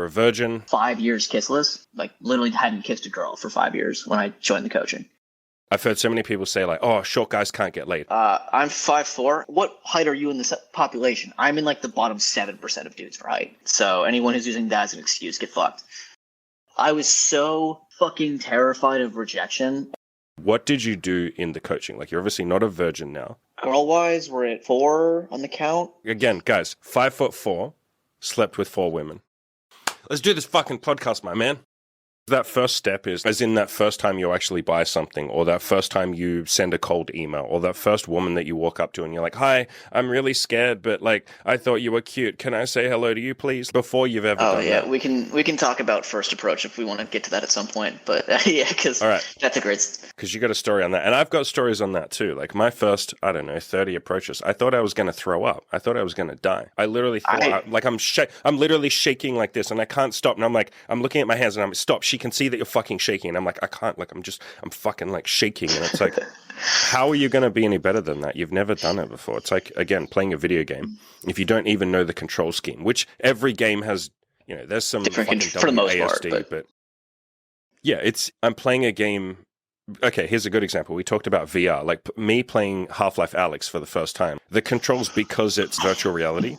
you're a virgin. 5 years kissless. Like, literally hadn't kissed a girl for 5 years when I joined the coaching. I've heard so many people say, like, oh, short guys can't get laid. I'm 5'4". What height are you in this population? I'm in, like, the bottom 7% of dudes for height. So anyone who's using that as an excuse, get fucked. I was so fucking terrified of rejection. What did you do in the coaching? Like, you're obviously not a virgin now. Girl-wise, we're at 4 on the count. Again, guys, 5'4", slept with 4 women. Let's do this fucking podcast, my man. That first step is, as in that first time you actually buy something, or that first time you send a cold email, or that first woman that you walk up to and you're like, hi, I'm really scared, but like, I thought you were cute. Can I say hello to you, please? Before you've ever done that. We can talk about first approach if we want to get to that at some point. But yeah, because that's a great... Because you got a story on that. And I've got stories on that too. Like my first, 30 approaches, I thought I was going to throw up. I thought I was going to die. I literally thought, I'm literally shaking like this and I can't stop. And I'm looking at my hands and I'm stop. She can see that you're fucking shaking. And I'm like, I can't, like, I'm fucking like shaking. And it's like, how are you going to be any better than that? You've never done it before. It's like, again, playing a video game. If you don't even know the control scheme, which every game has, there's some fucking for the most part, but yeah, I'm playing a game. Okay, here's a good example. We talked about VR, like me playing Half-Life Alyx for the first time. The controls, because it's virtual reality,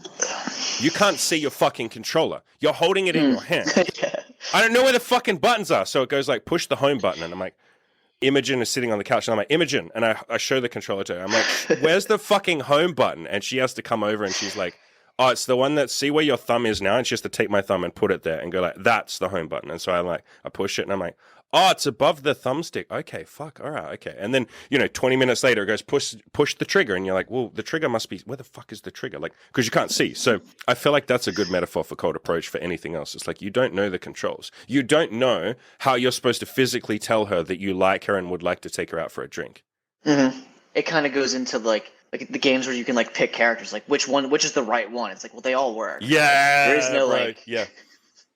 you can't see your fucking controller. You're holding it in your hand. Yeah. I don't know where the fucking buttons are. So it goes like, push the home button. And I'm like, Imogen is sitting on the couch. And I'm like, Imogen. And I show the controller to her. I'm like, where's the fucking home button? And she has to come over and she's like, oh, it's the one that, see where your thumb is now? And she has to take my thumb and put it there and go like, that's the home button. And so I push it and I'm like, oh, it's above the thumbstick. Okay, fuck. All right, okay. And then, 20 minutes later, it goes, push the trigger. And you're like, well, the trigger must be, where the fuck is the trigger? Like, because you can't see. So I feel like that's a good metaphor for cold approach for anything else. It's like, you don't know the controls. You don't know how you're supposed to physically tell her that you like her and would like to take her out for a drink. Mm-hmm. It kind of goes into like the games where you can like pick characters, like which is the right one. It's like, well, they all work. Yeah. There is no right. Yeah.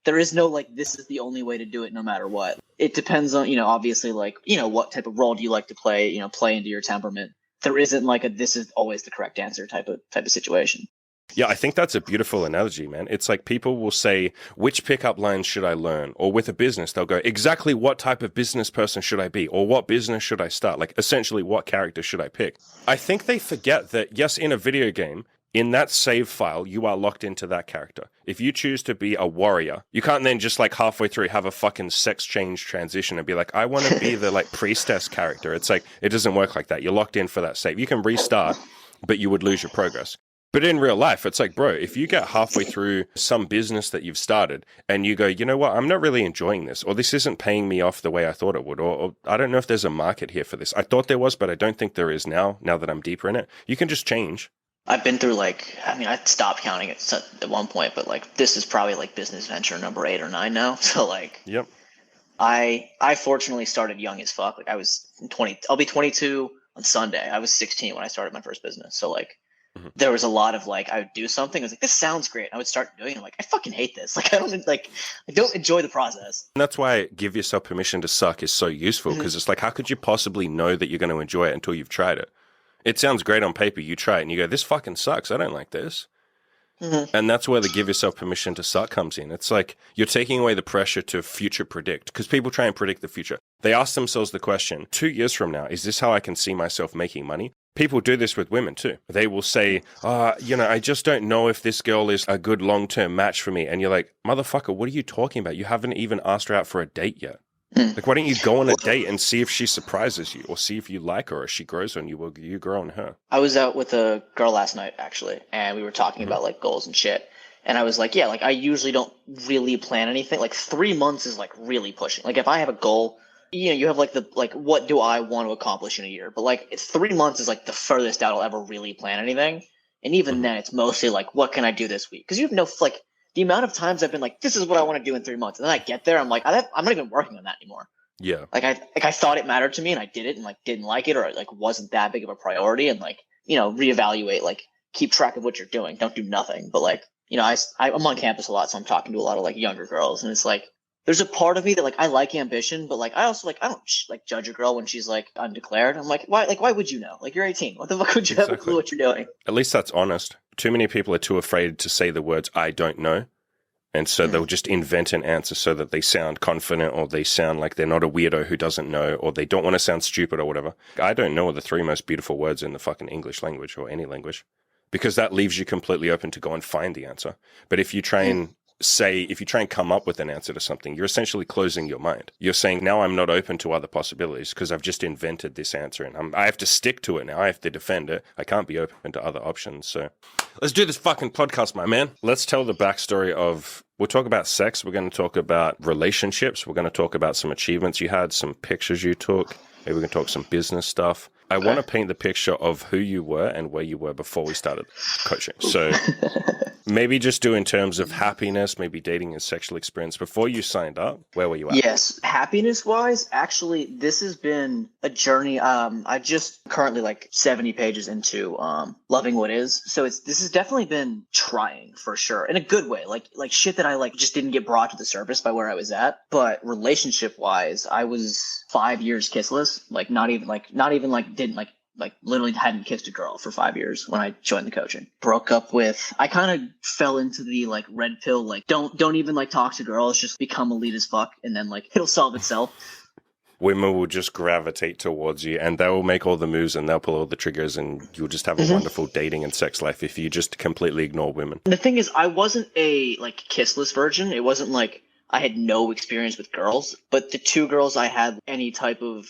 There is no, like, this is the only way to do it no matter what. It depends on, obviously, like, what type of role do you like to play, play into your temperament. There isn't, like, this is always the correct answer type of situation. Yeah, I think that's a beautiful analogy, man. It's like people will say, which pickup lines should I learn? Or with a business, they'll go, exactly what type of business person should I be? Or what business should I start? Like, essentially, what character should I pick? I think they forget that, yes, in a video game, in that save file, you are locked into that character. If you choose to be a warrior, you can't then just like halfway through have a fucking sex change transition and be like, I want to be the like priestess character. It's like, it doesn't work like that. You're locked in for that save. You can restart, but you would lose your progress. But in real life, it's like, bro, if you get halfway through some business that you've started and you go, you know what, I'm not really enjoying this, or this isn't paying me off the way I thought it would, or I don't know if there's a market here for this. I thought there was, but I don't think there is now that I'm deeper in it. You can just change. I've been through I stopped counting it at one point, but like this is probably like business venture number 8 or 9 now. So like, yep. I fortunately started young as fuck. Like I was 20, I'll be 22 on Sunday. I was 16 when I started my first business. So like, there was a lot of like, I would do something. I was like, this sounds great. I would start doing it. I'm like, I fucking hate this. Like, I don't enjoy the process. And that's why give yourself permission to suck is so useful, because it's like, how could you possibly know that you're going to enjoy it until you've tried it? It sounds great on paper. You try it and you go, this fucking sucks. I don't like this. Mm-hmm. And that's where the give yourself permission to suck comes in. It's like you're taking away the pressure to future predict, because people try and predict the future. They ask themselves the question, 2 years from now, is this how I can see myself making money? People do this with women too. They will say, I just don't know if this girl is a good long-term match for me. And you're like, motherfucker, what are you talking about? You haven't even asked her out for a date yet. Like, why don't you go on a date and see if she surprises you, or see if you like her, or she grows on you, or you grow on her? I was out with a girl last night, actually, and we were talking about, like, goals and shit. And I was like, yeah, like, I usually don't really plan anything. Like, 3 months is, like, really pushing. Like, if I have a goal, you have, like, what do I want to accomplish in a year? But, like, 3 months is, like, the furthest out I'll ever really plan anything. And even then, it's mostly, like, what can I do this week? Because you have no, like... The amount of times I've been like, this is what I want to do in 3 months. And then I get there, I'm like, I'm not even working on that anymore. Yeah. Like I thought it mattered to me and I did it and like didn't like it, or it like wasn't that big of a priority, and like, reevaluate, like keep track of what you're doing. Don't do nothing. But like, I'm on campus a lot, so I'm talking to a lot of like younger girls, and it's like, there's a part of me that like, I like ambition, but like, I also like, I don't like judge a girl when she's like undeclared. I'm like, why would you know? Like, you're 18. What the fuck would you have a clue what you're doing? At least that's honest. Too many people are too afraid to say the words, I don't know. And so they'll just invent an answer so that they sound confident, or they sound like they're not a weirdo who doesn't know, or they don't want to sound stupid or whatever. I don't know the 3 most beautiful words in the fucking English language or any language, because that leaves you completely open to go and find the answer. But if you try and come up with an answer to something, you're essentially closing your mind. You're saying, now I'm not open to other possibilities because I've just invented this answer, and I have to stick to it now. I have to defend it. I can't be open to other options. So let's do this fucking podcast, my man. Let's tell the backstory of, we'll talk about sex. We're going to talk about relationships. We're going to talk about some achievements you had, some pictures you took. Maybe we can talk some business stuff. I want to paint the picture of who you were and where you were before we started coaching. So maybe just do in terms of happiness, maybe dating and sexual experience. Before you signed up, where were you at? Yes. Happiness-wise, actually, this has been a journey. I just currently like 70 pages into loving what is. So this has definitely been trying for sure, in a good way. Like shit that I like just didn't get brought to the surface by where I was at. But relationship-wise, I was 5 years kissless. Literally hadn't kissed a girl for 5 years when I joined the coaching. Broke up with, I kind of fell into the like red pill, like don't even like talk to girls, just become elite as fuck, and then like it'll solve itself. Women will just gravitate towards you, and they will make all the moves and they'll pull all the triggers, and you'll just have a wonderful dating and sex life if you just completely ignore women. The thing is, I wasn't a like kissless virgin. It wasn't like I had no experience with girls, but the 2 girls I had any type of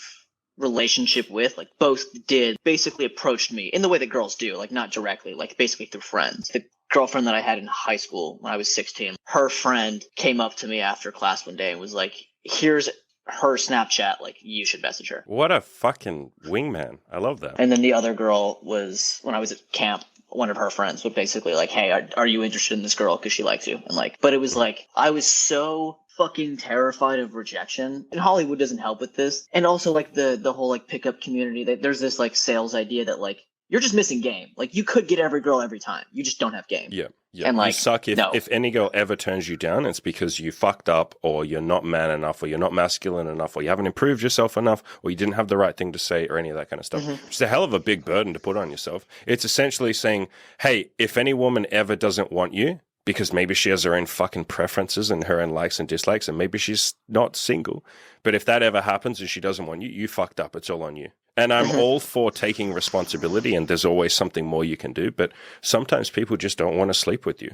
relationship with, like both did basically approached me in the way that girls do, like not directly, like basically through friends. The girlfriend that I had in high school when I was 16, her friend came up to me after class one day and was like, here's her Snapchat, like you should message her. What a fucking wingman. I love that. And then the other girl was, when I was at camp, one of her friends would basically like, hey, are you interested in this girl because she likes you? And like, but it was like, I was so fucking terrified of rejection, and Hollywood doesn't help with this. And also like the whole like pickup community, that there's this like sales idea that like you're just missing game. Like you could get every girl every time, you just don't have game. Yeah. And like, you suck if any girl ever turns you down, it's because you fucked up, or you're not man enough, or you're not masculine enough, or you haven't improved yourself enough, or you didn't have the right thing to say, or any of that kind of stuff. It's a hell of a big burden to put on yourself. It's essentially saying, hey, if any woman ever doesn't want you, because maybe she has her own fucking preferences and her own likes and dislikes, and maybe she's not single. But if that ever happens and she doesn't want you, you fucked up. It's all on you. And I'm all for taking responsibility, and there's always something more you can do. But sometimes people just don't want to sleep with you.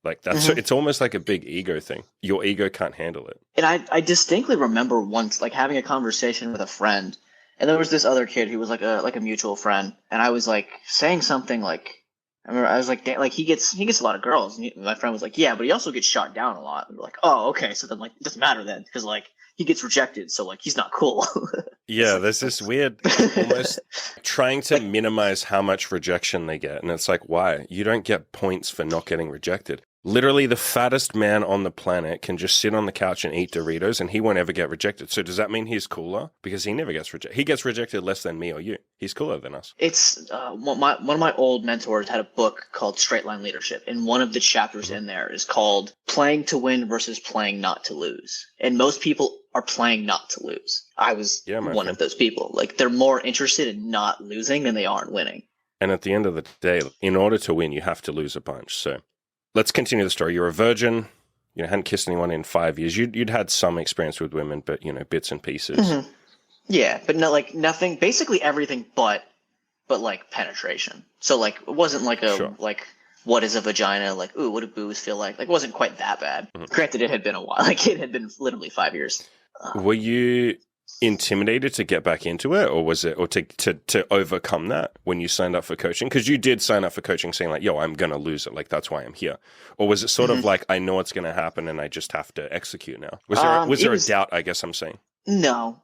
Like that's it's almost like a big ego thing. Your ego can't handle it. And I distinctly remember once like having a conversation with a friend, and there was this other kid who was like a mutual friend, and I was like saying something like, I remember I was like, like he gets a lot of girls. And my friend was like, yeah, but he also gets shot down a lot. And we're like, oh, okay. So then like, it doesn't matter then, because like he gets rejected. So like, he's not cool. Yeah. There's this weird, almost trying to minimize how much rejection they get. And it's like, why? You don't get points for not getting rejected. Literally, the fattest man on the planet can just sit on the couch and eat Doritos, and he won't ever get rejected. So does that mean he's cooler? Because he never gets rejected. He gets rejected less than me or you. He's cooler than us. It's one of my old mentors had a book called Straight Line Leadership, and one of the chapters in there is called Playing to Win versus Playing Not to Lose. And most people are playing not to lose. I was one of those people. Like, they're more interested in not losing than they are in winning. And at the end of the day, in order to win, you have to lose a bunch. So let's continue the story. You're a virgin. You hadn't kissed anyone in 5 years. You'd had some experience with women, but bits and pieces. Yeah, but no, like nothing. Basically everything, but like penetration. So like it wasn't like like what is a vagina? Like ooh, what do boobs feel like? Like it wasn't quite that bad. Granted, it had been a while. Like it had been literally 5 years. Were you intimidated to get back into it, or was it, or to overcome that when you signed up for coaching? Because you did sign up for coaching saying like, yo, I'm gonna lose it, like that's why I'm here. Or was it sort of like, I know it's gonna happen and I just have to execute now? Was there a doubt, I guess I'm saying? No,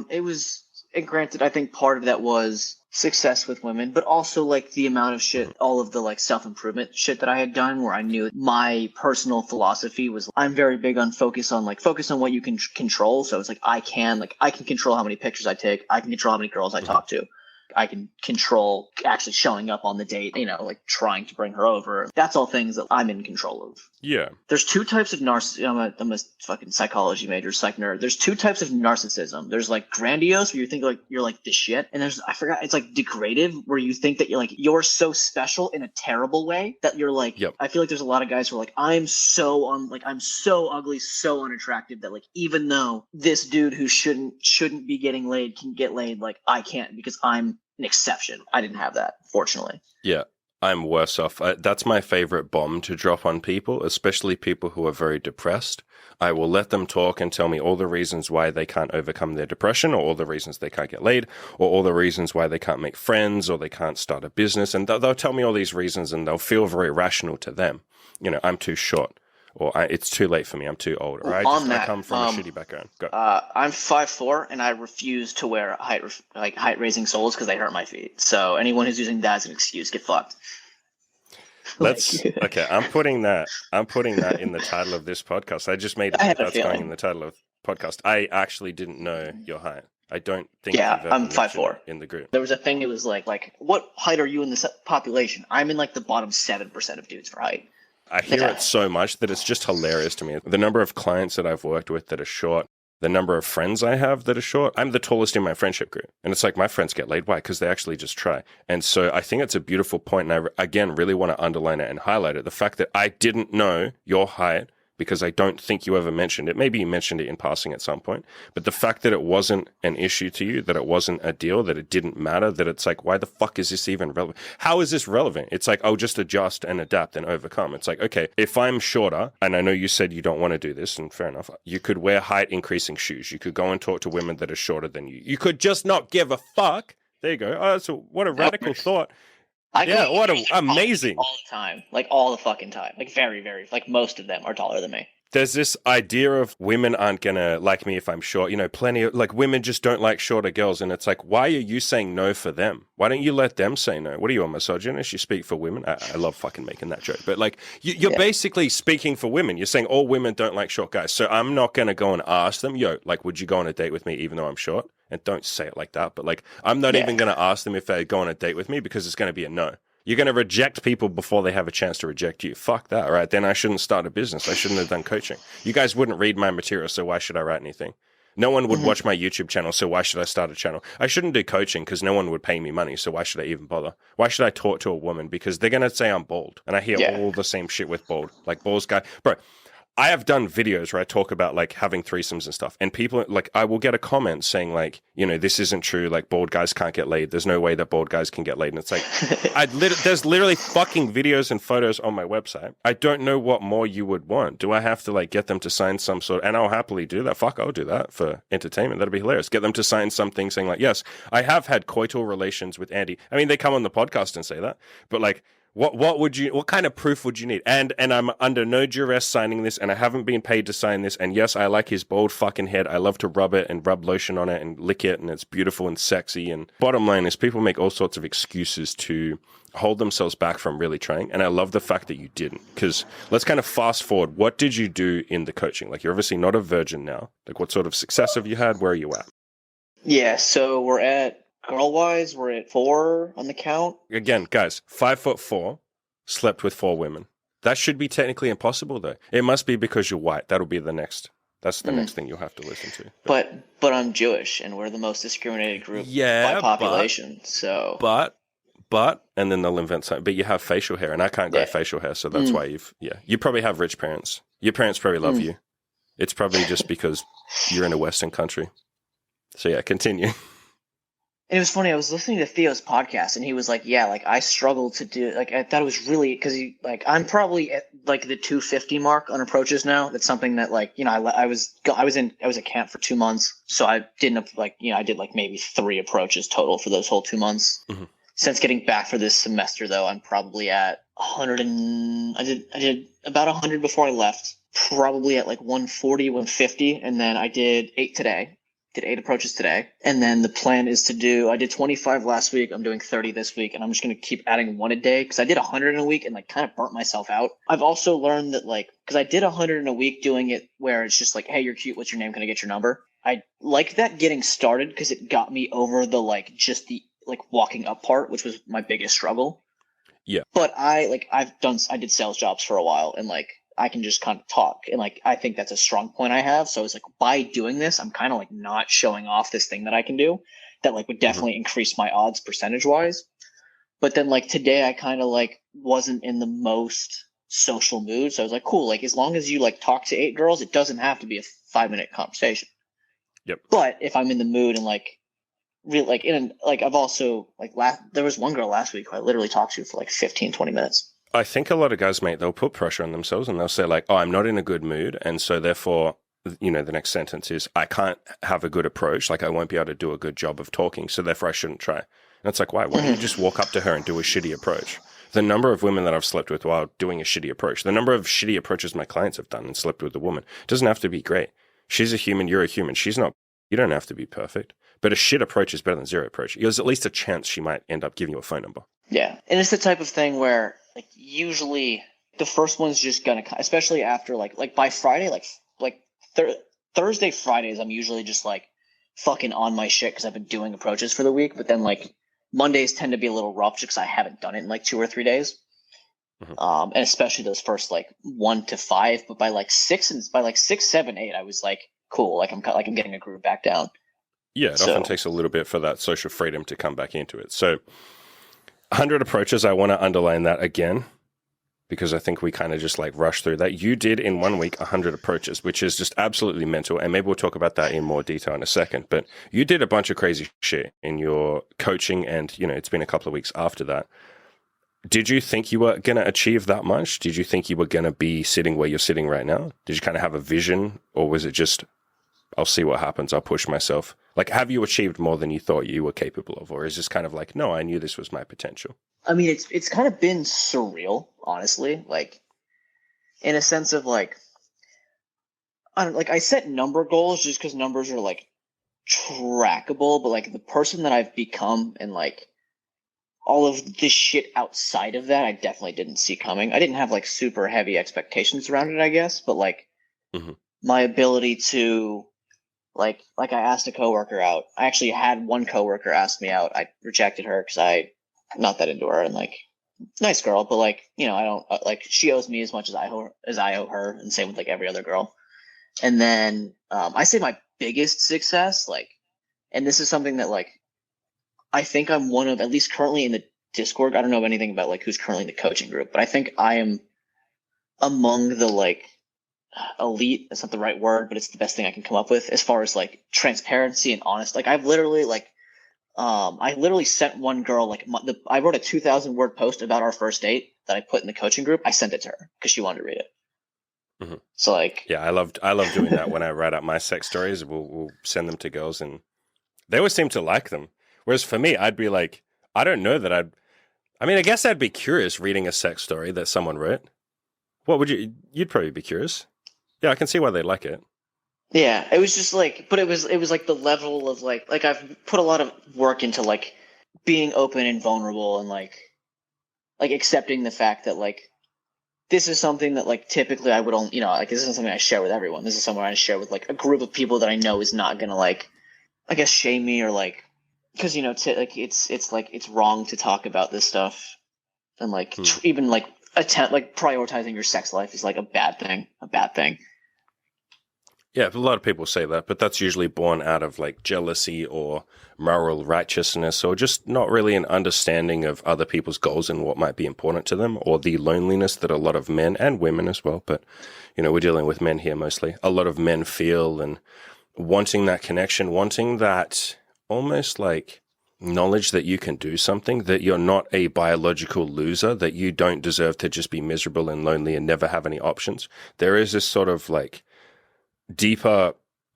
it was, and granted, I think part of that was success with women, but also like the amount of shit, all of the like self-improvement shit that I had done, where I knew my personal philosophy was I'm very big on focus on what you can control. So it's like I can control how many pictures I take, I can control how many girls I talk to, I can control actually showing up on the date, like trying to bring her over. That's all things that I'm in control of. Yeah. There's two types of narcissism. I'm a fucking psychology major, psych nerd. There's two types of narcissism. There's like grandiose, where you think like you're like the shit, and there's, I forgot, it's like degradative, where you think that you're so special in a terrible way that you're like. Yep. I feel like there's a lot of guys who are like, I'm so ugly, so unattractive that like even though this dude who shouldn't be getting laid can get laid, like I can't because I'm an exception. I didn't have that, fortunately. Yeah. I'm worse off. That's my favorite bomb to drop on people, especially people who are very depressed. I will let them talk and tell me all the reasons why they can't overcome their depression, or all the reasons they can't get laid, or all the reasons why they can't make friends, or they can't start a business. And they'll tell me all these reasons, and they'll feel very rational to them. You know, I'm too short, or it's too late for me. I'm too old. Or I come from a shitty background. Go. I'm 5'4", and I refuse to wear height raising soles because they hurt my feet. So anyone who's using that as an excuse, get fucked. Okay. I'm putting that in the title of this podcast. I just made it that's going in the title of the podcast. I actually didn't know your height. I don't think. Yeah, you've ever I'm 5'4" in the group. There was a thing. It was like, what height are you in the population? I'm in like the bottom 7% of dudes for height. I hear it so much that it's just hilarious to me. The number of clients that I've worked with that are short, the number of friends I have that are short. I'm the tallest in my friendship group. And it's like my friends get laid. Why? Because they actually just try. And so I think it's a beautiful point. And I, again, really want to underline it and highlight it. The fact that I didn't know your height because I don't think you ever mentioned it. Maybe you mentioned it in passing at some point. But the fact that it wasn't an issue to you, that it wasn't a deal, that it didn't matter, that it's like, why the fuck is this even relevant? How is this relevant? It's like, oh, just adjust and adapt and overcome. It's like, okay, if I'm shorter, and I know you said you don't want to do this, and fair enough, you could wear height increasing shoes. You could go and talk to women that are shorter than you. You could just not give a fuck. There you go. Oh, so what a radical thought. Amazing. All the time. Like all the fucking time. Like very, very, like most of them are taller than me. There's this idea of women aren't going to like me if I'm short. You know, plenty of, like, women just don't like shorter girls. And it's like, why are you saying no for them? Why don't you let them say no? What are you, a misogynist? You speak for women? I love fucking making that joke. But, like, you're basically speaking for women. You're saying all women don't like short guys. So I'm not going to go and ask them, yo, like, would you go on a date with me even though I'm short? And don't say it like that. But, like, I'm not even going to ask them if they go on a date with me because it's going to be a no. You're going to reject people before they have a chance to reject you. Fuck that, right? Then I shouldn't start a business. I shouldn't have done coaching. You guys wouldn't read my material, so why should I write anything? No one would watch my YouTube channel, so why should I start a channel? I shouldn't do coaching because no one would pay me money, so why should I even bother? Why should I talk to a woman? Because they're going to say I'm bald. And I hear all the same shit with bald. Like, bald guy. Bro, I have done videos where I talk about, like, having threesomes and stuff. And people, like, I will get a comment saying, like, you know, this isn't true. Like, bald guys can't get laid. There's no way that bald guys can get laid. And it's like, there's literally fucking videos and photos on my website. I don't know what more you would want. Do I have to, like, get them to sign some sort? And I'll happily do that. Fuck, I'll do that for entertainment. That'd be hilarious. Get them to sign something saying, like, yes, I have had coital relations with Andy. I mean, they come on the podcast and say that. But, like, what kind of proof would you need? And I'm under no duress signing this, and I haven't been paid to sign this. And yes, I like his bald fucking head. I love to rub it and rub lotion on it and lick it, and it's beautiful and sexy. And bottom line is, people make all sorts of excuses to hold themselves back from really trying. And I love the fact that you didn't, because let's kind of fast forward. What did you do in the coaching? Like, you're obviously not a virgin now. Like, what sort of success have you had? Where are you at? Yeah, so we're at, girl-wise, we're at 4 on the count. Again, guys, 5'4", slept with 4 women. That should be technically impossible, though. It must be because you're white. That'll be the next. That's the next thing you'll have to listen to. But I'm Jewish, and we're the most discriminated group by population. But, and then they'll invent something. But you have facial hair, and I can't grow facial hair, so that's why you probably have rich parents. Your parents probably love you. It's probably just because you're in a Western country. So yeah, continue. And it was funny, I was listening to Theo's podcast, and he was like, yeah, like, I struggled to do, like, I thought it was really, because I'm probably at, like, the 250 mark on approaches now. That's something that, like, you know, I was at camp for 2 months, so I didn't, like, you know, I did, like, maybe 3 approaches total for those whole 2 months. Mm-hmm. Since getting back for this semester, though, I'm probably at 100 and, I did about 100 before I left, probably at, like, 140, 150, and then I did 8 today. Did 8 approaches today. And then the plan is I did 25 last week. I'm doing 30 this week. And I'm just going to keep adding 1 a day because I did 100 in a week and, like, kind of burnt myself out. I've also learned that, like, because I did 100 in a week doing it where it's just like, hey, you're cute. What's your name? Can I get your number? I like that getting started because it got me over the, like, just the, like, walking up part, which was my biggest struggle. Yeah. But I did sales jobs for a while, and, like, I can just kind of talk. And like, I think that's a strong point I have. So it's like, by doing this, I'm kind of like not showing off this thing that I can do that like would definitely increase my odds percentage wise. But then like today I kind of like wasn't in the most social mood. So I was like, cool, like as long as you like talk to 8 girls, it doesn't have to be a 5 minute conversation. Yep. But if I'm in the mood and like really like like I've also like there was one girl last week who I literally talked to for like 15-20 minutes. I think a lot of guys, mate, they'll put pressure on themselves and they'll say like, oh, I'm not in a good mood. And so therefore, the next sentence is, I can't have a good approach. Like I won't be able to do a good job of talking. So therefore I shouldn't try. And it's like, why? Why don't you just walk up to her and do a shitty approach? The number of women that I've slept with while doing a shitty approach, the number of shitty approaches my clients have done and slept with a woman, doesn't have to be great. She's a human. You're a human. She's not. You don't have to be perfect. But a shit approach is better than zero approach. There's at least a chance she might end up giving you a phone number. Yeah. And it's the type of thing where like usually the first one's just gonna, especially after like by Friday, Thursday, Fridays, I'm usually just like fucking on my shit because I've been doing approaches for the week. But then like Mondays tend to be a little rough just because I haven't done it in like 2 or 3 days. And especially those first like 1 to 5. But by like 6, 7, 8, I was like, cool. Like I'm getting a groove back down. Yeah, it often takes a little bit for that social freedom to come back into it. So 100 approaches, I want to underline that again, because I think we kind of just like rushed through that. You did in 1 week 100 approaches, which is just absolutely mental. And maybe we'll talk about that in more detail in a second. But you did a bunch of crazy shit in your coaching, and it's been a couple of weeks after that. Did you think you were going to achieve that much? Did you think you were going to be sitting where you're sitting right now? Did you kind of have a vision, or was it just, I'll see what happens, I'll push myself? Like, have you achieved more than you thought you were capable of? Or is this kind of like, no, I knew this was my potential? I mean, it's kind of been surreal, honestly. Like, in a sense of like, I set number goals just because numbers are like trackable, but like the person that I've become and like all of this shit outside of that, I definitely didn't see coming. I didn't have like super heavy expectations around it, I guess, but like my ability to like I asked a coworker out. I actually had one coworker ask me out. I rejected her because I'm not that into her, and like nice girl, but like I don't like, she owes me as much as I owe her, and same with like every other girl. And then I say my biggest success, like, and this is something that like I think I'm one of, at least currently in the Discord, I don't know anything about like who's currently in the coaching group, but I think I am among the like elite. That's not the right word, but it's the best thing I can come up with as far as like transparency and honest. Like I've literally like I literally sent one girl like I wrote a 2,000 word post about our first date that I put in the coaching group. I sent it to her because she wanted to read it. So like, yeah, I love doing that. When I write up my sex stories, we'll send them to girls, and they always seem to like them. Whereas for me, I'd be like, I don't know that I mean, I guess I'd be curious reading a sex story that someone wrote. What would you'd probably be curious. Yeah, I can see why they like it. Yeah, it was just like, but it was like the level of like I've put a lot of work into like being open and vulnerable and like accepting the fact that like this is something that like typically I would only, like this isn't something I share with everyone. This is something I share with like a group of people that I know is not gonna like, I guess, shame me or like, because like it's wrong to talk about this stuff, and like even like attempt like prioritizing your sex life is like a bad thing. Yeah, a lot of people say that, but that's usually born out of like jealousy or moral righteousness, or just not really an understanding of other people's goals and what might be important to them, or the loneliness that a lot of men and women as well, but we're dealing with men here mostly. A lot of men feel, and wanting that connection, wanting that almost like knowledge that you can do something, that you're not a biological loser, that you don't deserve to just be miserable and lonely and never have any options. There is this sort of like deeper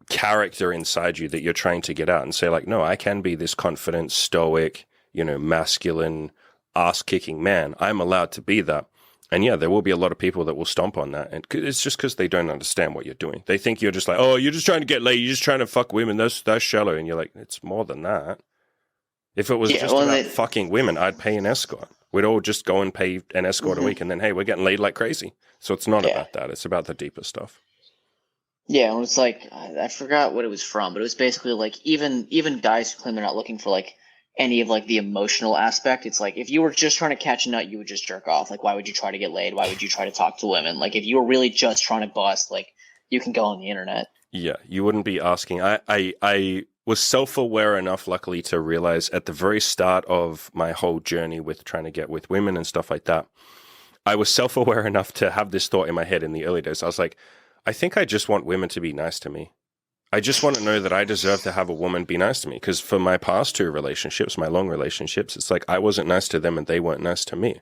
character inside you that you're trying to get out and say like, no, I can be this confident, stoic, masculine, ass-kicking man. I'm allowed to be that. And yeah, there will be a lot of people that will stomp on that. And it's just because they don't understand what you're doing. They think you're just like, oh, you're just trying to get laid. You're just trying to fuck women. That's shallow. And you're like, it's more than that. If it was about fucking women, I'd pay an escort. We'd all just go and pay an escort a week, and then, hey, we're getting laid like crazy. So it's not about that. It's about the deeper stuff. Yeah, and it's like, I forgot what it was from, but it was basically like even guys who claim they're not looking for like any of like the emotional aspect. It's like if you were just trying to catch a nut, you would just jerk off. Like why would you try to get laid? Why would you try to talk to women? Like if you were really just trying to bust, like you can go on the internet. Yeah, you wouldn't be asking. I was self-aware enough, luckily, to realize at the very start of my whole journey with trying to get with women and stuff like that, I was self-aware enough to have this thought in my head in the early days. I was like, I think I just want women to be nice to me. I just want to know that I deserve to have a woman be nice to me. Because for my past two relationships, my long relationships, it's like I wasn't nice to them and they weren't nice to me.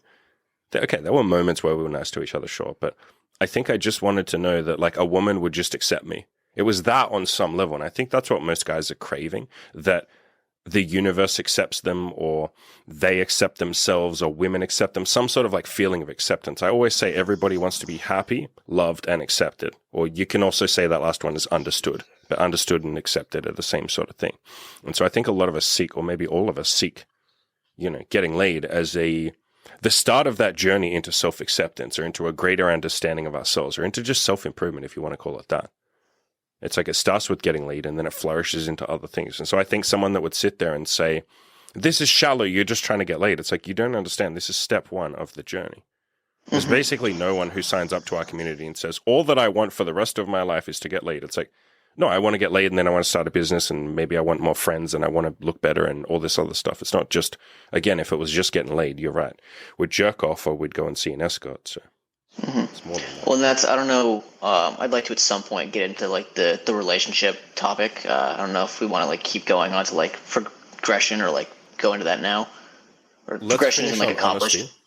Okay, there were moments where we were nice to each other, sure. But I think I just wanted to know that like a woman would just accept me. It was that on some level. And I think that's what most guys are craving, that the universe accepts them or they accept themselves or women accept them, some sort of like feeling of acceptance. I always say everybody wants to be happy, loved, and accepted. Or you can also say that last one is understood, but understood and accepted are the same sort of thing. And so I think a lot of us seek, or maybe all of us seek, getting laid as the start of that journey into self-acceptance or into a greater understanding of ourselves or into just self-improvement, if you want to call it that. It's like it starts with getting laid and then it flourishes into other things. And so I think someone that would sit there and say, this is shallow, you're just trying to get laid. It's like, you don't understand. This is step one of the journey. There's basically no one who signs up to our community and says, all that I want for the rest of my life is to get laid. It's like, no, I want to get laid and then I want to start a business and maybe I want more friends and I want to look better and all this other stuff. It's not just, again, if it was just getting laid, you're right. We'd jerk off or we'd go and see an escort. So. It's more than that. Well, and that's, I don't know. I'd like to at some point get into like the relationship topic. I don't know if we want to like keep going on to like progression or like go into that now. Or progression isn't like accomplished. Honesty.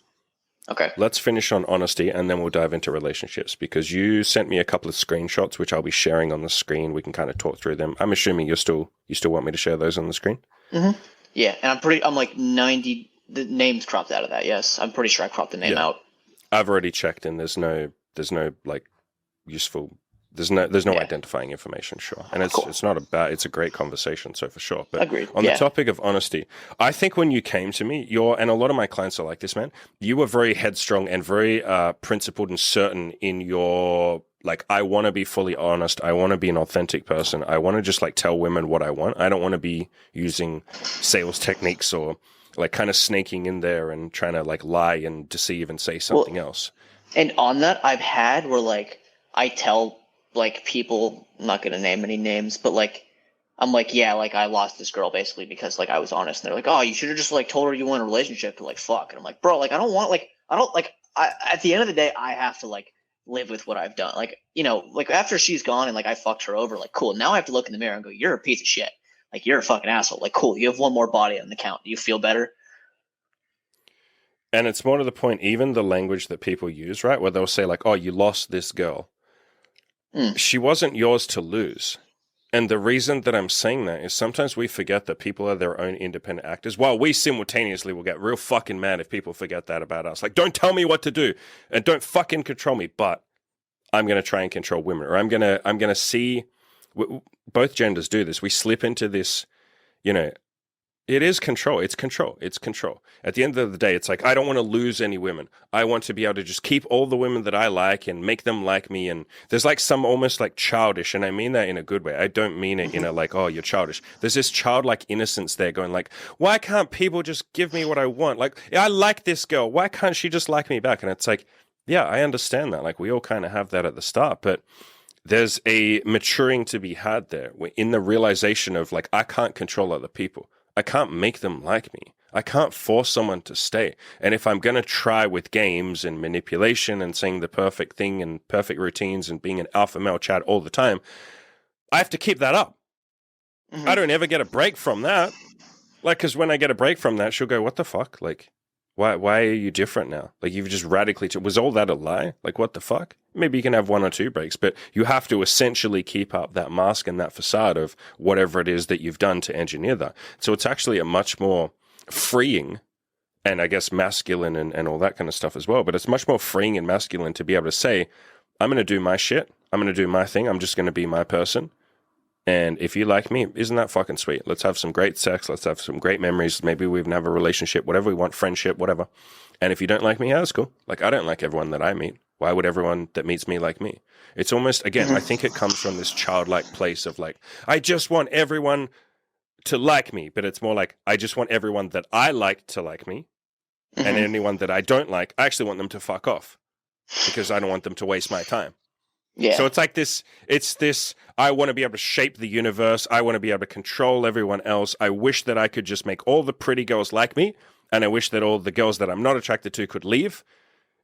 Okay. Let's finish on honesty and then we'll dive into relationships because you sent me a couple of screenshots which I'll be sharing on the screen. We can kind of talk through them. I'm assuming you still want me to share those on the screen? Mm-hmm. Yeah, and I'm like 90. The name's cropped out of that. Yes, I'm pretty sure I cropped the name out. I've already checked and there's no like useful, there's no identifying information, sure. And it's not it's a great conversation, so for sure. But agreed. On the topic of honesty, I think when you came to me, and a lot of my clients are like this, man, you were very headstrong and very principled and certain in your, like, I want to be fully honest. I want to be an authentic person. I want to just like tell women what I want. I don't want to be using sales techniques or like kind of snaking in there and trying to like lie and deceive and say something else. And on that, I've had where like I tell like people, I'm not going to name any names, but like I'm like, yeah, like I lost this girl basically because like I was honest. And they're like, oh, you should have just like told her you want a relationship. And like, fuck. And I'm like, bro, like I at the end of the day, I have to like live with what I've done. Like, like after she's gone and like I fucked her over, like, cool. Now I have to look in the mirror and go, you're a piece of shit. Like, you're a fucking asshole. Like, cool, you have one more body on the count. Do you feel better? And it's more to the point, even the language that people use, right? Where they'll say like, oh, you lost this girl. She wasn't yours to lose. And the reason that I'm saying that is sometimes we forget that people are their own independent actors. While we simultaneously will get real fucking mad if people forget that about us. Like, don't tell me what to do and don't fucking control me. But I'm going to try and control women, or I'm going to see... Both genders do this. We slip into this, it is control. It's control. It's control. At the end of the day, it's like, I don't want to lose any women. I want to be able to just keep all the women that I like and make them like me. And there's like some almost like childish, and I mean that in a good way. I don't mean it in a like, oh, you're childish. There's this childlike innocence there going like, why can't people just give me what I want? Like, I like this girl. Why can't she just like me back? And it's like, yeah, I understand that. Like, we all kind of have that at the start, but there's a maturing to be had there in the realization of like, I can't control other people. I can't make them like me. I can't force someone to stay. And if I'm going to try with games and manipulation and saying the perfect thing and perfect routines and being an alpha male Chad all the time, I have to keep that up. I don't ever get a break from that. Like, because when I get a break from that, she'll go, what the fuck? Like, why are you different now? Like, you've just radically... Was all that a lie? Like, what the fuck? Maybe you can have 1 or 2 breaks, but you have to essentially keep up that mask and that facade of whatever it is that you've done to engineer that. So it's actually a much more freeing and I guess masculine and all that kind of stuff as well. But it's much more freeing and masculine to be able to say, I'm going to do my shit. I'm going to do my thing. I'm just going to be my person. And if you like me, isn't that fucking sweet? Let's have some great sex. Let's have some great memories. Maybe we even have a relationship, whatever we want, friendship, whatever. And if you don't like me, yeah, that's cool. Like, I don't like everyone that I meet. Why would everyone that meets me like me? It's almost, again, I think it comes from this childlike place of like, I just want everyone to like me, but it's more like I just want everyone that I like to like me, and anyone that I don't like, I actually want them to fuck off because I don't want them to waste my time. Yeah. So it's like this, I want to be able to shape the universe. I want to be able to control everyone else. I wish that I could just make all the pretty girls like me. And I wish that all the girls that I'm not attracted to could leave.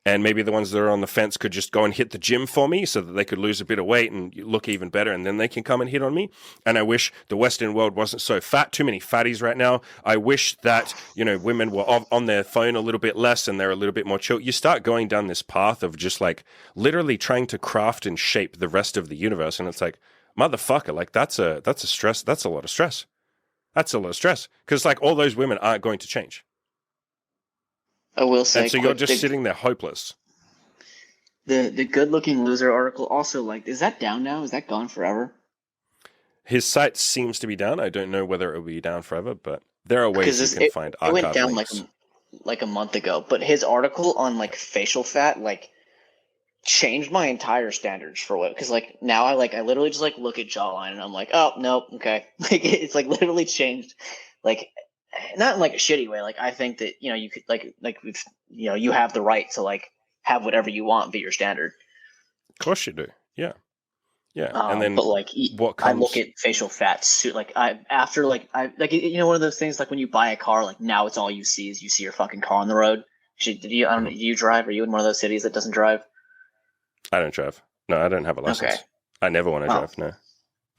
And maybe the ones that are on the fence could just go and hit the gym for me so that they could lose a bit of weight and look even better. And then they can come and hit on me. And I wish the Western world wasn't so fat. Too many fatties right now. I wish that, women were on their phone a little bit less and they're a little bit more chill. You start going down this path of just like literally trying to craft and shape the rest of the universe. And it's like, motherfucker, like that's a stress. That's a lot of stress. That's a lot of stress. Because like all those women aren't going to change. I will say, and so you're just sitting there hopeless. The good-looking loser article also, like, is that down now? Is that gone forever? His site seems to be down. I don't know whether it will be down forever, but there are ways you can find archive links. It went down like a month ago, but his article on like facial fat like changed my entire standards for what, because like now I literally just like look at jawline and I'm like, oh no, okay, like it's like literally changed, like. Not in like a shitty way. Like I think that you could like we've you have the right to like have whatever you want be your standard. Of course you do. Yeah. And then but like I look at facial fat like one of those things like when you buy a car, like now it's all you see is your fucking car on the road. Do you drive? Are you in one of those cities that doesn't drive? I don't drive. No, I don't have a license. Okay. I never want to drive. No,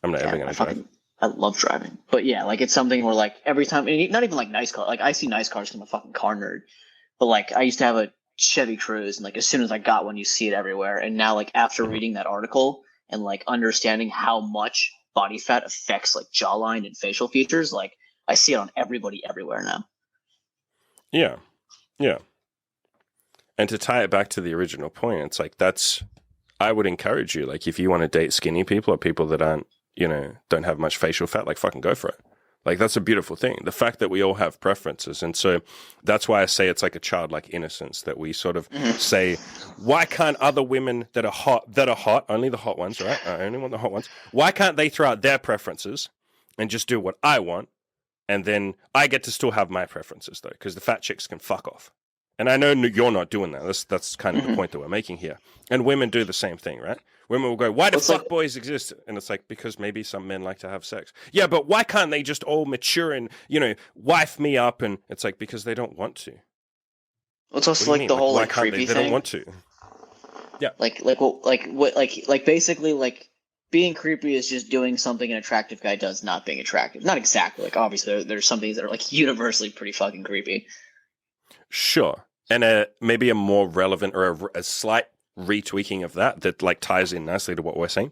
I'm not ever going to drive. I love driving, but yeah, like it's something where like every time, not even like nice car. Like I see nice cars because I'm a fucking car nerd, but like I used to have a Chevy Cruze, and like as soon as I got one, you see it everywhere. And now, like after reading that article and like understanding how much body fat affects like jawline and facial features, like I see it on everybody everywhere now. Yeah. And to tie it back to the original point, it's like I would encourage you, like if you want to date skinny people or people that aren't, don't have much facial fat, like fucking go for it. Like that's a beautiful thing. The fact that we all have preferences. And so that's why I say it's like a childlike innocence that we sort of say, why can't other women that are hot, only the hot ones, right? I only want the hot ones. Why can't they throw out their preferences and just do what I want? And then I get to still have my preferences though, because the fat chicks can fuck off. And I know you're not doing that. That's kind of the point that we're making here. And women do the same thing, right? Women will go, why do fuck boys exist? And it's like, because maybe some men like to have sex. Yeah, but why can't they just all mature and, wife me up? And it's like, because they don't want to. Well, it's also like the whole like creepy thing. They don't want to. Yeah. Like basically like being creepy is just doing something an attractive guy does, not being attractive. Not exactly. Like obviously there's some things that are like universally pretty fucking creepy. Sure. And maybe a more relevant or a slight retweaking of that like ties in nicely to what we're saying.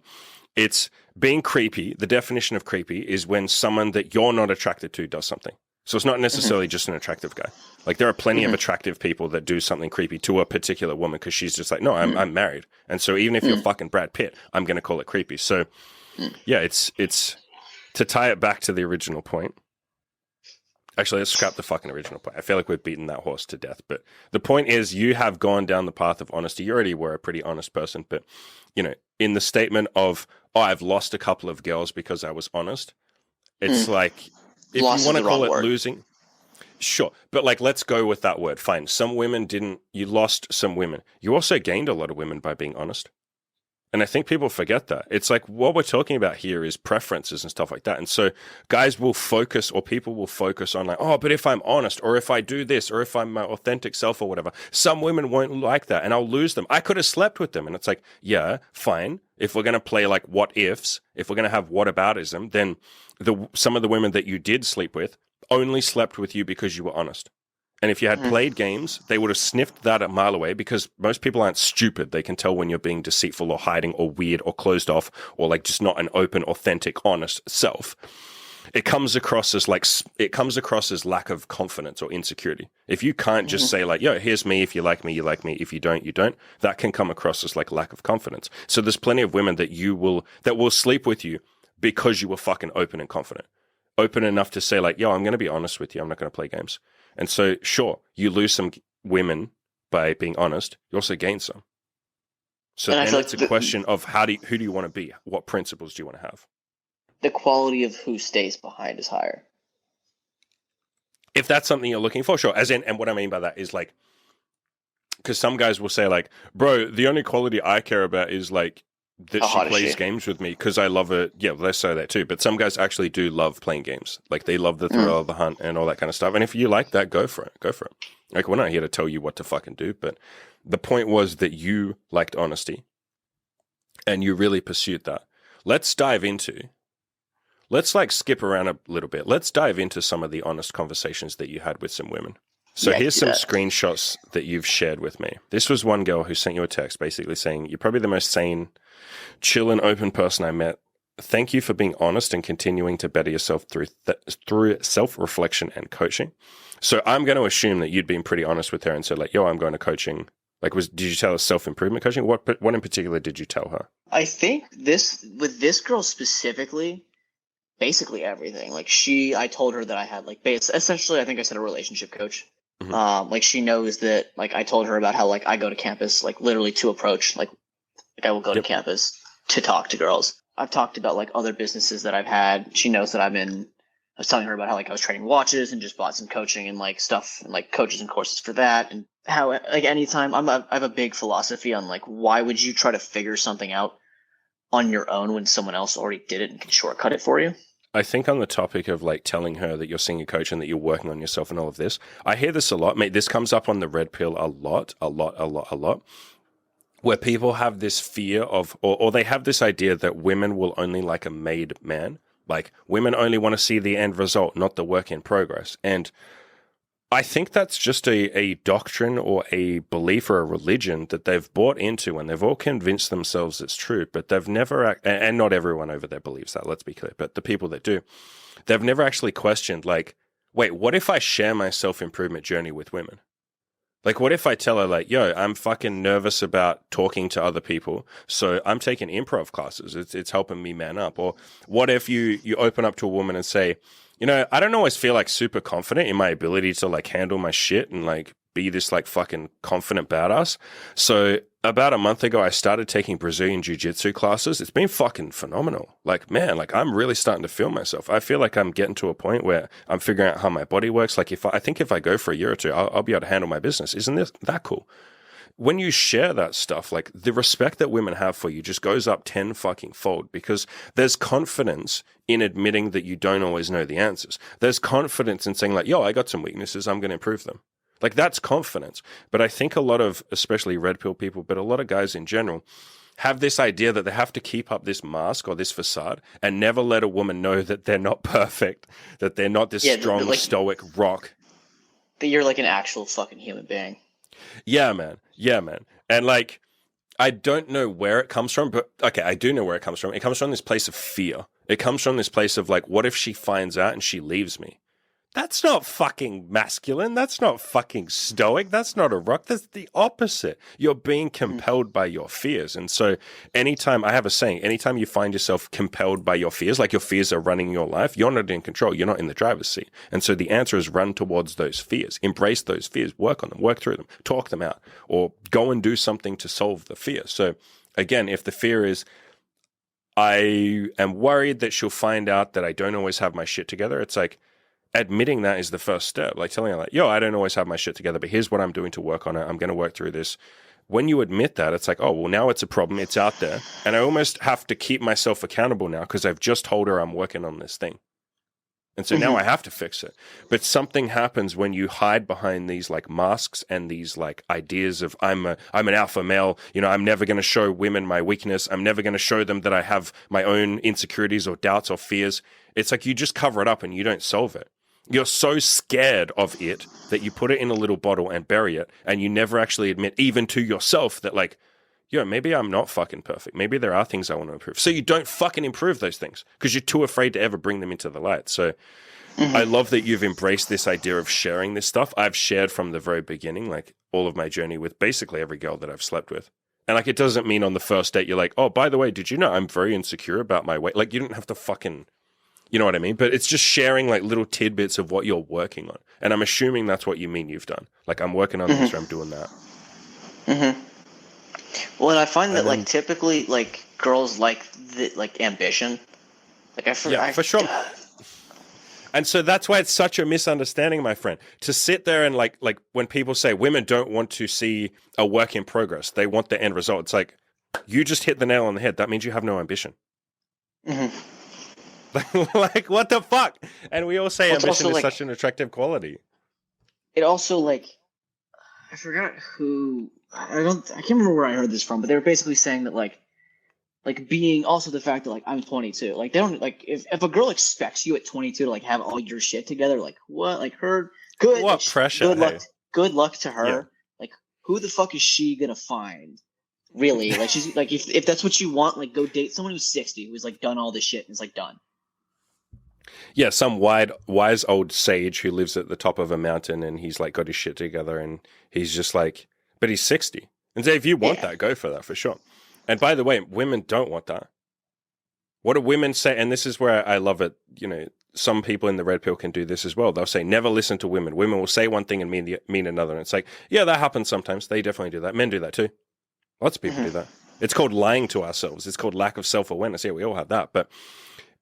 It's being creepy. The definition of creepy is when someone that you're not attracted to does something. So it's not necessarily just an attractive guy. Like there are plenty of attractive people that do something creepy to a particular woman because she's just like, no, I'm married. And so even if you're fucking Brad Pitt, I'm going to call it creepy. So yeah, it's to tie it back to the original point. Actually, let's scrap the fucking original point. I feel like we've beaten that horse to death. But the point is, you have gone down the path of honesty. You already were a pretty honest person. But, in the statement of, I've lost a couple of girls because I was honest, it's like, if Lost you want to call it word. losing, sure. But, like, let's go with that word. Fine. Some women you lost some women. You also gained a lot of women by being honest. And I think people forget that. It's like what we're talking about here is preferences and stuff like that. And so guys will focus or people will focus on like, oh, but if I'm honest or if I do this or if I'm my authentic self or whatever, some women won't like that and I'll lose them. I could have slept with them. And it's like, yeah, fine. If we're going to play like what ifs, if we're going to have whataboutism, then some of the women that you did sleep with only slept with you because you were honest. And if you had played games, they would have sniffed that a mile away because most people aren't stupid. They can tell when you're being deceitful or hiding or weird or closed off or like just not an open, authentic, honest self. It comes across as lack of confidence or insecurity. If you can't just say like, yo, here's me. If you like me, you like me. If you don't, you don't. That can come across as like lack of confidence. So there's plenty of women that will sleep with you because you were fucking open and confident. Open enough to say like, yo, I'm going to be honest with you. I'm not going to play games. And so, sure, you lose some women by being honest. You also gain some. So then it's a question of who do you want to be? What principles do you want to have? The quality of who stays behind is higher. if that's something you're looking for, sure. As in, and what I mean by that is like, because some guys will say like, bro, the only quality I care about is like that How she hot is plays she? games with me because I love her. Yeah, less so that too. But some guys actually do love playing games. Like they love the thrill of the hunt and all that kind of stuff. And if you like that, go for it. Go for it. Like we're not here to tell you what to fucking do. But the point was that you liked honesty and you really pursued that. Let's dive into. Let's like skip around a little bit. Let's dive into some of the honest conversations that you had with some women. So Yeah, here's do some that. screenshots that you've shared with me. This was one girl who sent you a text basically saying, you're probably the most sane, chill and open person I met. Thank you for being honest and continuing to better yourself through self-reflection and coaching. So I'm going to assume that you'd been pretty honest with her and said like, yo, I'm going to coaching. Like, did you tell her self-improvement coaching? What in particular did you tell her? I think with this girl specifically, basically everything. Like I told her that I had like essentially, I think I said a relationship coach. Mhm. Like she knows that like I told her about how like I go to campus like literally to approach like I will go to Yep. campus to talk to girls. I've talked about like other businesses that I've had. She knows that I was telling her about how like I was trading watches and just bought some coaching and like stuff and like coaches and courses for that, and how like anytime I have a big philosophy on like why would you try to figure something out on your own when someone else already did it and can shortcut it for you. I think on the topic of like telling her that you're seeing a coach and that you're working on yourself and all of this, I hear this a lot, mate. This comes up on the red pill a lot, where people have this fear of, or they have this idea that women will only like a made man. Like women only want to see the end result, not the work in progress. And I think that's just a doctrine or a belief or a religion that they've bought into and they've all convinced themselves it's true, but they've never, and not everyone over there believes that, let's be clear, but the people that do, they've never actually questioned like, wait, what if I share my self-improvement journey with women? Like, what if I tell her like, yo, I'm fucking nervous about talking to other people, so I'm taking improv classes. It's helping me man up. Or what if you open up to a woman and say, you know, I don't always feel like super confident in my ability to like handle my shit and like be this like fucking confident badass. So about a month ago, I started taking Brazilian jiu-jitsu classes. It's been fucking phenomenal. Like, man, like I'm really starting to feel myself. I feel like I'm getting to a point where I'm figuring out how my body works. Like I think if I go for a year or two, I'll be able to handle my business. Isn't this that cool? When you share that stuff, like the respect that women have for you just goes up 10 fucking fold because there's confidence in admitting that you don't always know the answers. There's confidence in saying like, yo, I got some weaknesses. I'm going to improve them. Like that's confidence. But I think a lot of, especially red pill people, but a lot of guys in general have this idea that they have to keep up this mask or this facade and never let a woman know that they're not perfect, that they're not this strong, Like stoic rock. that you're like an actual fucking human being. Yeah, man. Yeah, man. And like, I don't know where it comes from, but okay, I do know where it comes from. It comes from this place of fear. It comes from this place of like, what if she finds out and she leaves me? That's not fucking masculine. That's not fucking stoic. That's not a rock. That's the opposite. You're being compelled by your fears. And so anytime, I have a saying, anytime you find yourself compelled by your fears, like your fears are running your life, you're not in control. You're not in the driver's seat. And so the answer is run towards those fears, embrace those fears, work on them, work through them, talk them out, or go and do something to solve the fear. So again, if the fear is, I am worried that she'll find out that I don't always have my shit together, it's like, admitting that is the first step. Like telling her like, yo, I don't always have my shit together, but here's what I'm doing to work on it. I'm going to work through this. When you admit that, it's like, oh, well, now it's a problem. It's out there. And I almost have to keep myself accountable now because I've just told her I'm working on this thing. And so now I have to fix it. But something happens when you hide behind these like masks and these like ideas of I'm an alpha male. You know, I'm never going to show women my weakness. I'm never going to show them that I have my own insecurities or doubts or fears. It's like you just cover it up and you don't solve it. You're so scared of it that you put it in a little bottle and bury it, and you never actually admit, even to yourself, that like, yo, maybe I'm not fucking perfect. Maybe there are things I want to improve. So you don't fucking improve those things because you're too afraid to ever bring them into the light. So I love that you've embraced this idea of sharing this stuff. I've shared from the very beginning, like all of my journey with basically every girl that I've slept with. And like, it doesn't mean on the first date, you're like, oh, by the way, did you know I'm very insecure about my weight? Like, you don't have to fucking... You know what I mean? But it's just sharing like little tidbits of what you're working on. And I'm assuming that's what you mean you've done. Like I'm working on this or I'm doing that. Well, and I find that like typically like girls like the like ambition. Like For sure. And so that's why it's such a misunderstanding, my friend. To sit there and like when people say women don't want to see a work in progress, they want the end result. It's like you just hit the nail on the head. That means you have no ambition. Like what the fuck? And we all say ambition is such an attractive quality. It also like I forgot who I can't remember where I heard this from, but they were basically saying that like being also the fact that like I'm 22, like they don't like if a girl expects you at 22 to like have all your shit together, like what, like her good what like, pressure? Good luck to her. Yeah. Like who the fuck is she gonna find? Really? Like she's like if that's what you want, like go date someone who's 60 who's like done all this shit and is like done. Yeah, some wise old sage who lives at the top of a mountain and he's like got his shit together and he's just like, but he's 60. And so if you want that, go for that for sure. And by the way, women don't want that. What do women say? And this is where I love it. You know, some people in the red pill can do this as well. They'll say, never listen to women. Women will say one thing and mean another. And it's like, yeah, that happens sometimes. They definitely do that. Men do that too. Lots of people do that. It's called lying to ourselves. It's called lack of self-awareness. Yeah, we all have that. But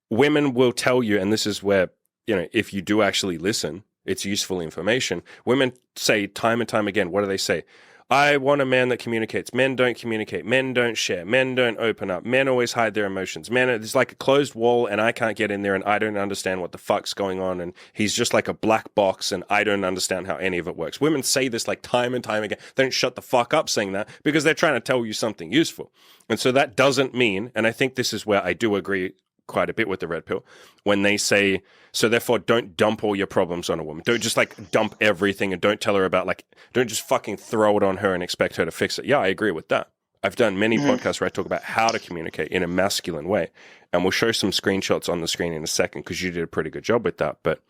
women will tell you, and this is where, you know, if you do actually listen, it's useful information. Women say time and time again, what do they say? I want a man that communicates. Men don't communicate. Men don't share. Men don't open up. Men always hide their emotions. Men, it's like a closed wall and I can't get in there and I don't understand what the fuck's going on. And he's just like a black box and I don't understand how any of it works. Women say this like time and time again. They don't shut the fuck up saying that because they're trying to tell you something useful. And so that doesn't mean, and I think this is where I do agree quite a bit with the red pill, when they say, so therefore don't dump all your problems on a woman. Don't just like dump everything and don't tell her about like, don't just fucking throw it on her and expect her to fix it. Yeah, I agree with that. I've done many podcasts where I talk about how to communicate in a masculine way. And we'll show some screenshots on the screen in a second because you did a pretty good job with that. But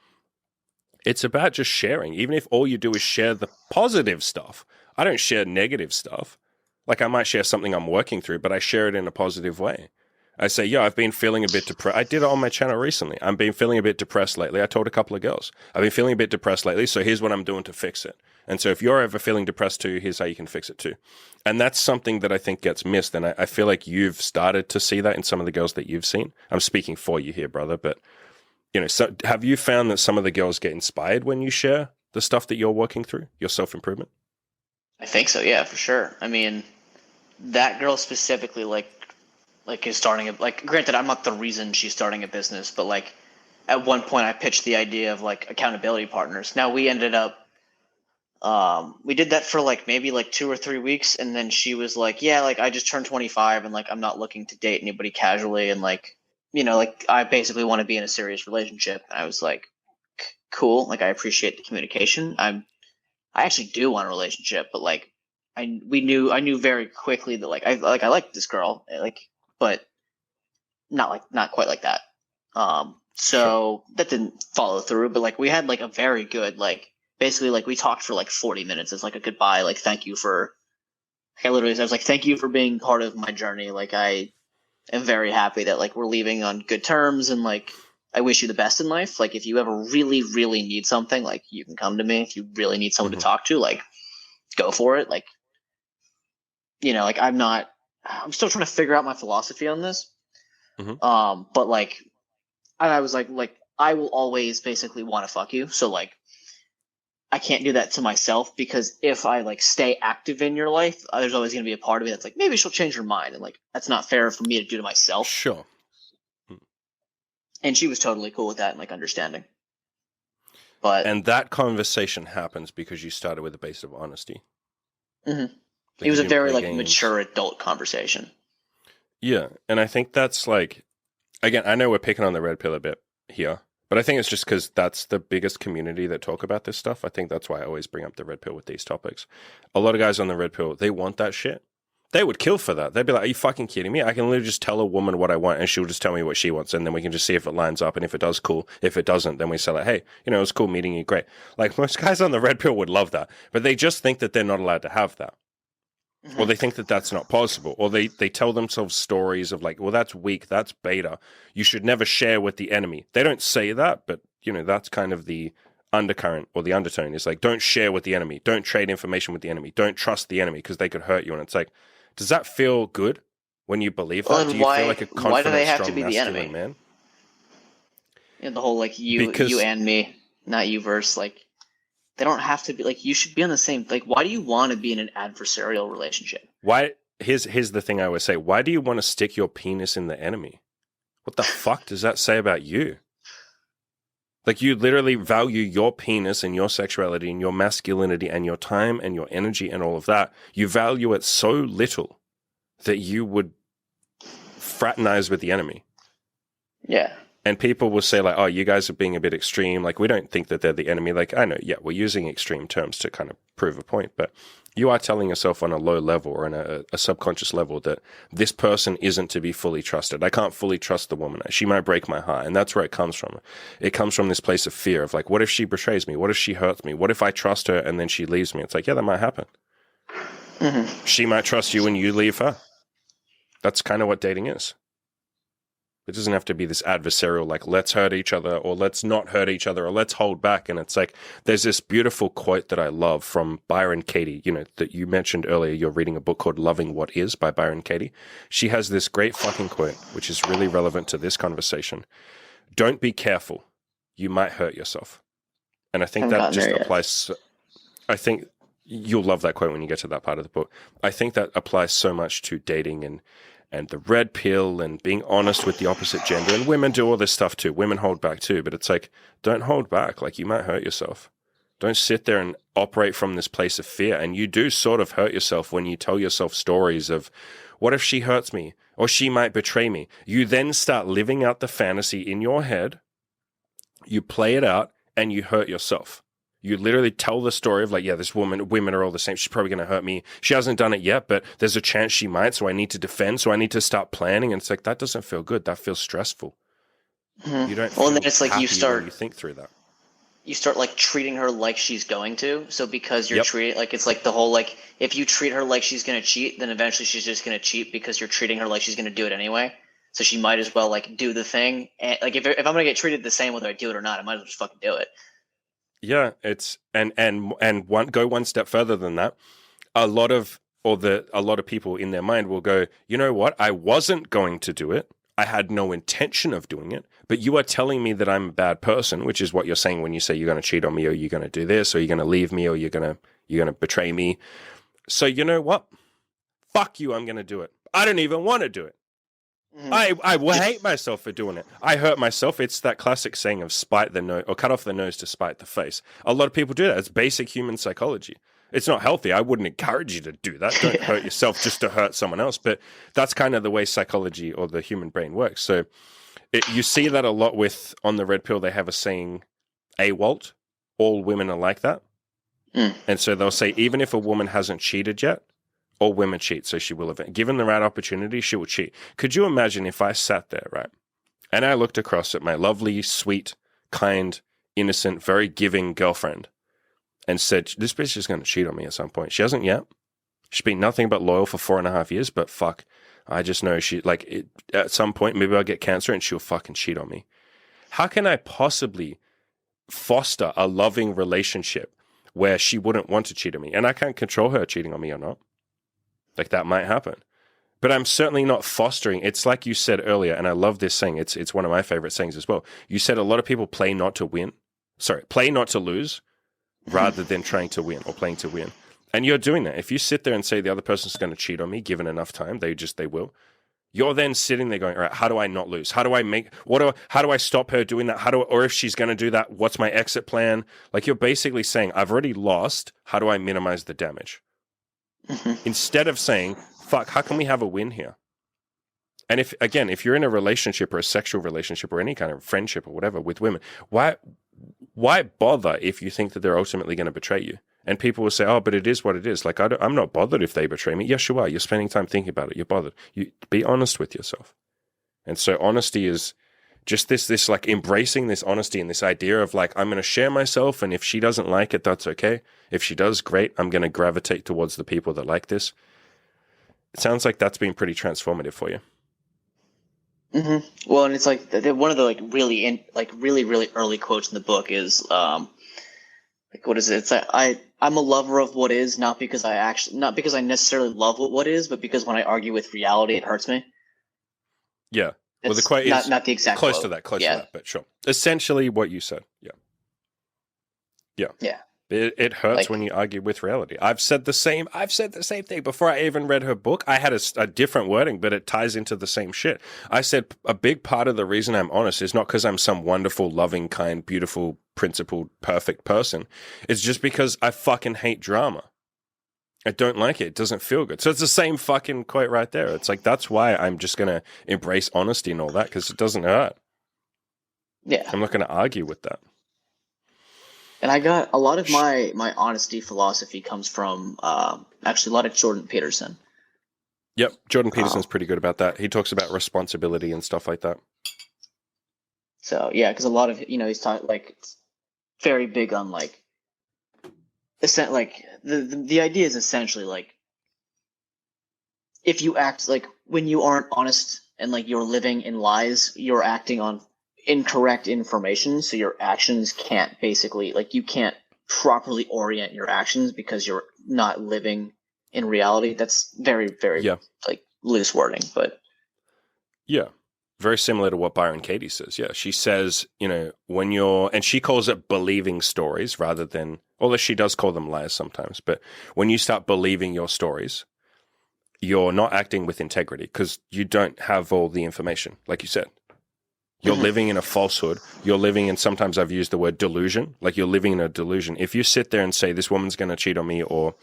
it's about just sharing. Even if all you do is share the positive stuff, I don't share negative stuff. Like I might share something I'm working through, but I share it in a positive way. I say, yeah, I've been feeling a bit depressed. I did it on my channel recently. I've been feeling a bit depressed lately. I told a couple of girls, I've been feeling a bit depressed lately, so here's what I'm doing to fix it. And so if you're ever feeling depressed too, here's how you can fix it too. And that's something that I think gets missed. And I feel like you've started to see that in some of the girls that you've seen. I'm speaking for you here, brother. But, you know, so have you found that some of the girls get inspired when you share the stuff that you're working through, your self-improvement? I think so, yeah, for sure. I mean, that girl specifically, like is starting a, like, granted, I'm not the reason she's starting a business, but like at one point I pitched the idea of like accountability partners. Now we ended up, we did that for like maybe like 2 or 3 weeks. And then she was like, yeah, like I just turned 25 and like, I'm not looking to date anybody casually. And like, you know, like I basically want to be in a serious relationship. And I was like, cool. Like I appreciate the communication. I actually do want a relationship, but like I knew very quickly that like I like this girl, like, but not quite like that. So that didn't follow through, but like we had like a very good, like basically like we talked for like 40 minutes as like a goodbye, like thank you for, I was like, thank you for being part of my journey. Like I am very happy that like we're leaving on good terms and like I wish you the best in life. Like if you ever really, really need something, like you can come to me. If you really need someone to talk to, like go for it. Like, you know, like I'm still trying to figure out my philosophy on this. But like, I was like I will always basically want to fuck you. So like, I can't do that to myself because if I like stay active in your life, there's always going to be a part of me that's like, maybe she'll change her mind. And like, that's not fair for me to do to myself. Sure. And she was totally cool with that and like understanding. And that conversation happens because you started with a base of honesty. It was a very like mature adult conversation. Yeah. And I think that's like, again, I know we're picking on the red pill a bit here, but I think it's just because that's the biggest community that talk about this stuff. I think that's why I always bring up the red pill with these topics. A lot of guys on the red pill, they want that shit. They would kill for that. They'd be like, are you fucking kidding me? I can literally just tell a woman what I want and she'll just tell me what she wants. And then we can just see if it lines up. And if it does, cool. If it doesn't, then we say like, hey, you know, it was cool meeting you. Great. Like most guys on the red pill would love that, but they just think that they're not allowed to have that. Or they think that that's not possible. Or they tell themselves stories of like, well, that's weak. That's beta. You should never share with the enemy. They don't say that, but you know, that's kind of the undercurrent or the undertone is like, don't share with the enemy. Don't trade information with the enemy. Don't trust the enemy because they could hurt you. And it's like, does that feel good when you believe that? Do you feel like a confident, why do they have to be the enemy, man? And the whole like you Because and me, not you verse, like they don't have to be like you should be on the same like why do you want to be in an adversarial relationship? why? Here's the thing I would say. Why do you want to stick your penis in the enemy? What the fuck does that say about you? Like, you literally value your penis and your sexuality and your masculinity and your time and your energy and all of that. You value it so little that you would fraternize with the enemy. Yeah. And people will say, like, oh, you guys are being a bit extreme. Like, we don't think that they're the enemy. Like, I know, yeah, we're using extreme terms to kind of prove a point, but you are telling yourself on a low level or on a subconscious level that this person isn't to be fully trusted. I can't fully trust the woman. She might break my heart. And that's where it comes from. It comes from this place of fear of like, what if she betrays me? What if she hurts me? What if I trust her and then she leaves me? It's like, yeah, that might happen. Mm-hmm. She might trust you and you leave her. That's kind of what dating is. It doesn't have to be this adversarial, like, let's hurt each other or let's not hurt each other or let's hold back. And it's like, there's this beautiful quote that I love from Byron Katie, you know, that you mentioned earlier. You're reading a book called Loving What Is by Byron Katie. She has this great fucking quote, which is really relevant to this conversation. Don't be careful. You might hurt yourself. And I think that just applies. I think you'll love that quote when you get to that part of the book. I think that applies so much to dating and the red pill and being honest with the opposite gender. And women do all this stuff too. Women hold back too. But it's like, don't hold back. Like, you might hurt yourself. Don't sit there and operate from this place of fear. And you do sort of hurt yourself when you tell yourself stories of, what if she hurts me? Or she might betray me. You then start living out the fantasy in your head. You play it out and you hurt yourself. You literally tell the story of like, yeah, this women are all the same. She's probably going to hurt me. She hasn't done it yet, but there's a chance she might. So I need to defend. So I need to start planning. And it's like, that doesn't feel good. That feels stressful. Mm-hmm. You don't well, feel and then it's like happy when you think through that. You start like treating her like she's going to. So because you're Yep. treating like it's like the whole like if you treat her like she's going to cheat, then eventually she's just going to cheat because you're treating her like she's going to do it anyway. So she might as well like do the thing. And like if I'm going to get treated the same whether I do it or not, I might as well just fucking do it. Yeah, it's go one step further than that. A lot of people in their mind will go, you know what? I wasn't going to do it. I had no intention of doing it, but you are telling me that I'm a bad person, which is what you're saying when you say you're going to cheat on me or you're going to do this or you're going to leave me or you're going to betray me. So you know what? Fuck you, I'm going to do it. I don't even want to do it. I will hate myself for doing it. I hurt myself. It's that classic saying of spite the nose or cut off the nose to spite the face. A lot of people do that. It's basic human psychology. It's not healthy. I wouldn't encourage you to do that. Don't hurt yourself just to hurt someone else. But that's kind of the way psychology or the human brain works. So you see that a lot with on the red pill. They have a saying, AWOLT, all women are like that. And so they'll say, even if a woman hasn't cheated yet, all women cheat, so she will have. Given the right opportunity, she will cheat. Could you imagine if I sat there, right, and I looked across at my lovely, sweet, kind, innocent, very giving girlfriend and said, this bitch is going to cheat on me at some point. She hasn't yet. She's been nothing but loyal for 4.5 years, but fuck, I just know at some point, maybe I'll get cancer and she'll fucking cheat on me. How can I possibly foster a loving relationship where she wouldn't want to cheat on me? And I can't control her cheating on me or not. Like, that might happen. But I'm certainly not fostering. It's like you said earlier, and I love this saying. It's one of my favorite sayings as well. You said a lot of people play not to lose rather than trying to win or playing to win. And you're doing that. If you sit there and say the other person's going to cheat on me, given enough time, they will. You're then sitting there going, all right, how do I not lose? How do I stop her doing that? Or if she's going to do that, what's my exit plan? Like, you're basically saying, I've already lost. How do I minimize the damage? Instead of saying, fuck, how can we have a win here? And if you're in a relationship or a sexual relationship or any kind of friendship or whatever with women, why bother if you think that they're ultimately going to betray you? And people will say, oh, but it is what it is. Like, I'm not bothered if they betray me. Yes, you are. You're spending time thinking about it. You're bothered. You be honest with yourself. And so honesty is just this like embracing this honesty and this idea of like, I'm going to share myself. And if she doesn't like it, that's okay. If she does, great. I'm going to gravitate towards the people that like this. It sounds like that's been pretty transformative for you. Mm-hmm. Well, and it's like one of the like really really early quotes in the book is like, what is it? It's like I'm a lover of what is, not because I necessarily love what is, but because when I argue with reality, it hurts me. Yeah. Well, the It's quote is not the exact close quote. to that, close Yeah. to that, but sure. Essentially what you said. Yeah. Yeah. Yeah. It hurts when you argue with reality. I've said the same thing before I even read her book. I had a different wording, but it ties into the same shit. I said a big part of the reason I'm honest is not because I'm some wonderful, loving, kind, beautiful, principled, perfect person. It's just because I fucking hate drama. I don't like it. It doesn't feel good. So it's the same fucking quote right there. It's like, that's why I'm just going to embrace honesty and all that, because it doesn't hurt. Yeah. I'm not going to argue with that. And I got a lot of my honesty philosophy comes from actually a lot of Jordan Peterson. Yep, Jordan Peterson's pretty good about that. He talks about responsibility and stuff like that. So yeah, because a lot of he's talking like very big on like the idea is essentially like if you act like when you aren't honest and like you're living in lies, you're acting on incorrect information, so your actions can't basically like you can't properly orient your actions because you're not living in reality. That's very like loose wording, but yeah, very similar to what Byron Katie says. Yeah, she says, when you're, and she calls it believing stories rather than, although she does call them lies sometimes, but when you start believing your stories, you're not acting with integrity because you don't have all the information, like you said. You're living in a falsehood. You're living in, sometimes I've used the word delusion, like you're living in a delusion. If you sit there and say, this woman's going to cheat on me, or,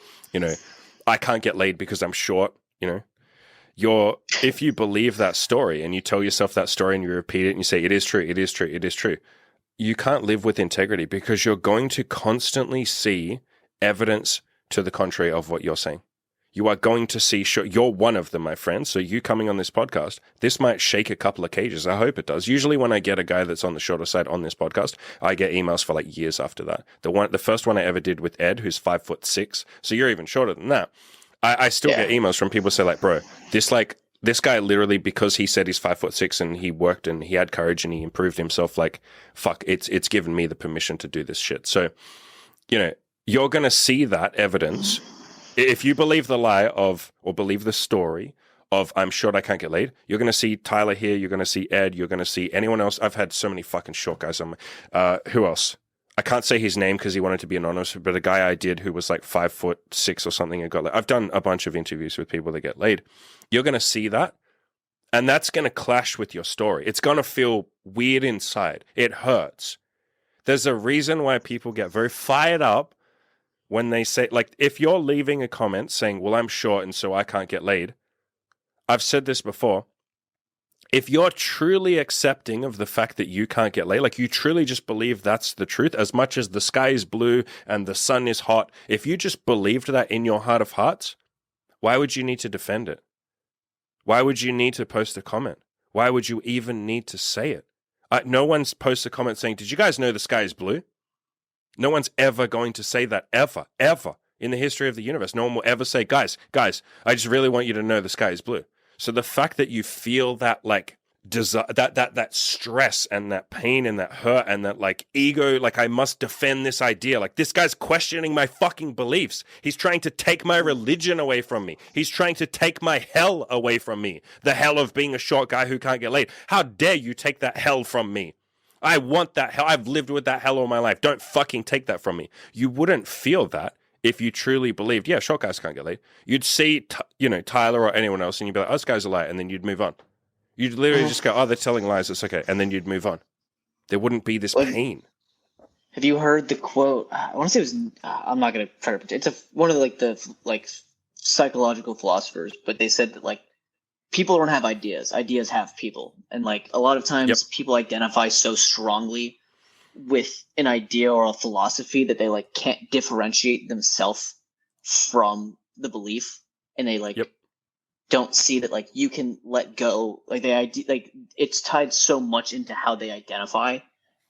I can't get laid because I'm short, if you believe that story and you tell yourself that story and you repeat it and you say, it is true, it is true, it is true, you can't live with integrity because you're going to constantly see evidence to the contrary of what you're saying. You are going to see, you're one of them, my friend. So you coming on this podcast, this might shake a couple of cages. I hope it does. Usually when I get a guy that's on the shorter side on this podcast, I get emails for like years after that. The first one I ever did with Ed, who's 5'6", so you're even shorter than that. I still get emails from people say like, bro, this guy literally, because he said he's 5'6" and he worked and he had courage and he improved himself, like, fuck, it's given me the permission to do this shit. So, you're going to see that evidence. If you believe the lie of, or believe the story of, I'm short, I can't get laid, you're going to see Tyler here, you're going to see Ed, you're going to see anyone else. I've had so many fucking short guys on my, who else? I can't say his name because he wanted to be anonymous, but a guy I did who was like 5'6" or something and got laid. I've done a bunch of interviews with people that get laid. You're going to see that, and that's going to clash with your story. It's going to feel weird inside. It hurts. There's a reason why people get very fired up when they say, like, if you're leaving a comment saying, well, I'm short and so I can't get laid. I've said this before. If you're truly accepting of the fact that you can't get laid, like you truly just believe that's the truth, as much as the sky is blue and the sun is hot, if you just believed that in your heart of hearts, why would you need to defend it? Why would you need to post a comment? Why would you even need to say it? No one's posted a comment saying, did you guys know the sky is blue? No one's ever going to say that, ever in the history of the universe. No one will ever say, guys, I just really want you to know the sky is blue. So the fact that you feel that like desire, that stress and that pain and that hurt and that like ego, like I must defend this idea. Like this guy's questioning my fucking beliefs. He's trying to take my religion away from me. He's trying to take my hell away from me. The hell of being a short guy who can't get laid. How dare you take that hell from me? I want that hell. I've lived with that hell all my life. Don't fucking take that from me. You wouldn't feel that if you truly believed, yeah, short guys can't get laid. You'd see, Tyler or anyone else, and you'd be like, oh, this guy's a liar, and then you'd move on. You'd literally just go, oh, they're telling lies, it's okay, and then you'd move on. There wouldn't be this pain. Have you heard the quote? I want to say it was. I'm not going to try to. It's one of the psychological philosophers, but they said that like people don't have ideas. Ideas have people, and like a lot of times people identify so strongly with an idea or a philosophy that they like can't differentiate themselves from the belief, and they like don't see that like you can let go. Like like it's tied so much into how they identify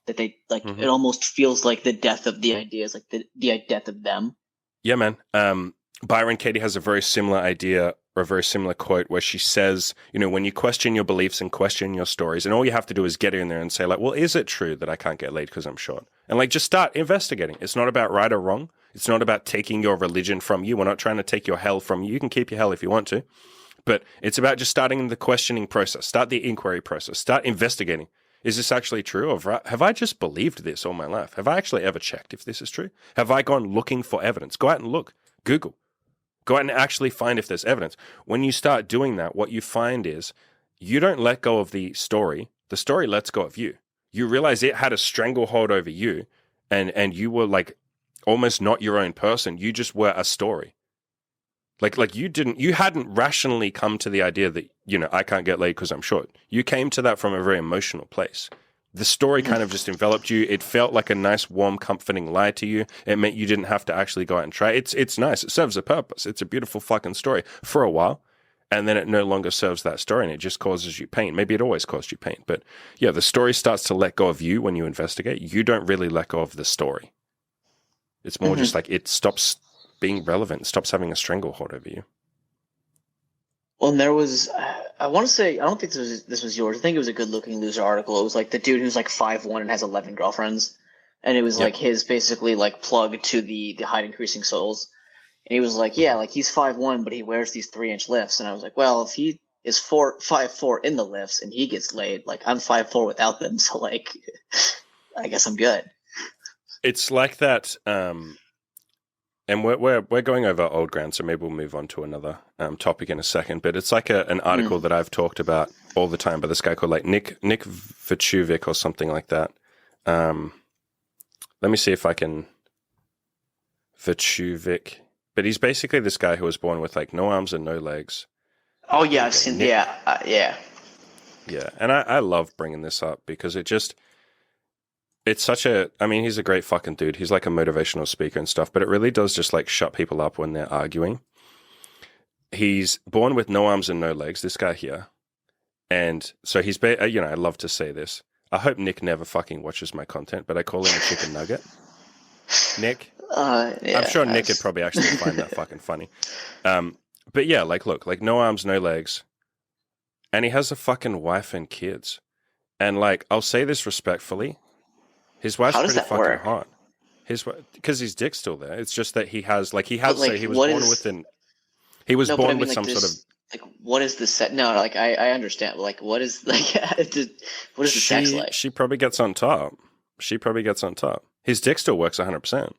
that they like it almost feels like the death of the idea is like the death of them. Yeah, man. Byron Katie has a very similar idea or a very similar quote where she says, when you question your beliefs and question your stories, and all you have to do is get in there and say like, well, is it true that I can't get laid because I'm short? And like, just start investigating. It's not about right or wrong. It's not about taking your religion from you. We're not trying to take your hell from you. You can keep your hell if you want to. But it's about just starting the questioning process, start the inquiry process, start investigating. Is this actually true? Or have I just believed this all my life? Have I actually ever checked if this is true? Have I gone looking for evidence? Go out and look. Google. Go out and actually find if there's evidence. When you start doing that, what you find is you don't let go of the story. The story lets go of you. You realize it had a stranglehold over you, and you were like almost not your own person. You just were a story. Like you hadn't rationally come to the idea that, I can't get laid because I'm short. You came to that from a very emotional place. The story kind of just enveloped you. It felt like a nice, warm, comforting lie to you. It meant you didn't have to actually go out and try. It's nice. It serves a purpose. It's a beautiful fucking story for a while. And then it no longer serves that story and it just causes you pain. Maybe it always caused you pain. But yeah, the story starts to let go of you when you investigate. You don't really let go of the story. It's more just like it stops being relevant. It stops having a stranglehold over you. Well, and there was, I want to say, I don't think this was yours. I think it was a Good Looking Loser article. It was like the dude who's like 5'1" and has 11 girlfriends. And it was like his basically like plug to the height increasing souls. And he was like, yeah, like he's 5'1", but he wears these 3-inch lifts. And I was like, well, if he is 5'4" in the lifts and he gets laid, like I'm 5'4" without them. So like, I guess I'm good. It's like that. And we're going over old ground, so maybe we'll move on to another topic in a second. But it's like an article that I've talked about all the time by this guy called like Nick Vujicic or something like that. Let me see if I can Vujicic. But he's basically this guy who was born with like no arms and no legs. Oh yeah, I've seen. Yeah. Yeah, and I love bringing this up because it's such a, I mean, he's a great fucking dude. He's like a motivational speaker and stuff, but it really does just like shut people up when they're arguing. He's born with no arms and no legs, this guy here. And so he's, I love to say this. I hope Nick never fucking watches my content, but I call him a chicken nugget. Nick? Yeah, I'm sure Nick would probably actually find that fucking funny. But yeah, like, look, like no arms, no legs. And he has a fucking wife and kids. And like, I'll say this respectfully. His wife's pretty fucking hot. Because his dick's still there. It's just that he was born with some sort of. Like, what is the set? No, like I understand. Like, what is like? What is the sex like? She probably gets on top. His dick still works 100%.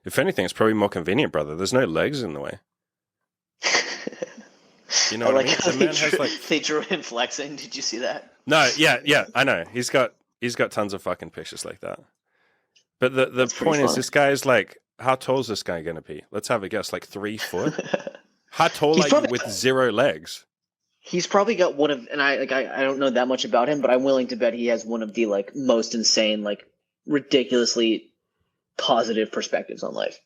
If anything, it's probably more convenient, brother. There's no legs in the way. You know what I mean? The man has like they drew him flexing. Did you see that? No, yeah, I know. He's got tons of fucking pictures like that. But the point is, this guy is like, how tall is this guy going to be? Let's have a guess, like 3 foot. How tall are you with 0 legs? He's probably got one of, and I don't know that much about him, but I'm willing to bet he has one of the like most insane, like ridiculously positive perspectives on life.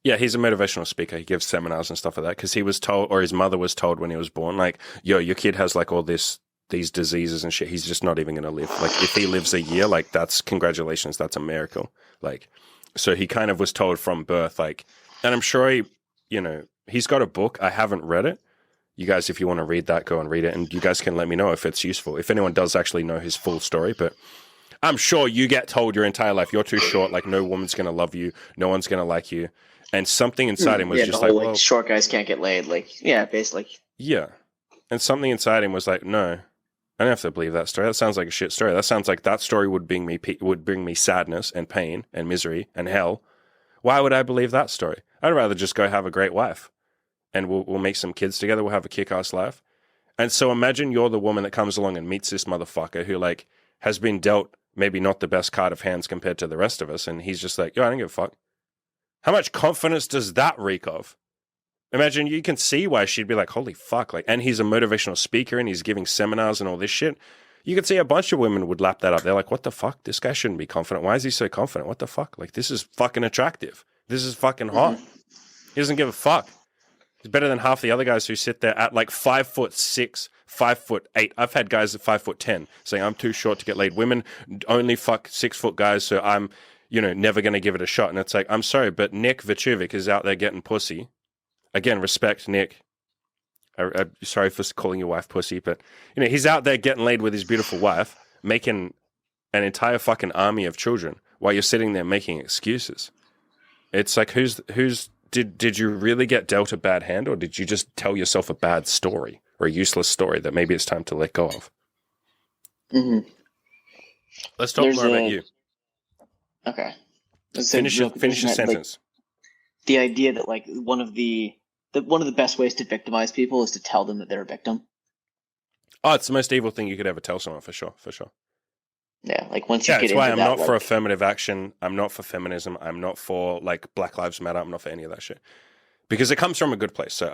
Yeah, he's a motivational speaker. He gives seminars and stuff like that because he was told, or his mother was told when he was born, like, yo, your kid has like all these diseases and shit. He's just not even going to live. Like, if he lives a year, like, that's congratulations. That's a miracle. Like, so he kind of was told from birth, like, and I'm sure he's got a book. I haven't read it. You guys, if you want to read that, go and read it. And you guys can let me know if it's useful. If anyone does actually know his full story, but I'm sure you get told your entire life, you're too short. Like, no woman's going to love you. No one's going to like you. And something inside him was just like, well, short guys can't get laid. Like, yeah, basically. Yeah. And something inside him was like, no, I don't have to believe that story. That sounds like a shit story. That sounds like that story would bring me sadness and pain and misery and hell. Why would I believe that story? I'd rather just go have a great wife and we'll make some kids together. We'll have a kick-ass life. And so imagine you're the woman that comes along and meets this motherfucker who like has been dealt maybe not the best card of hands compared to the rest of us. And he's just like, yo, I don't give a fuck. How much confidence does that reek of? Imagine, you can see why she'd be like, holy fuck. Like, and he's a motivational speaker and he's giving seminars and all this shit. You could see a bunch of women would lap that up. They're like, what the fuck? This guy shouldn't be confident. Why is he so confident? What the fuck? Like, this is fucking attractive. This is fucking hot. He doesn't give a fuck. He's better than half the other guys who sit there at like 5'6", 5'8". I've had guys at 5'10" saying, I'm too short to get laid. Women only fuck 6 foot guys, so I'm, never going to give it a shot. And it's like, I'm sorry, but Nick Vujicic is out there getting pussy. Again, respect, Nick. I'm sorry for calling your wife pussy, but he's out there getting laid with his beautiful wife, making an entire fucking army of children while you're sitting there making excuses. It's like, did you really get dealt a bad hand, or did you just tell yourself a bad story? or a useless story that maybe it's time to let go of. Mm-hmm. Let's talk more about you. Okay. Finish your sentence. The idea that like one of the best ways to victimize people is to tell them that they're a victim. Oh, it's the most evil thing you could ever tell someone, for sure. Yeah, like once you get it's into why that, I'm not like, for affirmative action. I'm not for feminism. I'm not for like Black Lives Matter. I'm not for any of that shit because it comes from a good place. So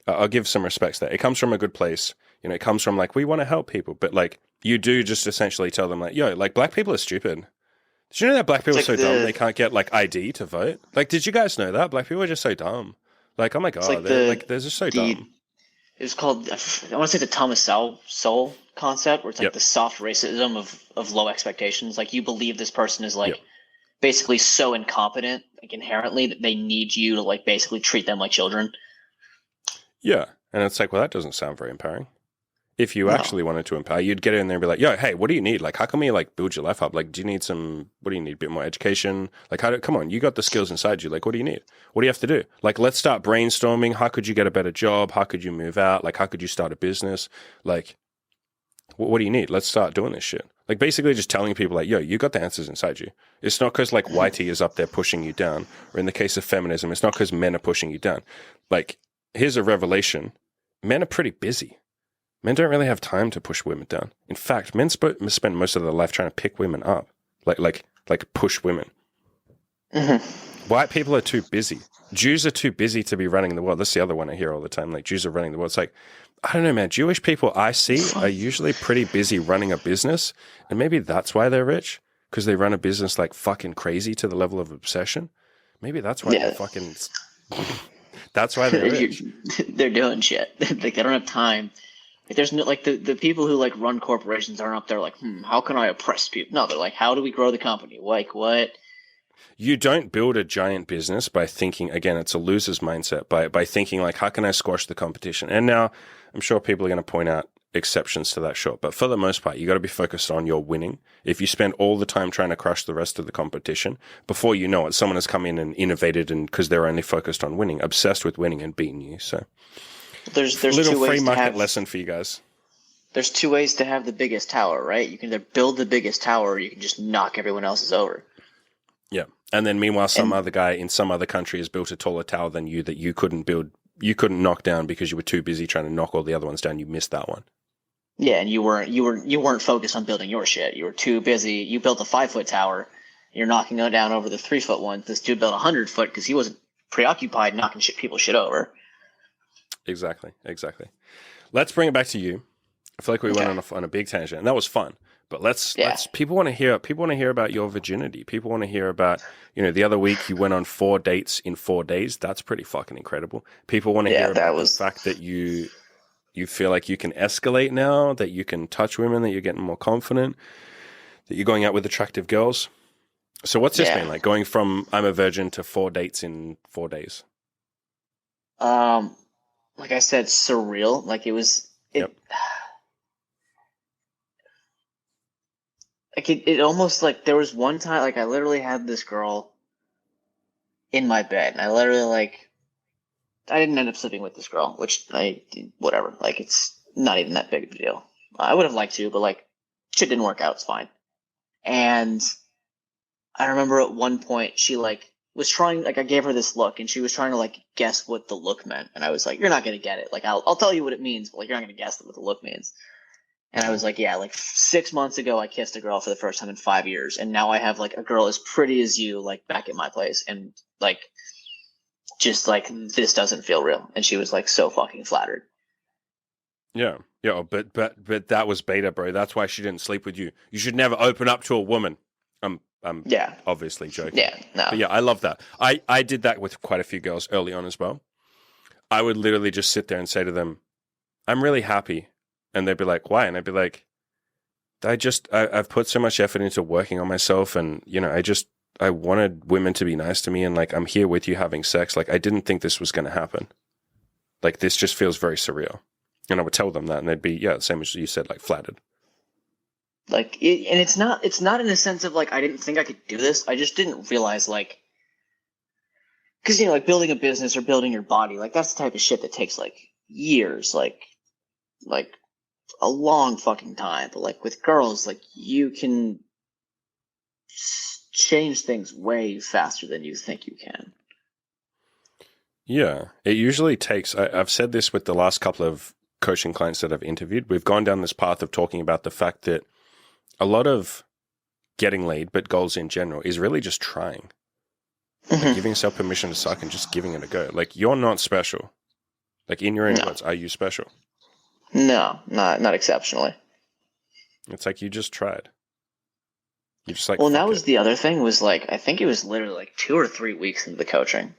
I'll give some respects there. It comes from a good place. You know, it comes from like we want to help people, but like you do just essentially tell them like, yo, like black people are stupid. Did you know that black people are so dumb they can't get like ID to vote? Like, did you guys know that black people are just so dumb? Like, oh my god, they're just so dumb. It was called, I want to say the Thomas Sowell concept, where it's like the soft racism of low expectations. Like you believe this person is like basically so incompetent, like inherently, that they need you to like basically treat them like children. Yeah, and it's like, well, that doesn't sound very empowering. If you actually wanted to empower, you'd get in there and be like, yo, hey, what do you need? Like, how can we like build your life up? Like, do you need what do you need? A bit more education? Like, come on, you got the skills inside you. Like, what do you need? What do you have to do? Like, let's start brainstorming. How could you get a better job? How could you move out? Like, how could you start a business? Like, what do you need? Let's start doing this shit. Like, basically just telling people like, yo, you got the answers inside you. It's not because like YT is up there pushing you down. Or in the case of feminism, it's not because men are pushing you down. Like, here's a revelation. Men are pretty busy. Men don't really have time to push women down. In fact, men spend most of their life trying to pick women up, like push women. Mm-hmm. White people are too busy. Jews are too busy to be running the world. That's the other one I hear all the time. Like, Jews are running the world. It's like, I don't know, man. Jewish people I see are usually pretty busy running a business, and maybe that's why they're rich, because they run a business like fucking crazy to the level of obsession. Maybe that's why they're fucking. That's why they're rich. They're doing shit. Like they don't have time. Like there's no like the people who like run corporations aren't up there like, how can I oppress people? No, they're like, how do we grow the company? Like what? You don't build a giant business by thinking, again, it's a loser's mindset, by thinking like, how can I squash the competition? And now I'm sure people are going to point out exceptions to that, sure. But for the most part, you got to be focused on your winning. If you spend all the time trying to crush the rest of the competition, before you know it, someone has come in and innovated, and because they're only focused on winning, obsessed with winning and beating you. So there's little two ways free to market have, lesson for you guys. There's two ways to have the biggest tower, right? You can either build the biggest tower, or you can just knock everyone else's over. Yeah. And then meanwhile, some other guy in some other country has built a taller tower than you that you couldn't knock down because you were too busy trying to knock all the other ones down. You missed that one. Yeah, and you weren't focused on building your shit. You were too busy. You built a 5-foot tower. You're knocking it down over the 3-foot one. This dude built 100-foot because he wasn't preoccupied knocking people's shit over. Exactly. Let's bring it back to you. I feel like we went on a big tangent, and that was fun. But let's people want to hear about your virginity. People want to hear about, the other week you went on 4 dates in 4 days. That's pretty fucking incredible. People want to hear about the fact that you feel like you can escalate now, that you can touch women, that you're getting more confident, that you're going out with attractive girls. So what's this been like, going from I'm a virgin to 4 dates in 4 days? Like I said, surreal. Like it was. Like it almost like there was one time like I literally had this girl in my bed, and I literally like I didn't end up sleeping with this girl, which whatever. Like it's not even that big of a deal. I would have liked to, but like shit didn't work out. It's fine. And I remember at one point she like was trying, like I gave her this look, and she was trying to like guess what the look meant, and I was like, "You're not gonna get it. Like I'll tell you what it means, but like you're not gonna guess what the look means." And I was like, yeah, like 6 months ago, I kissed a girl for the first time in 5 years. And now I have like a girl as pretty as you, like back at my place. And like, just like, this doesn't feel real. And she was like, so fucking flattered. Yeah. Yeah. But that was beta, bro. That's why she didn't sleep with you. You should never open up to a woman. I'm obviously joking. Yeah. No. But yeah, I love that. I did that with quite a few girls early on as well. I would literally just sit there and say to them, I'm really happy. And they'd be like, why? And I'd be like, I've put so much effort into working on myself. And, I wanted women to be nice to me. And like, I'm here with you having sex. Like, I didn't think this was going to happen. Like, this just feels very surreal. And I would tell them that. And they'd be, the same as you said, like flattered. Like, and it's not in the sense of like, I didn't think I could do this. I just didn't realize because, like building a business or building your body, like that's the type of shit that takes like years, like a long fucking time. But like with girls, like you can change things way faster than you think you can. Yeah, it usually takes. I've said this with the last couple of coaching clients that I've interviewed. We've gone down this path of talking about the fact that a lot of getting laid, but goals in general, is really just trying. Like giving yourself permission to suck and just giving it a go. Like, you're not special. Like, in your own words, are you special? No, not exceptionally. It's like you just tried. You just like. Well, and that was the other thing. Was like I think it was literally like 2 or 3 weeks into the coaching,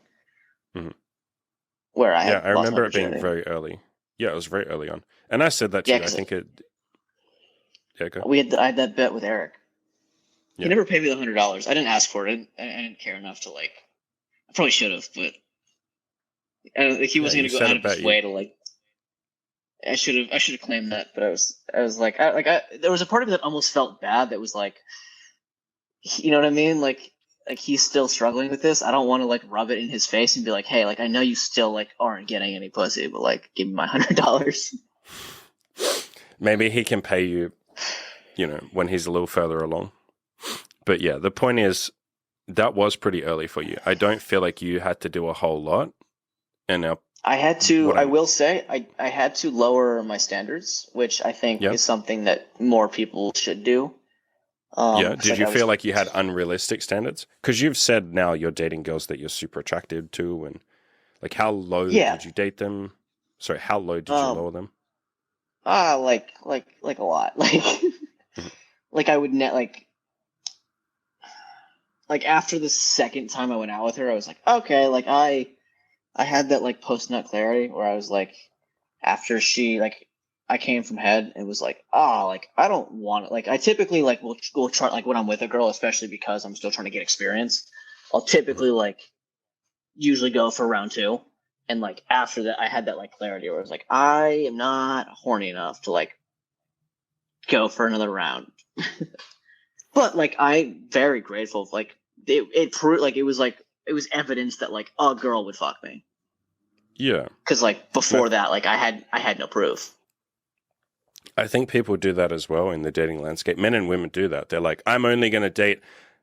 where I had I remember it being very early. Yeah, it was very early on, and I said that to you. I think it. Yeah, go. I had that bet with Eric. He never paid me the $100. I didn't ask for it. I didn't care enough to like. I probably should have, but he wasn't going to go out of his way to like. I should have claimed that, but I was like, there was a part of me that almost felt bad. That was like, you know what I mean? Like he's still struggling with this. I don't want to like rub it in his face and be like, hey, like I know you still like aren't getting any pussy, but like give me my $100. Maybe he can pay you, when he's a little further along. But yeah, the point is that was pretty early for you. I don't feel like you had to do a whole lot. And now I had to. I will say I had to lower my standards, which I think is something that more people should do. Did you feel like you had unrealistic standards? Because you've said now you're dating girls that you're super attracted to, and like how low did you date them? Sorry, how low did you lower them? Like a lot. Like I would like after the second time I went out with her, I was like, okay, like I had that like post nut clarity where I was like, after she like. I came from head and was like, like I don't want it. Like I typically like will try like when I'm with a girl, especially because I'm still trying to get experience. I'll typically like usually go for round 2, and like after that, I had that like clarity where I was like, I am not horny enough to like go for another round. But like I'm very grateful. Like it proved like it was evidence that like a girl would fuck me. Yeah, because like before that, like I had no proof. I think people do that as well in the dating landscape. Men and women do that. They're like, I'm only going to date,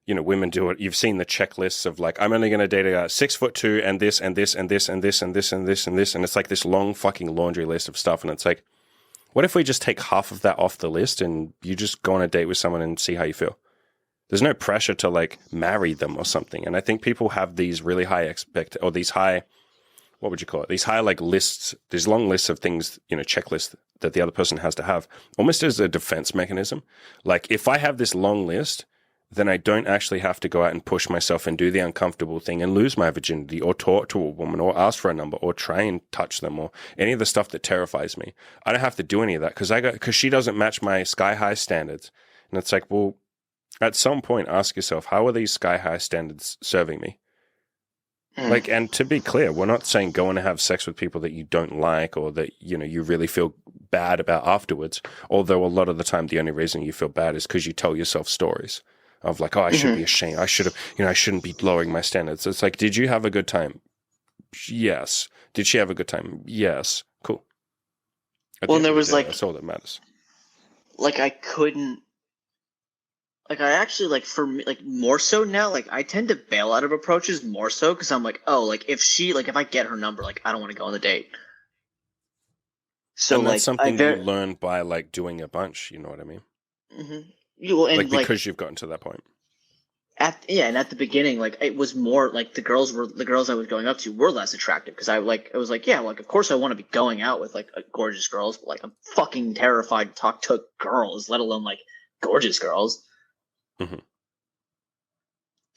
women do it. You've seen the checklists of like, I'm only going to date a 6'2" and this and this and this and this and this and this and this. And it's like this long fucking laundry list of stuff. And it's like, what if we just take half of that off the list and you just go on a date with someone and see how you feel? There's no pressure to like marry them or something. And I think people have these really high these high, what would you call it? These high like lists, these long lists of things, checklists that the other person has to have, almost as a defense mechanism. Like if I have this long list, then I don't actually have to go out and push myself and do the uncomfortable thing and lose my virginity or talk to a woman or ask for a number or try and touch them or any of the stuff that terrifies me. I don't have to do any of that because she doesn't match my sky high standards. And it's like, well, at some point, ask yourself, how are these sky high standards serving me? Like, and to be clear, we're not saying go and have sex with people that you don't like or that, you really feel bad about afterwards. Although a lot of the time, the only reason you feel bad is because you tell yourself stories of like, oh, I should be ashamed. I should have, I shouldn't be lowering my standards. It's like, did you have a good time? Yes. Did she have a good time? Yes. Cool. Well, and there was like, that's all that matters. Like I couldn't. Like I actually like for me like more so now like I tend to bail out of approaches more so because I'm like, oh, like if I get her number, like I don't want to go on the date. So and that's like something you learn by like doing a bunch. You know what I mean? And because you've gotten to that point. And at the beginning, like it was more like the girls I was going up to were less attractive because I was like, yeah, like of course I want to be going out with like gorgeous girls, but like I'm fucking terrified to talk to girls, let alone like gorgeous girls.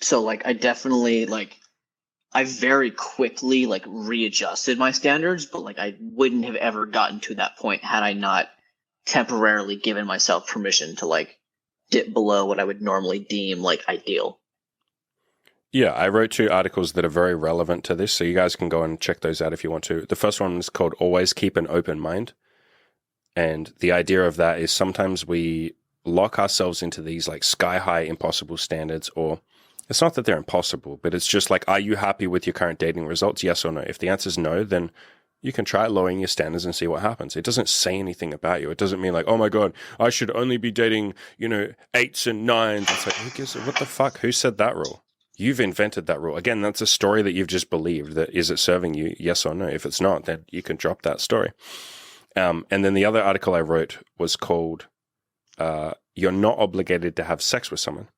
So like I definitely like I very quickly like readjusted my standards, but like I wouldn't have ever gotten to that point had I not temporarily given myself permission to like dip below what I would normally deem like ideal. Yeah, I wrote 2 articles that are very relevant to this, so you guys can go and check those out if you want to. The first one is called Always Keep an Open Mind. And the idea of that is sometimes we lock ourselves into these like sky high impossible standards, or it's not that they're impossible, but it's just like, are you happy with your current dating results? Yes or no? If the answer is no, then You can try lowering your standards and see what happens. It doesn't say anything about you. It doesn't mean like, oh my God, I should only be dating, 8s and 9s. It's like, who gives what the fuck? Who said that rule? You've invented that rule. Again, that's a story that you've just believed. That is it serving you? Yes or no? If it's not, then you can drop that story. And then the other article I wrote was called, You're Not Obligated to Have Sex with Someone.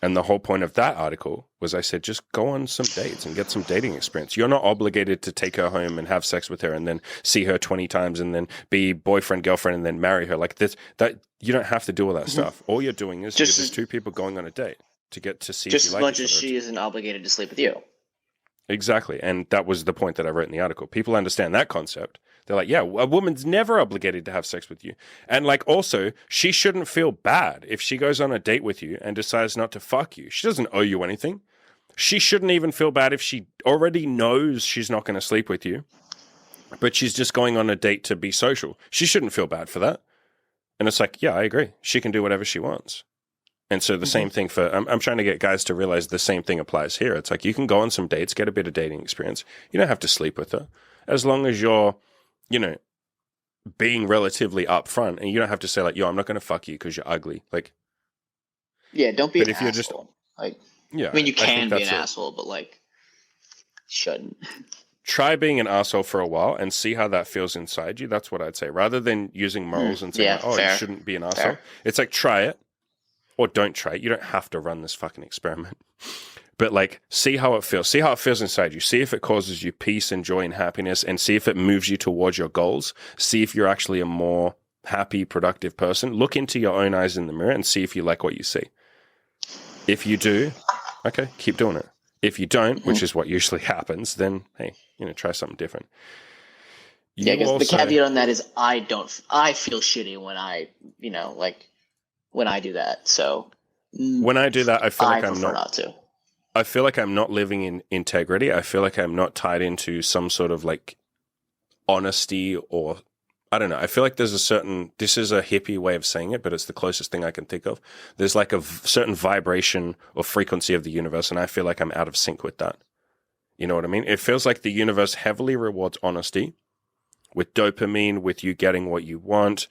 And the whole point of that article was I said, just go on some dates and get some dating experience. You're not obligated to take her home and have sex with her and then see her 20 times and then be boyfriend, girlfriend, and then marry her. Like this, that you don't have to do all that stuff. All you're doing is you're just two people going on a date to get to see just if you as like much as she isn't obligated to sleep with you. Exactly. And that was the point that I wrote in the article. People understand that concept. They're like, yeah, a woman's never obligated to have sex with you. And like, also, she shouldn't feel bad if she goes on a date with you and decides not to fuck you. She doesn't owe you anything. She shouldn't even feel bad if she already knows she's not going to sleep with you, but she's just going on a date to be social. She shouldn't feel bad for that. And it's like, yeah, I agree. She can do whatever she wants. And so the same thing for, I'm trying to get guys to realize the same thing applies here. It's like, you can go on some dates, get a bit of dating experience. You don't have to sleep with her. As long as you're, being relatively upfront, and you don't have to say like, yo, I'm not going to fuck you because you're ugly. Like, yeah, don't be but an if you're asshole. Just, yeah, I mean, you can be an asshole, but like, shouldn't. Try being an asshole for a while and see how that feels inside you. That's what I'd say. Rather than using morals and saying, you shouldn't be an asshole. It's like, try it or don't try it. You don't have to run this fucking experiment. But like, see how it feels. See how it feels inside you. See if it causes you peace and joy and happiness, and see if it moves you towards your goals. See if you're actually a more happy, productive person. Look into your own eyes in the mirror and see if you like what you see. If you do, okay, keep doing it. If you don't, which is what usually happens, then hey, try something different. Yeah, because the caveat on that is I feel shitty when I, when I do that. So when I do that, I feel like I'm not to. I feel like I'm not living in integrity. I feel like I'm not tied into some sort of like honesty, or I don't know. I feel like there's this is a hippie way of saying it, but it's the closest thing I can think of. There's like a certain vibration or frequency of the universe, and I feel like I'm out of sync with that. You know what I mean? It feels like the universe heavily rewards honesty with dopamine, with you getting what you want,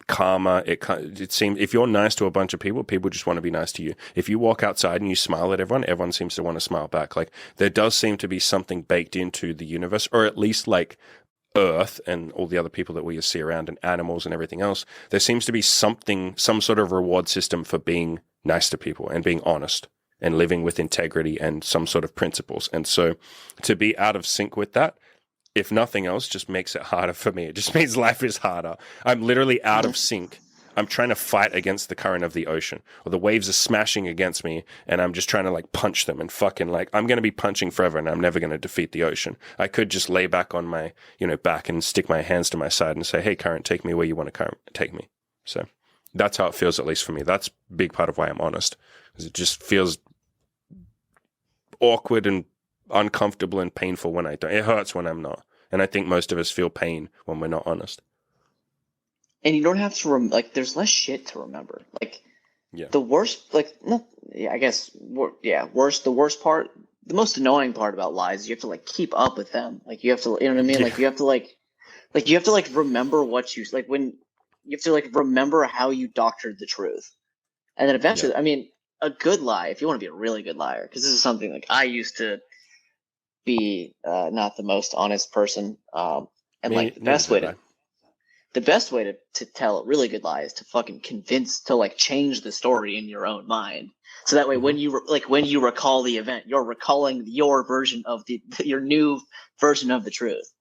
karma. It seems if you're nice to a bunch of people, people just want to be nice to you. If you walk outside and you smile at everyone seems to want to smile back. Like, there does seem to be something baked into the universe, or at least like Earth and all the other people that we see around, and animals and everything else. There seems to be some sort of reward system for being nice to people and being honest and living with integrity and some sort of principles. And so to be out of sync with that, if nothing else, just makes it harder for me. It just means life is harder. I'm literally out of sync. I'm trying to fight against the current of the ocean, or the waves are smashing against me, and I'm just trying to like punch them and fucking like, I'm going to be punching forever and I'm never going to defeat the ocean. I could just lay back on my, back and stick my hands to my side and say, hey, current, take me where you want to take me. So that's how it feels, at least for me. That's a big part of why I'm honest, because it just feels awkward and uncomfortable and painful when I don't. It hurts when I'm not. And I think most of us feel pain when we're not honest. And you don't have to there's less shit to remember. Like, the worst, the worst part, the most annoying part about lies, you have to like keep up with them. Like, you have to, you know what I mean? Yeah. Like, you have to remember what you, when you have to remember how you doctored the truth. And then eventually, a good lie, if you want to be a really good liar, because this is something I used to be not the most honest person, and the best way to tell a really good lie is to fucking change the story in your own mind, so that way when you recall the event, you're recalling your version of your new version of the truth.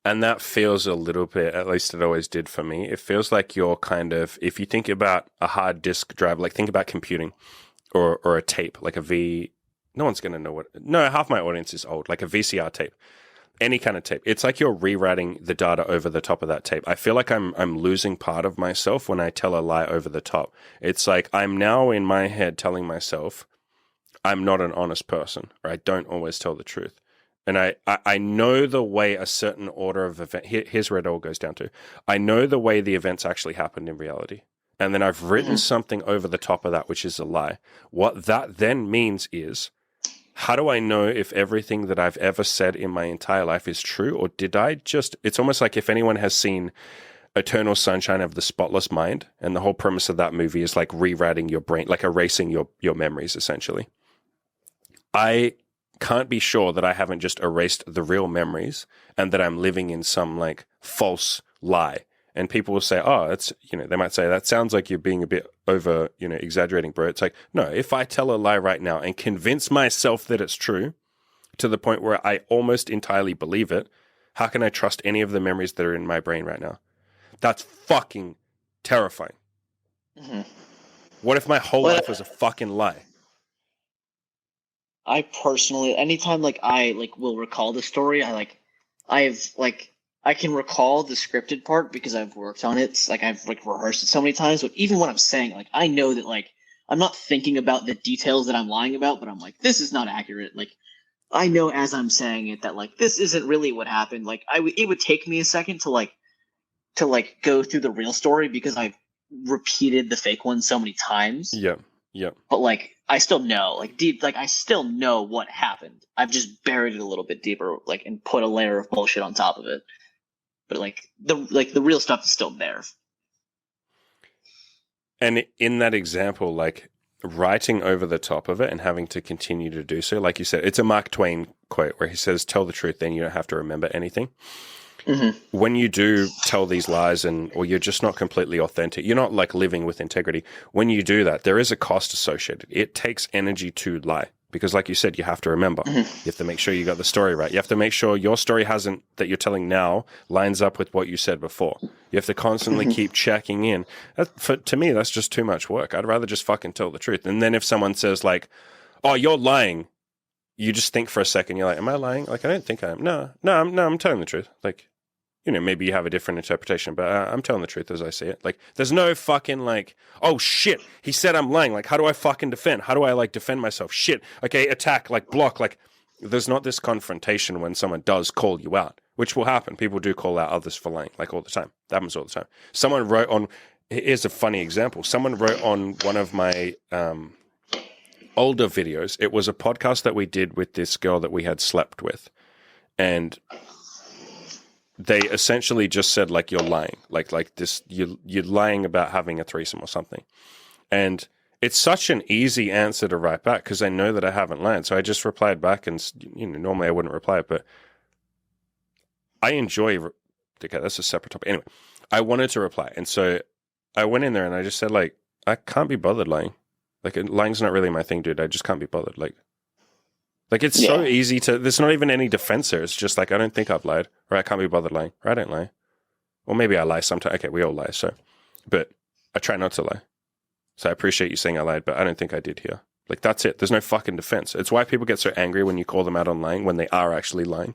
And that feels a little bit, at least it always did for me, it feels like you're kind of, if you think about a hard disk drive, like think about computing or a tape, like no one's going to know half my audience is old, like a VCR tape, any kind of tape. It's like you're rewriting the data over the top of that tape. I feel like I'm losing part of myself when I tell a lie over the top. It's like I'm now in my head telling myself I'm not an honest person, or I don't always tell the truth. And I know the way a certain order of event, here's where it all goes down to. I know the way the events actually happened in reality. And then I've written something over the top of that, which is a lie. What that then means is how do I know if everything that I've ever said in my entire life is true? Or did I just, it's almost like if anyone has seen Eternal Sunshine of the Spotless Mind, and the whole premise of that movie is like rewriting your brain, like erasing your memories, essentially. I can't be sure that I haven't just erased the real memories and that I'm living in some like false lie. And people will say, oh, it's, they might say, that sounds like you're being a bit over, exaggerating, bro. It's like, no, if I tell a lie right now and convince myself that it's true to the point where I almost entirely believe it, how can I trust any of the memories that are in my brain right now? That's fucking terrifying. Mm-hmm. What if my whole life was a fucking lie? I personally, anytime like I like will recall the story, I can recall the scripted part because I've worked on it. Like I've like rehearsed it so many times. But even when I'm saying like I know that like I'm not thinking about the details that I'm lying about, but I'm like this is not accurate. Like I know as I'm saying it that like this isn't really what happened. Like it would take me a second to go through the real story because I've repeated the fake one so many times. Yeah. Yeah. But like I still know, like deep, like I still know what happened. I've just buried it a little bit deeper, like and put a layer of bullshit on top of it. But like the real stuff is still there. And in that example, like writing over the top of it and having to continue to do so, like you said, it's a Mark Twain quote where he says, "Tell the truth, then you don't have to remember anything." Mm-hmm. When you do tell these lies or you're just not completely authentic, you're not like living with integrity. When you do that, there is a cost associated. It takes energy to lie because like you said, you have to remember. Mm-hmm. You have to make sure you got the story right. You have to make sure your story that you're telling now lines up with what you said before. You have to constantly keep checking in. To me, that's just too much work. I'd rather just fucking tell the truth. And then if someone says like, oh, you're lying, you just think for a second, you're like, am I lying? Like, I don't think I am. No, I'm telling the truth. Like, maybe you have a different interpretation, but I'm telling the truth as I see it. Like, there's no fucking like, oh shit, he said I'm lying. Like, how do I fucking defend? How do I like defend myself? Shit. Okay, attack, like block. Like, there's not this confrontation when someone does call you out, which will happen. People do call out others for lying, like all the time. That happens all the time. Someone wrote on, here's a funny example. Someone wrote on one of my older videos. It was a podcast that we did with this girl that we had slept with. And they essentially just said like you're lying, like this you're lying about having a threesome or something, and it's such an easy answer to write back because I know that I haven't lied. So I just replied back, and normally I wouldn't reply, but I enjoy. Okay, that's a separate topic. Anyway, I wanted to reply, and so I went in there and I just said like I can't be bothered lying. Like lying's not really my thing, dude. I just can't be bothered. Like it's so easy to, there's not even any defense there. It's just like, I don't think I've lied, or I can't be bothered lying, or I don't lie. Or maybe I lie sometimes. Okay, we all lie, but I try not to lie. So I appreciate you saying I lied, but I don't think I did here. Like, that's it. There's no fucking defense. It's why people get so angry when you call them out on lying when they are actually lying.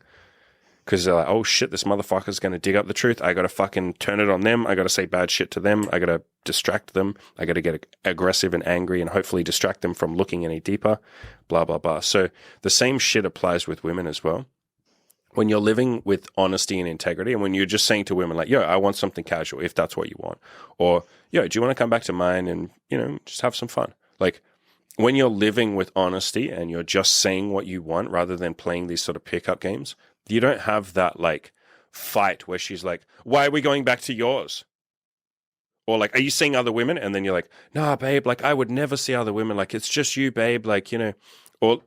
Because they're like, oh shit, this motherfucker's going to dig up the truth. I got to fucking turn it on them. I got to say bad shit to them. I got to distract them. I got to get aggressive and angry and hopefully distract them from looking any deeper, blah, blah, blah. So the same shit applies with women as well. When you're living with honesty and integrity, and when you're just saying to women like, yo, I want something casual, if that's what you want. Or, yo, do you want to come back to mine and, just have some fun? Like, when you're living with honesty and you're just saying what you want rather than playing these sort of pickup games, you don't have that like fight where she's like, why are we going back to yours? Or like, are you seeing other women? And then you're like, nah, babe, like I would never see other women. Like, it's just you, babe. Like, or,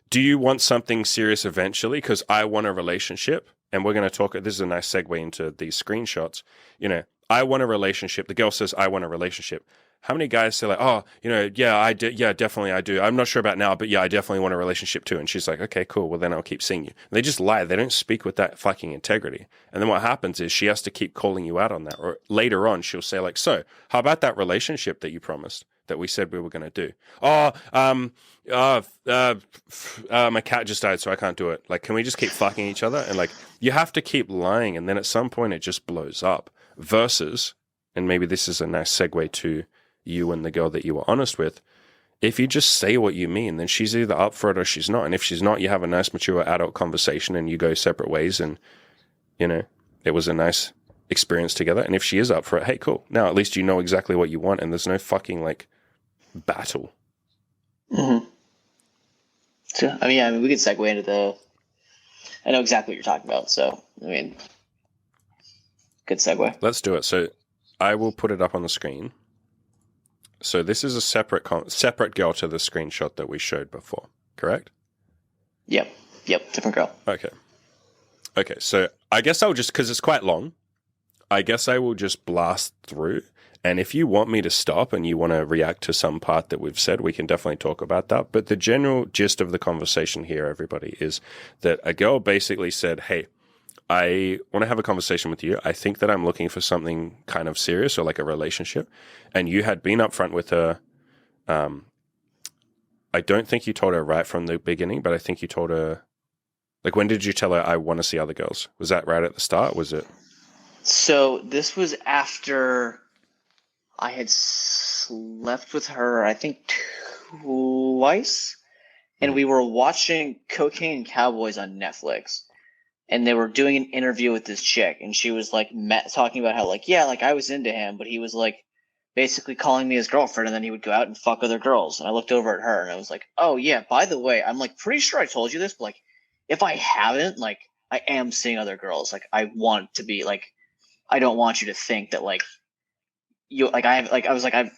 do you want something serious eventually? Because I want a relationship. And we're going to talk, this is a nice segue into these screenshots. I want a relationship. The girl says, I want a relationship. How many guys say like, oh, yeah, I do. Yeah, definitely I do. I'm not sure about now, but yeah, I definitely want a relationship too. And she's like, okay, cool. Well, then I'll keep seeing you. And they just lie. They don't speak with that fucking integrity. And then what happens is she has to keep calling you out on that. Or later on, she'll say like, so how about that relationship that you promised that we said we were going to do? Oh, my cat just died, so I can't do it. Like, can we just keep fucking each other? And like, you have to keep lying. And then at some point it just blows up versus, and maybe this is a nice segue to you and the girl that you were honest with, if you just say what you mean, then she's either up for it or she's not. And if she's not, you have a nice, mature adult conversation and you go separate ways and, it was a nice experience together. And if she is up for it, hey, cool. Now at least you know exactly what you want and there's no fucking like battle. Mm-hmm. So, I mean, we could segue into the. I know exactly what you're talking about. So, I mean, good segue. Let's do it. So I will put it up on the screen. So this is a separate girl to the screenshot that we showed before, correct? Yep. Different girl. Okay. So I guess I'll just, because it's quite long, I guess I will just blast through. And if you want me to stop and you want to react to some part that we've said, we can definitely talk about that. But the general gist of the conversation here, everybody, is that a girl basically said, hey, I want to have a conversation with you. I think that I'm looking for something kind of serious or like a relationship. And you had been upfront with her. I don't think you told her right from the beginning, but I think you told her, like, when did you tell her I want to see other girls? Was that right at the start? Was it? So this was after I had slept with her, I think twice, and we were watching Cocaine Cowboys on Netflix. And they were doing an interview with this chick, and she was like talking about how like, yeah, like I was into him, but he was like basically calling me his girlfriend, and then he would go out and fuck other girls. And I looked over at her and I was like, oh yeah, by the way, I'm like pretty sure I told you this, but like if I haven't, like I am seeing other girls. Like I want to be like, I don't want you to think that like you like I have like I was like I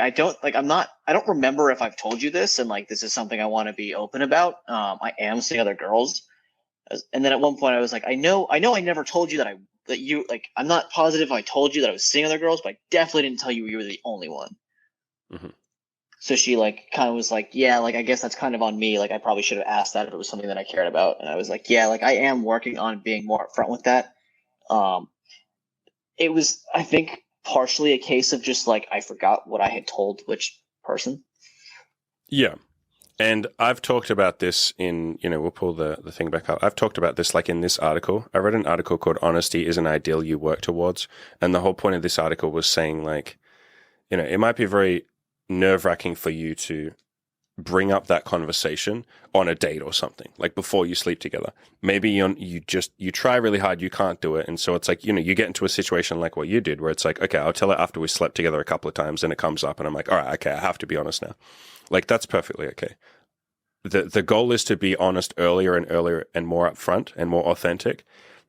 don't like I don't remember if I've told you this, and like this is something I want to be open about. I am seeing other girls. And then at one point I was like, I know I never told you that you like I'm not positive I told you that I was seeing other girls, but I definitely didn't tell you you were the only one. Mm-hmm. So she like kind of was like, yeah, like I guess that's kind of on me. Like I probably should have asked that if it was something that I cared about. And I was like, yeah, like I am working on being more upfront with that. Um, it was I think partially a case of just like I forgot what I had told which person. Yeah. And I've talked about this in, we'll pull the thing back up. I've talked about this like in this article. I read an article called Honesty is an Ideal You Work Towards. And the whole point of this article was saying like, it might be very nerve-wracking for you to bring up that conversation on a date or something, like before you sleep together. Maybe you try really hard, you can't do it. And so it's like, you get into a situation like what you did where it's like, okay, I'll tell her after we slept together a couple of times and it comes up and I'm like, all right, okay, I have to be honest now. Like that's perfectly okay. The goal is to be honest earlier and more upfront and more authentic.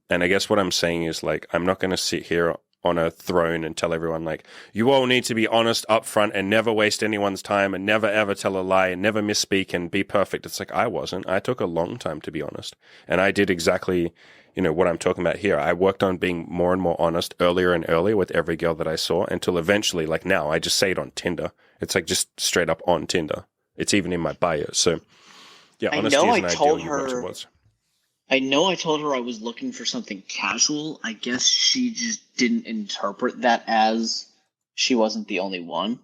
And I guess what I'm saying is like, I'm not going to sit here on a throne and tell everyone like, you all need to be honest upfront and never waste anyone's time and never ever tell a lie and never misspeak and be perfect. It's like, I wasn't. I took a long time to be honest. And I did exactly, what I'm talking about here. I worked on being more and more honest earlier and earlier with every girl that I saw until eventually, like now, I just say it on Tinder. It's like just straight up on Tinder. It's even in my bio. So yeah, honesty is an ideal you work towards. I know I told her I was looking for something casual. I guess she just didn't interpret that as she wasn't the only one.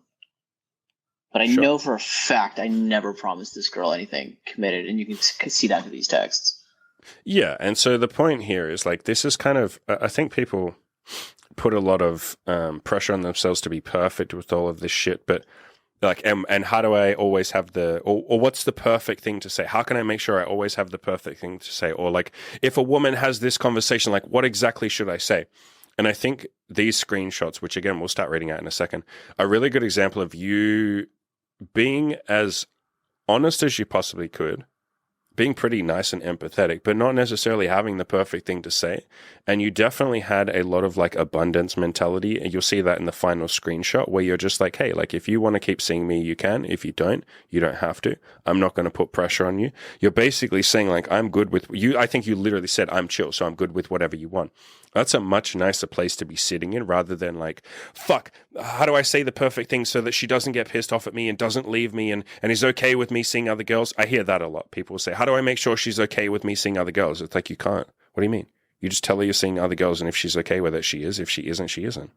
But I know for a fact I never promised this girl anything committed, and you can see that in these texts. Yeah, and so the point here is like this is kind of I think people put a lot of pressure on themselves to be perfect with all of this shit, but like and how do I always have or what's the perfect thing to say? How can I make sure I always have the perfect thing to say? Or like if a woman has this conversation, like what exactly should I say? And I think these screenshots, which again we'll start reading out in a second, are a really good example of you being as honest as you possibly could, being pretty nice and empathetic, but not necessarily having the perfect thing to say. And you definitely had a lot of like abundance mentality. And you'll see that in the final screenshot where you're just like, hey, like if you want to keep seeing me, you can. If you don't have to. I'm not going to put pressure on you. You're basically saying like, I'm good with you. I think you literally said, I'm chill. So I'm good with whatever you want. That's a much nicer place to be sitting in rather than like, fuck, how do I say the perfect thing so that she doesn't get pissed off at me and doesn't leave me and is okay with me seeing other girls? I hear that a lot. People say, how do I make sure she's okay with me seeing other girls? It's like, you can't. What do you mean? You just tell her you're seeing other girls, and if she's okay with it, she is. If she isn't, she isn't.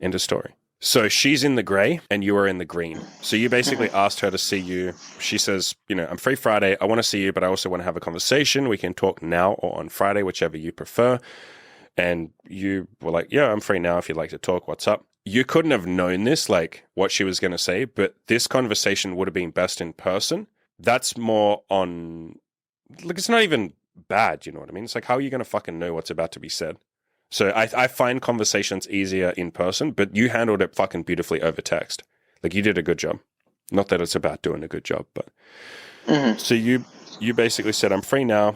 End of story. So she's in the gray and you are in the green. So you basically asked her to see you. She says, I'm free Friday. I want to see you, but I also want to have a conversation. We can talk now or on Friday, whichever you prefer. And you were like, yeah, I'm free now if you'd like to talk. What's up? You couldn't have known this, like what she was going to say, but this conversation would have been best in person. That's more on, like, it's not even bad, you know what I mean? It's like, how are you going to fucking know what's about to be said? So I find conversations easier in person, but you handled it fucking beautifully over text. Like, you did a good job. Not that it's about doing a good job, but so you you basically said, I'm free now.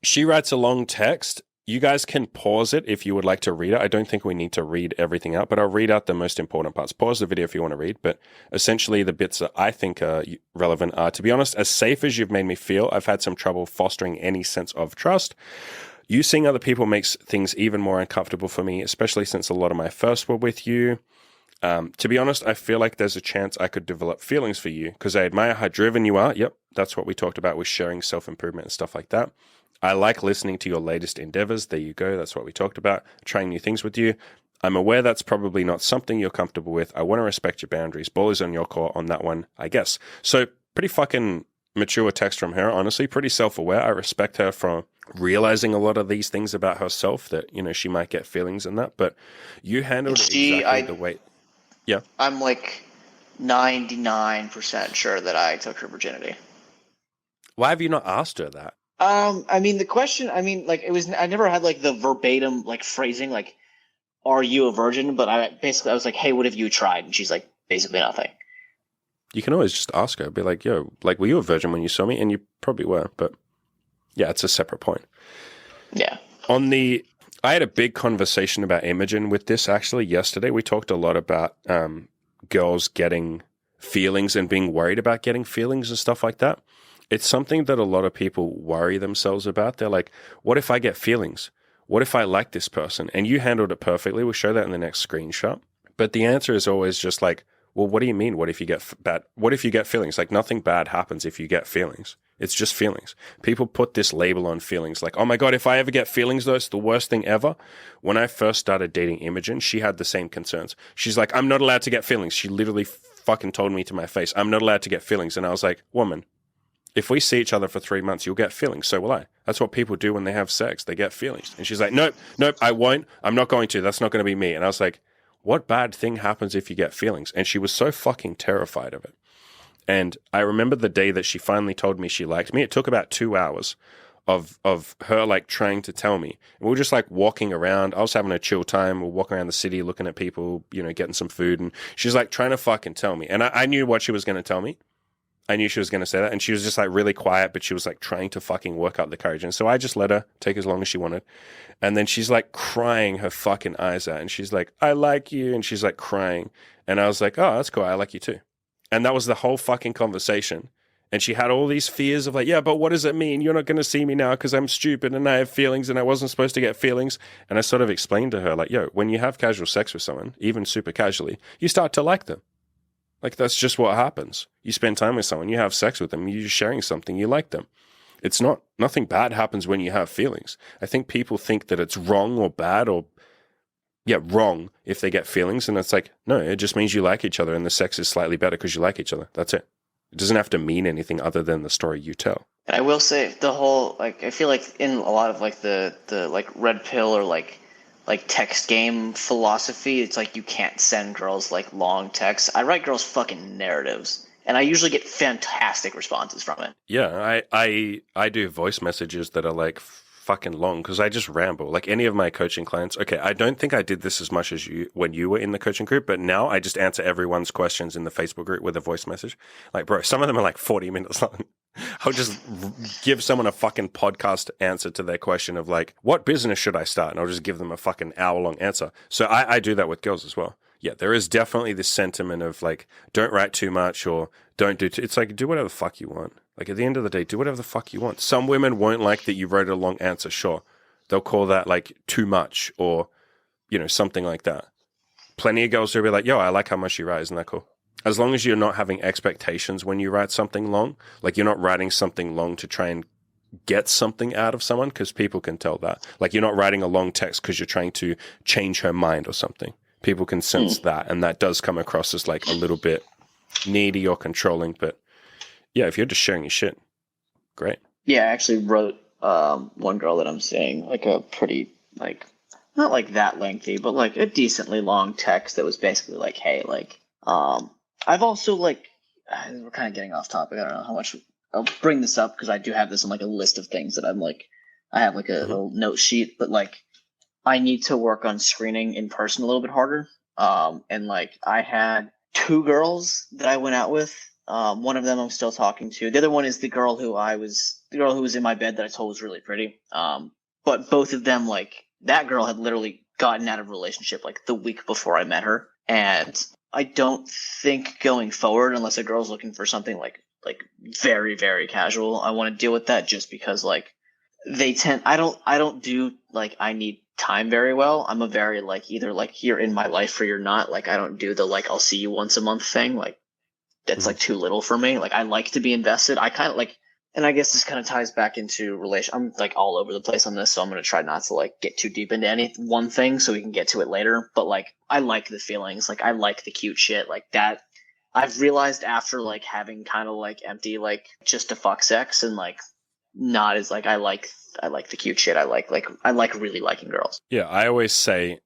She writes a long text. You guys can pause it if you would like to read it. I don't think we need to read everything out, but I'll read out the most important parts. Pause the video if you want to read, but essentially the bits that I think are relevant are, to be honest, as safe as you've made me feel, I've had some trouble fostering any sense of trust. You seeing other people makes things even more uncomfortable for me, especially since a lot of my first were with you. To be honest, I feel like there's a chance I could develop feelings for you because I admire how driven you are. Yep, that's what we talked about with sharing self-improvement and stuff like that. I like listening to your latest endeavors. There you go. That's what we talked about. Trying new things with you. I'm aware that's probably not something you're comfortable with. I want to respect your boundaries. Ball is on your court on that one, I guess. So pretty fucking mature text from her, honestly. Pretty self-aware. I respect her for realizing a lot of these things about herself that, you know, she might get feelings in that. But you handled it exactly the way... Yeah. I'm like 99% sure that I took her virginity. Why have you not asked her that? I mean, the question, I mean, like, it was, I never had like the verbatim, like, phrasing, like, are you a virgin? But I was like, hey, what have you tried? And she's like, basically nothing. You can always just ask her, be like, yo, like, were you a virgin when you saw me? And you probably were, but yeah, it's a separate point. Yeah. I had a big conversation about Imogen with this actually yesterday. We talked a lot about girls getting feelings and being worried about getting feelings and stuff like that. It's something that a lot of people worry themselves about. They're like, what if I get feelings? What if I like this person? And you handled it perfectly. We'll show that in the next screenshot. But the answer is always just like, well, what do you mean? What if you get bad? What if you get feelings? Like nothing bad happens if you get feelings. It's just feelings. People put this label on feelings like, oh my God, if I ever get feelings though, it's the worst thing ever. When I first started dating Imogen, she had the same concerns. She's like, I'm not allowed to get feelings. She literally fucking told me to my face, I'm not allowed to get feelings. And I was like, woman, if we see each other for 3 months, you'll get feelings. So will I. That's what people do when they have sex. They get feelings. And she's like, nope, I won't. I'm not going to. That's not going to be me. And I was like, what bad thing happens if you get feelings? And she was so fucking terrified of it. And I remember the day that she finally told me she liked me. It took about 2 hours of her like trying to tell me. And we were just like walking around. I was having a chill time. We're walking around the city looking at people, you know, getting some food. And she's like trying to fucking tell me. And I knew what she was going to tell me. I knew she was going to say that. And she was just like really quiet, but she was like trying to fucking work up the courage. And so I just let her take as long as she wanted. And then she's like crying her fucking eyes out. And she's like, I like you. And she's like crying. And I was like, oh, that's cool. I like you too. And that was the whole fucking conversation. And she had all these fears of like, yeah, but what does it mean? You're not going to see me now because I'm stupid and I have feelings and I wasn't supposed to get feelings. And I sort of explained to her like, yo, when you have casual sex with someone, even super casually, you start to like them. Like, that's just what happens. You spend time with someone, you have sex with them, you're sharing something, you like them. It's nothing bad happens when you have feelings. I think people think that it's wrong or bad or, wrong if they get feelings. And it's like, no, it just means you like each other and the sex is slightly better because you like each other. That's it. It doesn't have to mean anything other than the story you tell. And I will say the whole, like, I feel like in a lot of like the like red pill or like text game philosophy, it's like you can't send girls like long texts. I write girls fucking narratives, and I usually get fantastic responses from it. Yeah, I do voice messages that are like fucking long because I just ramble. Like any of my coaching clients. Okay, I don't think I did this as much as you when you were in the coaching group, but now I just answer everyone's questions in the Facebook group with a voice message. Like, bro, some of them are like 40 minutes long. I'll just give someone a fucking podcast answer to their question of like, what business should I start? And I'll just give them a fucking hour-long answer. So I do that with girls as well. Yeah, there is definitely this sentiment of like, don't write too much or don't do it's like, do whatever the fuck you want. Like at the end of the day, do whatever the fuck you want. Some women won't like that you wrote a long answer, sure. They'll call that like too much or, you know, something like that. Plenty of girls will be like, yo, I like how much you write. Isn't that cool? As long as you're not having expectations when you write something long, like you're not writing something long to try and get something out of someone, because people can tell that. Like you're not writing a long text because you're trying to change her mind or something. People can sense that, and that does come across as like a little bit needy or controlling. But yeah, if you're just sharing your shit, great. Yeah, I actually wrote one girl that I'm seeing like a pretty like not like that lengthy, but like a decently long text that was basically like, hey, like I've also like we're kind of getting off topic. I don't know how much I'll bring this up because I do have this on like a list of things that I'm like I have like a little note sheet, but like I need to work on screening in person a little bit harder. And like I had 2 girls that I went out with One of them I'm still talking to. The other one is the girl who was in my bed that I told was really pretty. But both of them, like that girl had literally gotten out of a relationship like the week before I met her, and I don't think going forward, unless a girl's looking for something like very very casual, I want to deal with that just because like they tend. I don't do like I need time very well. I'm a very like either like you're in my life or you're not. Like I don't do the like I'll see you once a month thing. Like that's like too little for me. Like I like to be invested. I kind of like, and I guess this kind of ties back into relation. I'm like all over the place on this, so I'm gonna try not to like get too deep into any one thing, so we can get to it later. But like, I like the feelings. Like I like the cute shit. Like that. I've realized after like having kind of like empty like just to fuck sex and like not as like I like the cute shit. I like really liking girls. Yeah, I always say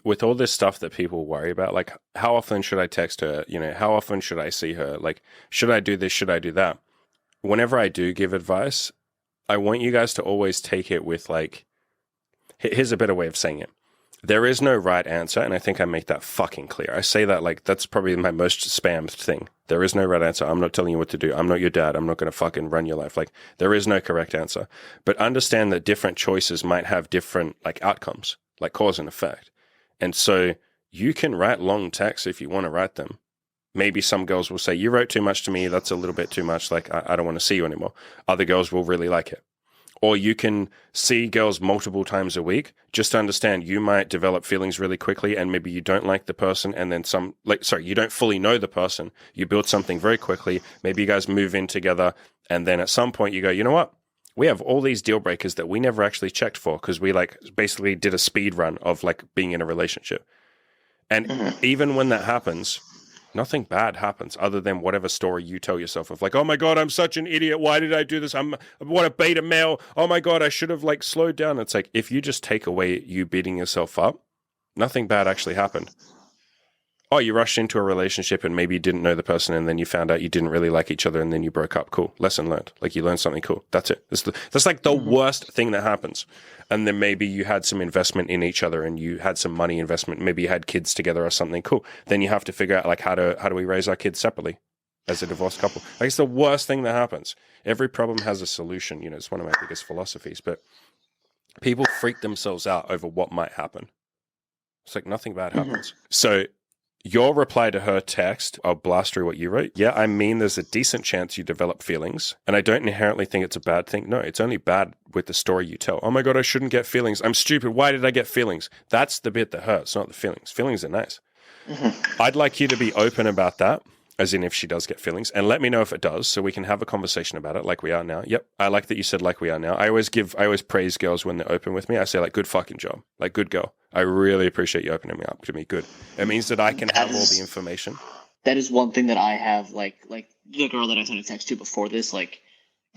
with all this stuff that people worry about, like how often should I text her? You know, how often should I see her? Like, should I do this? Should I do that? Whenever I do give advice, I want you guys to always take it with like, here's a better way of saying it. There is no right answer, and I think I make that fucking clear. I say that like that's probably my most spammed thing. There is no right answer. I'm not telling you what to do. I'm not your dad. I'm not going to fucking run your life. Like there is no correct answer. But understand that different choices might have different like outcomes, like cause and effect. And so you can write long texts if you want to write them. Maybe some girls will say, you wrote too much to me. That's a little bit too much. Like I don't want to see you anymore. Other girls will really like it. Or you can see girls multiple times a week. Just to understand, you might develop feelings really quickly and maybe you don't like the person and then you don't fully know the person. You build something very quickly. Maybe you guys move in together and then at some point you go, you know what? We have all these deal breakers that we never actually checked for because we like basically did a speed run of like being in a relationship. And even when that happens, nothing bad happens other than whatever story you tell yourself of like, oh my God, I'm such an idiot. Why did I do this? What a beta male. Oh my God, I should have like slowed down. It's like, if you just take away you beating yourself up, nothing bad actually happened. Oh, you rushed into a relationship and maybe you didn't know the person and then you found out you didn't really like each other and then you broke up. Cool. Lesson learned. Like you learned something cool. That's it. That's like the worst thing that happens. And then maybe you had some investment in each other and you had some money investment. Maybe you had kids together or something cool. Then you have to figure out like how do we raise our kids separately as a divorced couple? Like it's the worst thing that happens. Every problem has a solution. You know, it's one of my biggest philosophies, but people freak themselves out over what might happen. It's like nothing bad happens. So your reply to her text, I'll blast through what you wrote. Yeah, I mean, there's a decent chance you develop feelings, and I don't inherently think it's a bad thing. No, it's only bad with the story you tell. Oh my God, I shouldn't get feelings. I'm stupid. Why did I get feelings? That's the bit that hurts, not the feelings. Feelings are nice. I'd like you to be open about that, as in if she does get feelings, and let me know if it does, so we can have a conversation about it like we are now. Yep, I like that you said like we are now. I always praise girls when they're open with me. I say like, good fucking job. Like, good girl. I really appreciate you opening me up to me. Good. It means that I can have all the information. That is one thing that I have, like the girl that I sent a text to before this, like,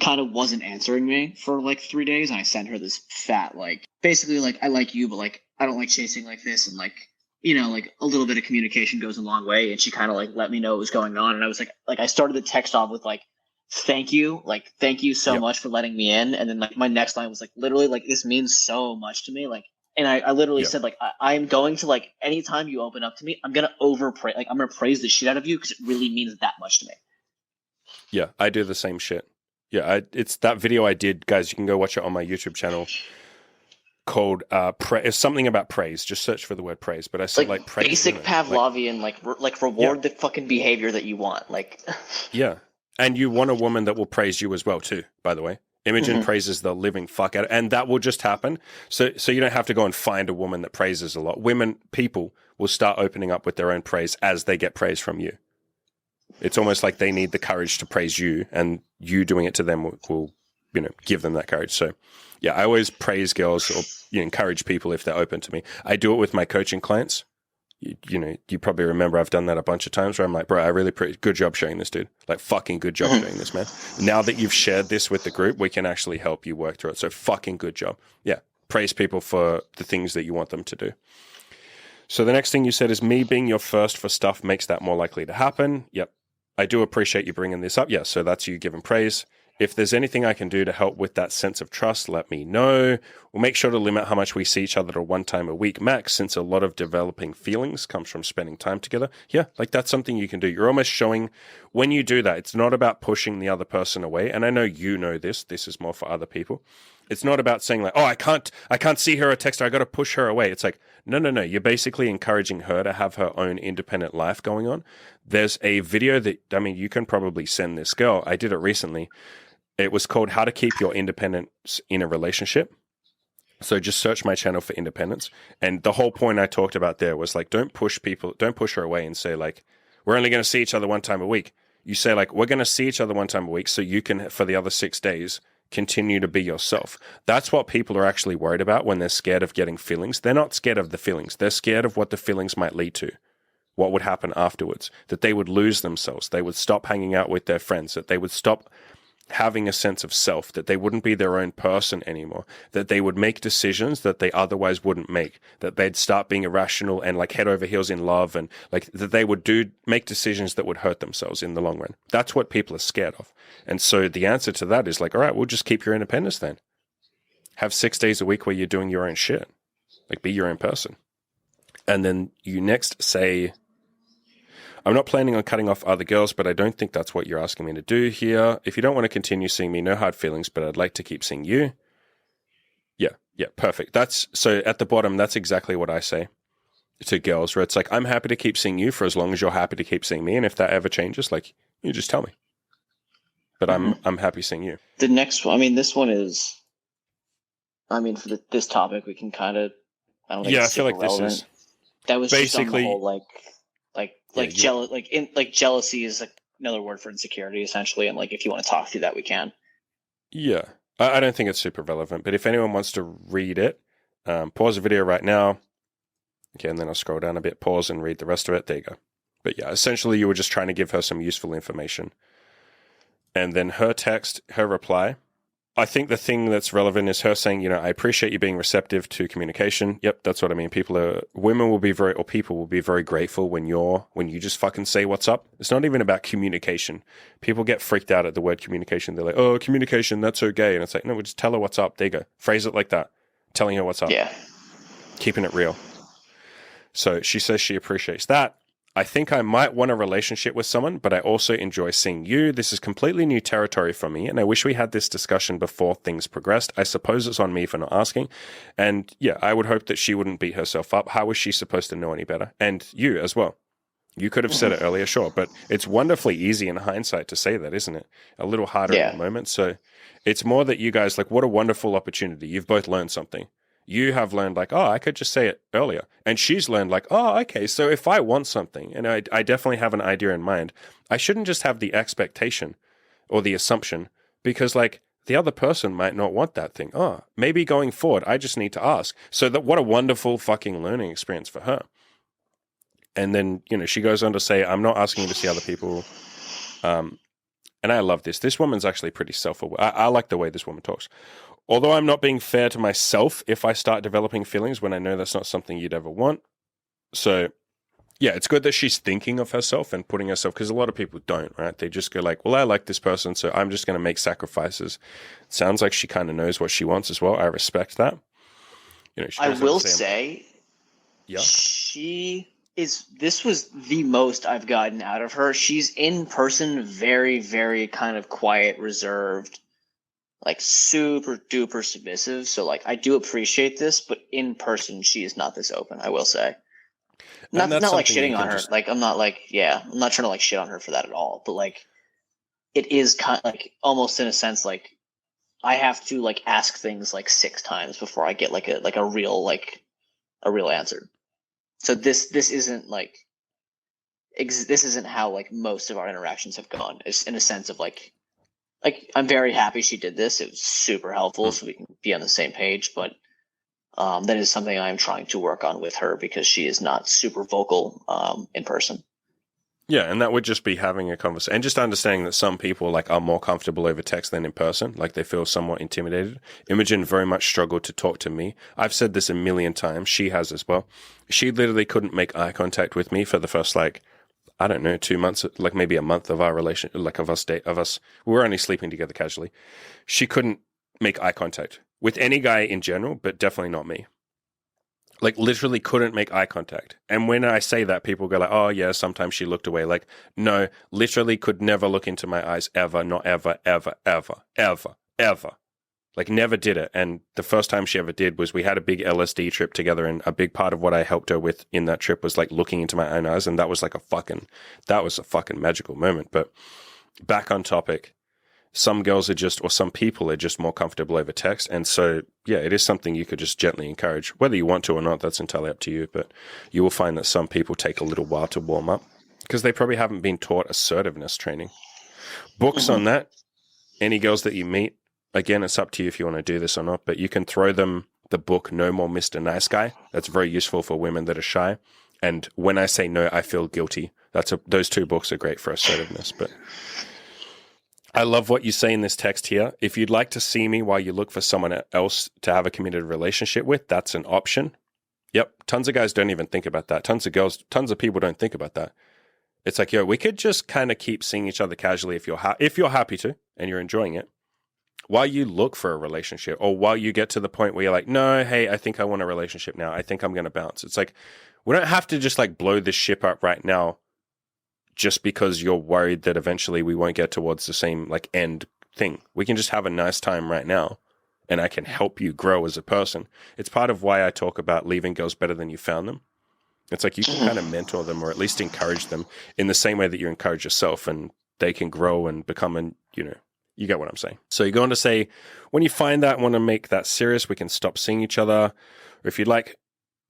kind of wasn't answering me for like 3 days, and I sent her this fat, like, basically, like, I like you, but like, I don't like chasing like this, and like, you know, like a little bit of communication goes a long way, and she kind of like let me know what was going on, and I was like I started the text off with like, thank you so much for letting me in, and then like my next line was like, literally, like, this means so much to me, like. And I literally said, like, I'm going to, like, anytime you open up to me, I'm going to like, I'm going to praise the shit out of you because it really means that much to me. Yeah, I do the same shit. Yeah, it's that video I did, guys. You can go watch it on my YouTube channel called it's something about praise. Just search for the word praise. But I said, like praise. Basic Pavlovian, like reward the fucking behavior that you want. Like, yeah. And you want a woman that will praise you as well, too, by the way. Imogen praises the living fuck out, and that will just happen. So you don't have to go and find a woman that praises a lot. People will start opening up with their own praise as they get praise from you. It's almost like they need the courage to praise you, and you doing it to them will give them that courage. So, yeah, I always praise girls or encourage people if they're open to me. I do it with my coaching clients. You probably remember I've done that a bunch of times where I'm like, bro, I really good job showing this, dude. Like, fucking good job showing this, man. Now that you've shared this with the group, we can actually help you work through it. So fucking good job. Yeah. Praise people for the things that you want them to do. So the next thing you said is me being your first for stuff makes that more likely to happen. Yep. I do appreciate you bringing this up. Yeah. So that's you giving praise. If there's anything I can do to help with that sense of trust, let me know. We'll make sure to limit how much we see each other to one time a week max, since a lot of developing feelings comes from spending time together. Yeah, like that's something you can do. You're almost showing when you do that, it's not about pushing the other person away. And I know you know this. This is more for other people. It's not about saying like, oh, I can't see her or text her. I got to push her away. It's like, no. You're basically encouraging her to have her own independent life going on. There's a video that, I mean, you can probably send this girl. I did it recently. It was called How to Keep Your Independence in a Relationship. So just search my channel for independence. And the whole point I talked about there was like, don't push her away and say like, we're only going to see each other one time a week. You say like, we're going to see each other one time a week so you can, for the other 6 days, continue to be yourself. That's what people are actually worried about when they're scared of getting feelings. They're not scared of the feelings. They're scared of what the feelings might lead to, what would happen afterwards, that they would lose themselves. They would stop hanging out with their friends, that they would stop having a sense of self, that they wouldn't be their own person anymore, that they would make decisions that they otherwise wouldn't make, that they'd start being irrational and like head over heels in love, and like that they would make decisions that would hurt themselves in the long run. That's what people are scared of. And so the answer to that is like, all right, we'll just keep your independence then. Have 6 days a week where you're doing your own shit. Like, be your own person. And then you next say, I'm not planning on cutting off other girls, but I don't think that's what you're asking me to do here. If you don't want to continue seeing me, no hard feelings, but I'd like to keep seeing you. Yeah, perfect. So at the bottom, that's exactly what I say to girls, where it's like, I'm happy to keep seeing you for as long as you're happy to keep seeing me. And if that ever changes, like, you just tell me. But I'm happy seeing you. The next one, I mean, this one is, I mean, for this topic, we can kind of, I don't think it's I feel like relevant. this is that was basically just on the whole, jealousy is like another word for insecurity, essentially. And like, if you want to talk through that, we can. Yeah, I don't think it's super relevant, but if anyone wants to read it, pause the video right now. Okay, and then I'll scroll down a bit, pause and read the rest of it. There you go. But yeah, essentially you were just trying to give her some useful information. And then her text, her reply. I think the thing that's relevant is her saying, I appreciate you being receptive to communication. Yep, that's what I mean. People will be very grateful when you just fucking say what's up. It's not even about communication. People get freaked out at the word communication. They're like, oh, communication, that's so gay. And it's like, no, we just tell her what's up. There you go. Phrase it like that. Telling her what's up. Yeah. Keeping it real. So she says she appreciates that. I think I might want a relationship with someone, but I also enjoy seeing you. This is completely new territory for me, and I wish we had this discussion before things progressed. I suppose it's on me for not asking. And yeah, I would hope that she wouldn't beat herself up. How was she supposed to know any better? And you as well. You could have said it earlier, sure, but it's wonderfully easy in hindsight to say that, isn't it? A little harder in the moment. So it's more that you guys, like, what a wonderful opportunity. You've both learned something. You have learned like, oh, I could just say it earlier. And she's learned like, oh, okay, so if I want something, and I definitely have an idea in mind, I shouldn't just have the expectation or the assumption, because like the other person might not want that thing. Oh, maybe going forward, I just need to ask. So that, what a wonderful fucking learning experience for her. And then, she goes on to say, I'm not asking you to see other people. And I love this. This woman's actually pretty self-aware. I like the way this woman talks. Although I'm not being fair to myself if I start developing feelings when I know that's not something you'd ever want. So, yeah, it's good that she's thinking of herself and putting herself, because a lot of people don't, right? They just go like, well, I like this person, so I'm just going to make sacrifices. It sounds like she kind of knows what she wants as well. I respect that. I will say, yeah, this was the most I've gotten out of her. She's in person very, very kind of quiet, reserved, like super duper submissive. So like, I do appreciate this, but in person, she is not this open, I will say. Not like shitting on her. Like, I'm not trying to like shit on her for that at all. But like, it is kind of like almost in a sense, like I have to like ask things like 6 times before I get like a real answer. So this isn't like, this isn't how like most of our interactions have gone. It's in a sense of like I'm very happy she did this. It was super helpful, so we can be on the same page. But that is something I am trying to work on with her, because she is not super vocal in person. Yeah, and that would just be having a conversation and just understanding that some people like are more comfortable over text than in person. Like they feel somewhat intimidated. Imogen very much struggled to talk to me. I've said this a million times. She has as well. She literally couldn't make eye contact with me for the first 2 months, like maybe a month of our relation, like of us, we were only sleeping together casually. She couldn't make eye contact with any guy in general, but definitely not me. Like literally couldn't make eye contact. And when I say that, people go like, oh yeah, sometimes she looked away. Like, no, literally could never look into my eyes ever, not ever, ever, ever, ever, ever. Like never did it. And the first time she ever did was we had a big LSD trip together, and a big part of what I helped her with in that trip was like looking into my own eyes. And that was a fucking magical moment. But back on topic, some girls are just, or some people are just more comfortable over text. And so, yeah, it is something you could just gently encourage. Whether you want to or not, that's entirely up to you. But you will find that some people take a little while to warm up because they probably haven't been taught assertiveness training. Books on that, any girls that you meet, again, it's up to you if you want to do this or not, but you can throw them the book No More Mr. Nice Guy. That's very useful for women that are shy. And when I say no, I feel guilty. Those two books are great for assertiveness. But I love what you say in this text here. If you'd like to see me while you look for someone else to have a committed relationship with, that's an option. Yep. Tons of guys don't even think about that. Tons of people don't think about that. It's like, yo, we could just kind of keep seeing each other casually if you're happy to and you're enjoying it, while you look for a relationship, or while you get to the point where you're like, no, hey, I think I want a relationship now. I think I'm going to bounce. It's like, we don't have to just like blow this ship up right now just because you're worried that eventually we won't get towards the same like end thing. We can just have a nice time right now, and I can help you grow as a person. It's part of why I talk about leaving girls better than you found them. It's like you can kind of mentor them, or at least encourage them in the same way that you encourage yourself, and they can grow and become you get what I'm saying. So you go on to say, when you find that, want to make that serious, we can stop seeing each other. Or if you'd like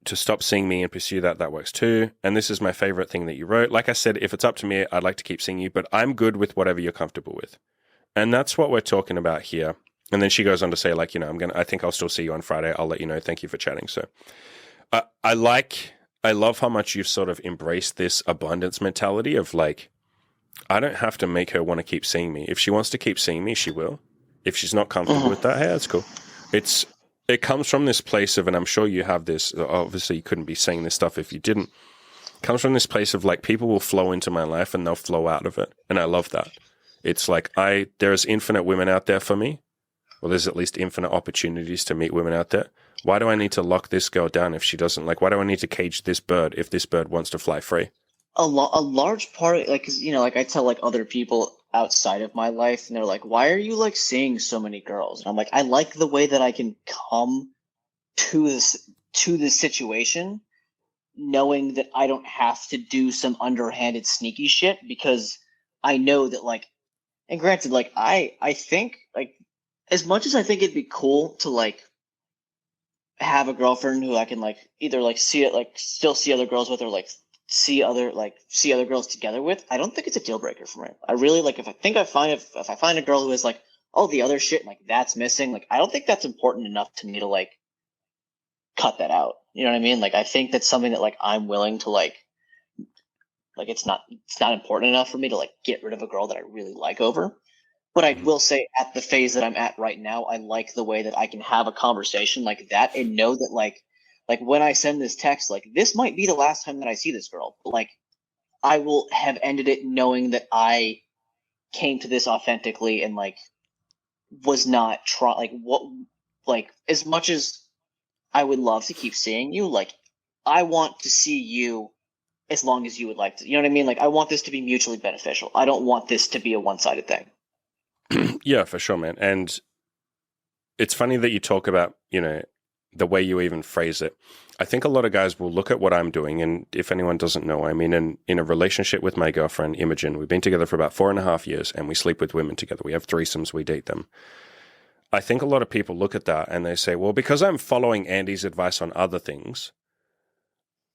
to stop seeing me and pursue that, that works too. And this is my favorite thing that you wrote. Like I said, if it's up to me, I'd like to keep seeing you, but I'm good with whatever you're comfortable with. And that's what we're talking about here. And then she goes on to say, like, I think I'll still see you on Friday. I'll let you know. Thank you for chatting. So I love how much you've sort of embraced this abundance mentality of like, I don't have to make her want to keep seeing me. If she wants to keep seeing me, she will. If she's not comfortable with that, hey, that's cool. It comes from this place of, and I'm sure you have this, obviously you couldn't be saying this stuff if you didn't. It comes from this place of like, people will flow into my life and they'll flow out of it. And I love that. It's like, there's infinite women out there for me. Well, there's at least infinite opportunities to meet women out there. Why do I need to lock this girl down if she doesn't why do I need to cage this bird if this bird wants to fly free? A large part, like, 'cause, like I tell like other people outside of my life, and they're like, why are you like seeing so many girls? And I'm like, I like the way that I can come to this situation knowing that I don't have to do some underhanded sneaky shit, because I know that like, and granted, like I think like, as much as I think it'd be cool to like have a girlfriend who I can like either like see it, like still see other girls with, or like see other girls together with, I don't think it's a deal breaker for me. I really like, if I find a girl who is like all the other shit, like that's missing, like I don't think that's important enough to me to like cut that out. You know what I mean? Like I think that's something that like I'm willing to like it's not important enough for me to like get rid of a girl that I really like over. But I will say, at the phase that I'm at right now, I like the way that I can have a conversation like that and know that like when I send this text, like this might be the last time that I see this girl, but like I will have ended it knowing that I came to this authentically and like was not as much as I would love to keep seeing you, like I want to see you as long as you would like to. You know what I mean? Like I want this to be mutually beneficial. I don't want this to be a one-sided thing. Yeah, for sure, man. And it's funny that you talk about, the way you even phrase it. I think a lot of guys will look at what I'm doing, and if anyone doesn't know, I'm in a relationship with my girlfriend, Imogen. We've been together for about 4.5 years, and we sleep with women together. We have threesomes, we date them. I think a lot of people look at that and they say, well, because I'm following Andy's advice on other things,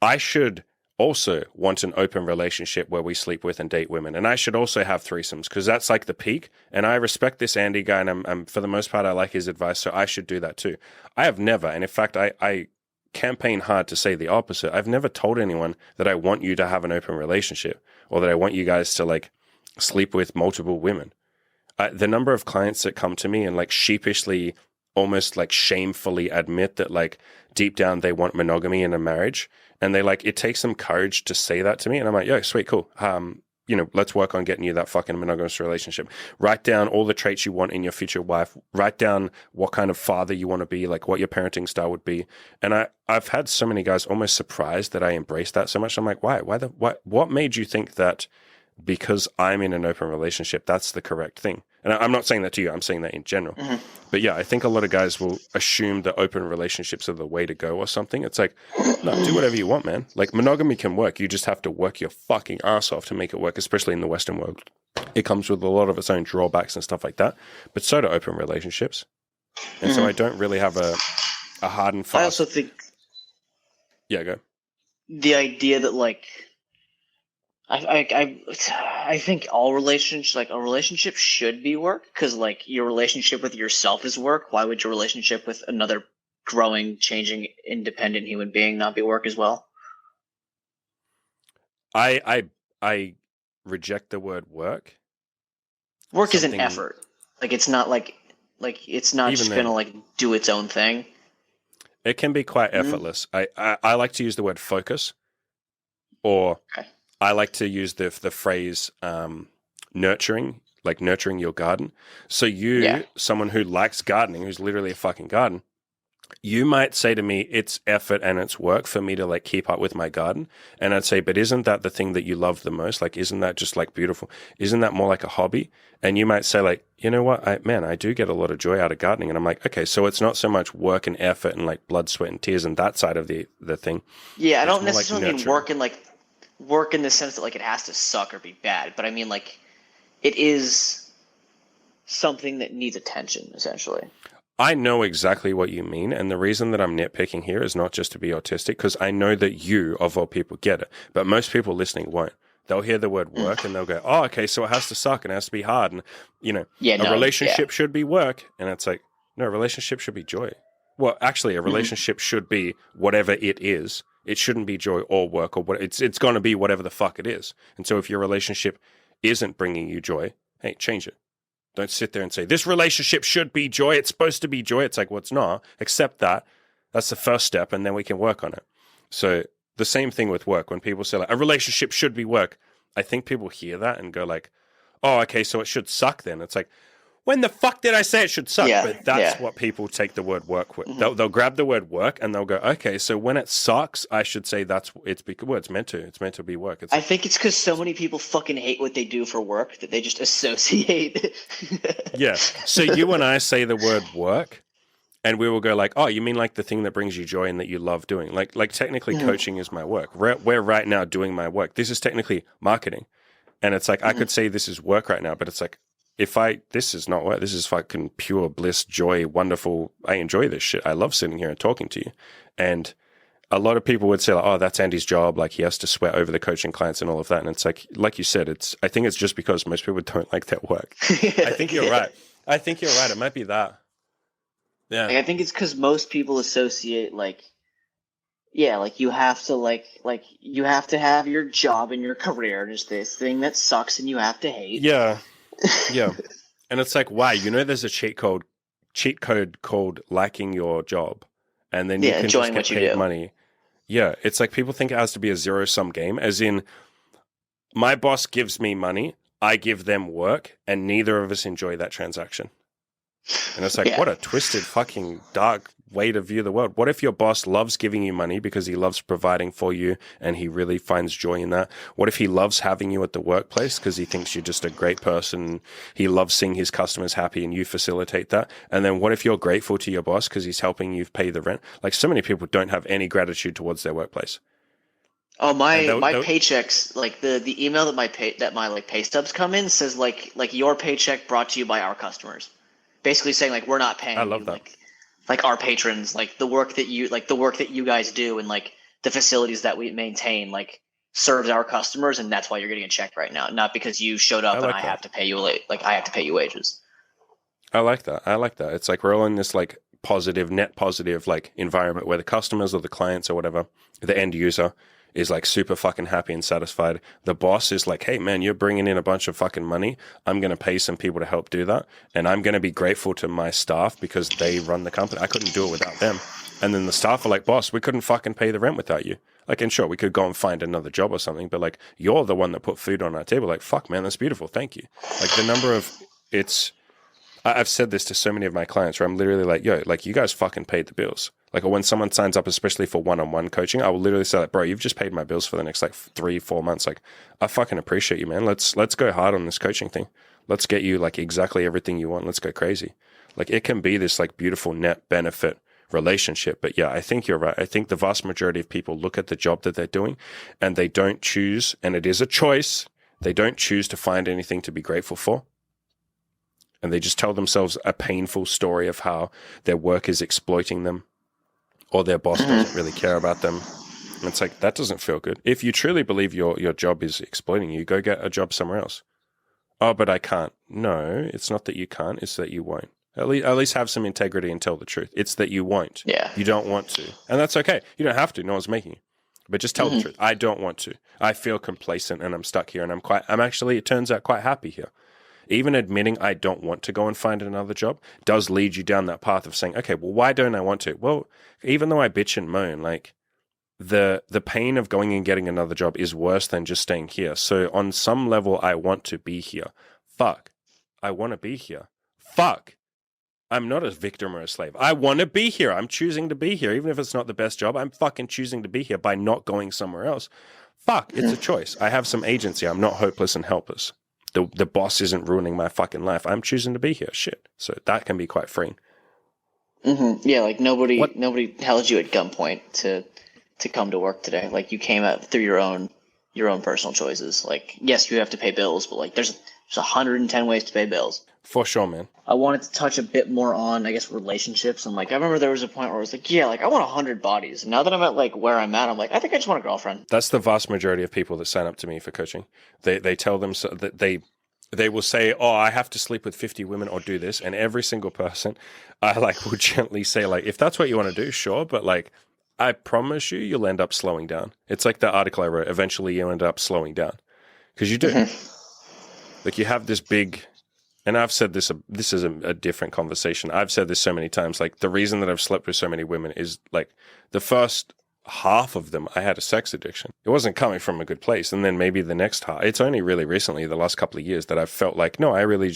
I should also want an open relationship where we sleep with and date women. And I should also have threesomes because that's like the peak. And I respect this Andy guy, and I'm for the most part, I like his advice. So I should do that too. I have never, and in fact, I campaign hard to say the opposite. I've never told anyone that I want you to have an open relationship or that I want you guys to like sleep with multiple women. The number of clients that come to me and like sheepishly, almost like shamefully admit that like deep down they want monogamy in a marriage. And they like, it takes some courage to say that to me. And I'm like, yeah, sweet, cool. let's work on getting you that fucking monogamous relationship. Write down all the traits you want in your future wife. Write down what kind of father you want to be, like what your parenting style would be. And I've had so many guys almost surprised that I embraced that so much. I'm like, why? What made you think that because I'm in an open relationship, that's the correct thing? And I'm not saying that to you. I'm saying that in general. Mm-hmm. But yeah, I think a lot of guys will assume that open relationships are the way to go or something. It's like, no, do whatever you want, man. Like monogamy can work. You just have to work your fucking ass off to make it work, especially in the Western world. It comes with a lot of its own drawbacks and stuff like that. But so do open relationships. And so I don't really have a hard and fast. I also think. Yeah, go. The idea that like. I think all relationships, like a relationship should be work, because like your relationship with yourself is work. Why would your relationship with another growing, changing, independent human being not be work as well? I reject the word work. Work is an effort. Like it's not like it's not just gonna like do its own thing. It can be quite effortless. I like to use the word focus, or I like to use the phrase nurturing, like nurturing your garden. So someone who likes gardening, who's literally a fucking garden, you might say to me, it's effort and it's work for me to like keep up with my garden. And I'd say, but isn't that the thing that you love the most? Like, isn't that just like beautiful? Isn't that more like a hobby? And you might say like, you know what, I do get a lot of joy out of gardening. And I'm like, okay, so it's not so much work and effort and like blood, sweat and tears and that side of the thing. Yeah, I don't necessarily mean work in the sense that like it has to suck or be bad, but I mean like it is something that needs attention, essentially. I know exactly what you mean, and the reason that I'm nitpicking here is not just to be autistic, because I know that you, of all people, get it, but most people listening won't. They'll hear the word work and they'll go, oh, okay, so it has to suck and it has to be hard, and a relationship should be work, and it's like, no, a relationship should be joy. Well, actually, a relationship should be whatever it is. It shouldn't be joy or work or what. It's going to be whatever the fuck it is. And so if your relationship isn't bringing you joy, hey, change it. Don't sit there and say, this relationship should be joy. It's supposed to be joy. It's like, well, it's not. Accept that. That's the first step, and then we can work on it. So the same thing with work. When people say like, a relationship should be work, I think people hear that and go like, oh, okay, so it should suck then. It's like, when the fuck did I say it should suck? But that's what people take the word work with. Mm-hmm. They'll grab the word work and they'll go, okay, so when it sucks, I should say it's meant to. It's meant to be work. I think it's because so many people fucking hate what they do for work that they just associate. Yeah. So you and I say the word work, and we will go like, oh, you mean like the thing that brings you joy and that you love doing? Like technically coaching is my work. We're right now doing my work. This is technically marketing. And it's like, I could say this is work right now, but it's like, this is not work, this is fucking pure bliss, joy, wonderful. I enjoy this shit. I love sitting here and talking to you. And a lot of people would say, like, oh, that's Andy's job. Like he has to sweat over the coaching clients and all of that. And it's like you said, I think it's just because most people don't like that work. I think you're right. It might be that. Yeah. I think it's because most people associate you have to you have to have your job and your career and just this thing that sucks and you have to hate. Yeah. Yeah. And it's like, why? There's a cheat code called liking your job. And then you can just get paid money. Yeah. It's like people think it has to be a zero-sum game, as in my boss gives me money, I give them work, and neither of us enjoy that transaction. And it's like, what a twisted fucking dark way to view the world. What if your boss loves giving you money because he loves providing for you and he really finds joy in that? What if he loves having you at the workplace because he thinks you're just a great person? He loves seeing his customers happy and you facilitate that. And then what if you're grateful to your boss because he's helping you pay the rent? Like, so many people don't have any gratitude towards their workplace. Oh, my paychecks, like the email that my pay stubs come in says like your paycheck brought to you by our customers. Basically saying like we're not paying. I love that. Like our patrons, like the work that you guys do and like the facilities that we maintain, like serves our customers, and that's why you're getting a check right now, not because you showed up and I have to pay you I have to pay you wages. I like that. It's like we're all in this like net positive like environment where the customers or the clients or whatever, the end user is like super fucking happy and satisfied. The boss is like, hey man, you're bringing in a bunch of fucking money. I'm going to pay some people to help do that. And I'm going to be grateful to my staff because they run the company. I couldn't do it without them. And then the staff are like, boss, we couldn't fucking pay the rent without you. Like, and sure, we could go and find another job or something, but like, you're the one that put food on our table. Like, fuck, man, that's beautiful. Thank you. Like, the number of, I've said this to so many of my clients where I'm literally like, yo, like, you guys fucking paid the bills. Like, when someone signs up, especially for one-on-one coaching, I will literally say, like, bro, you've just paid my bills for the next like 3-4 months. Like, I fucking appreciate you, man. Let's go hard on this coaching thing. Let's get you like exactly everything you want. Let's go crazy. Like, it can be this like beautiful net benefit relationship. But yeah, I think you're right. I think the vast majority of people look at the job that they're doing and they don't choose, and it is a choice. They don't choose to find anything to be grateful for. And they just tell themselves a painful story of how their work is exploiting them or their boss doesn't really care about them. And it's like, that doesn't feel good. If you truly believe your job is exploiting you, go get a job somewhere else. Oh, but I can't. No, it's not that you can't. It's that you won't. At least have some integrity and tell the truth. It's that you won't. Yeah. You don't want to. And that's okay. You don't have to. No one's making you. But just tell the truth. I don't want to. I feel complacent and I'm stuck here and I'm actually, it turns out, quite happy here. Even admitting I don't want to go and find another job does lead you down that path of saying, okay, well, why don't I want to? Well, even though I bitch and moan, like the pain of going and getting another job is worse than just staying here. So on some level, I want to be here. Fuck. I want to be here. Fuck. I'm not a victim or a slave. I want to be here. I'm choosing to be here. Even if it's not the best job, I'm fucking choosing to be here by not going somewhere else. Fuck, it's a choice. I have some agency. I'm not hopeless and helpless. The boss isn't ruining my fucking life. I'm choosing to be here. Shit. So that can be quite freeing. Yeah, like nobody held you at gunpoint to come to work today. Like, you came out through your own personal choices. Like, yes, you have to pay bills, but like there's 110 ways to pay bills. For sure, man. I wanted to touch a bit more on, I guess, relationships. And like, I remember there was a point where I was like, yeah, like I want 100 bodies. And now that I'm at like where I'm at, I'm like, I think I just want a girlfriend. That's the vast majority of people that sign up to me for coaching. They tell them so that they will say, oh, I have to sleep with 50 women or do this. And every single person, I like will gently say, like, if that's what you want to do, sure. But like, I promise you'll end up slowing down. It's like the article I wrote. Eventually you end up slowing down because you do. Like, you have this big, and I've said this, this is a different conversation. I've said this so many times. Like, the reason that I've slept with so many women is like the first half of them, I had a sex addiction. It wasn't coming from a good place. And then maybe the next half, it's only really recently, the last couple of years, that I've felt like, no, I really,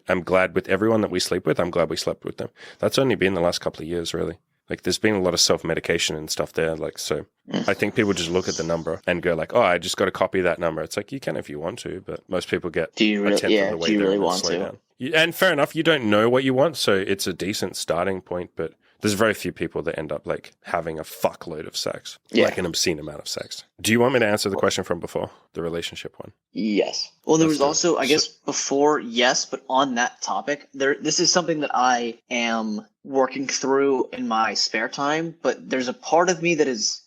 I'm glad with everyone that we sleep with. I'm glad we slept with them. That's only been the last couple of years, really. Like, there's been a lot of self-medication and stuff there. Like, so I think people just look at the number and go like, oh, I just got to copy that number. It's like, you can if you want to, but most people get do you really, a tenth of the way do you there really and want slow to? down. And fair enough, you don't know what you want, so it's a decent starting point, but there's very few people that end up like having a fuckload of sex, like an obscene amount of sex. Do you want me to answer the question from before, the relationship one? Yes. Well, there was also, I guess, before, yes, but on that topic, this is something that I am working through in my spare time, but there's a part of me that is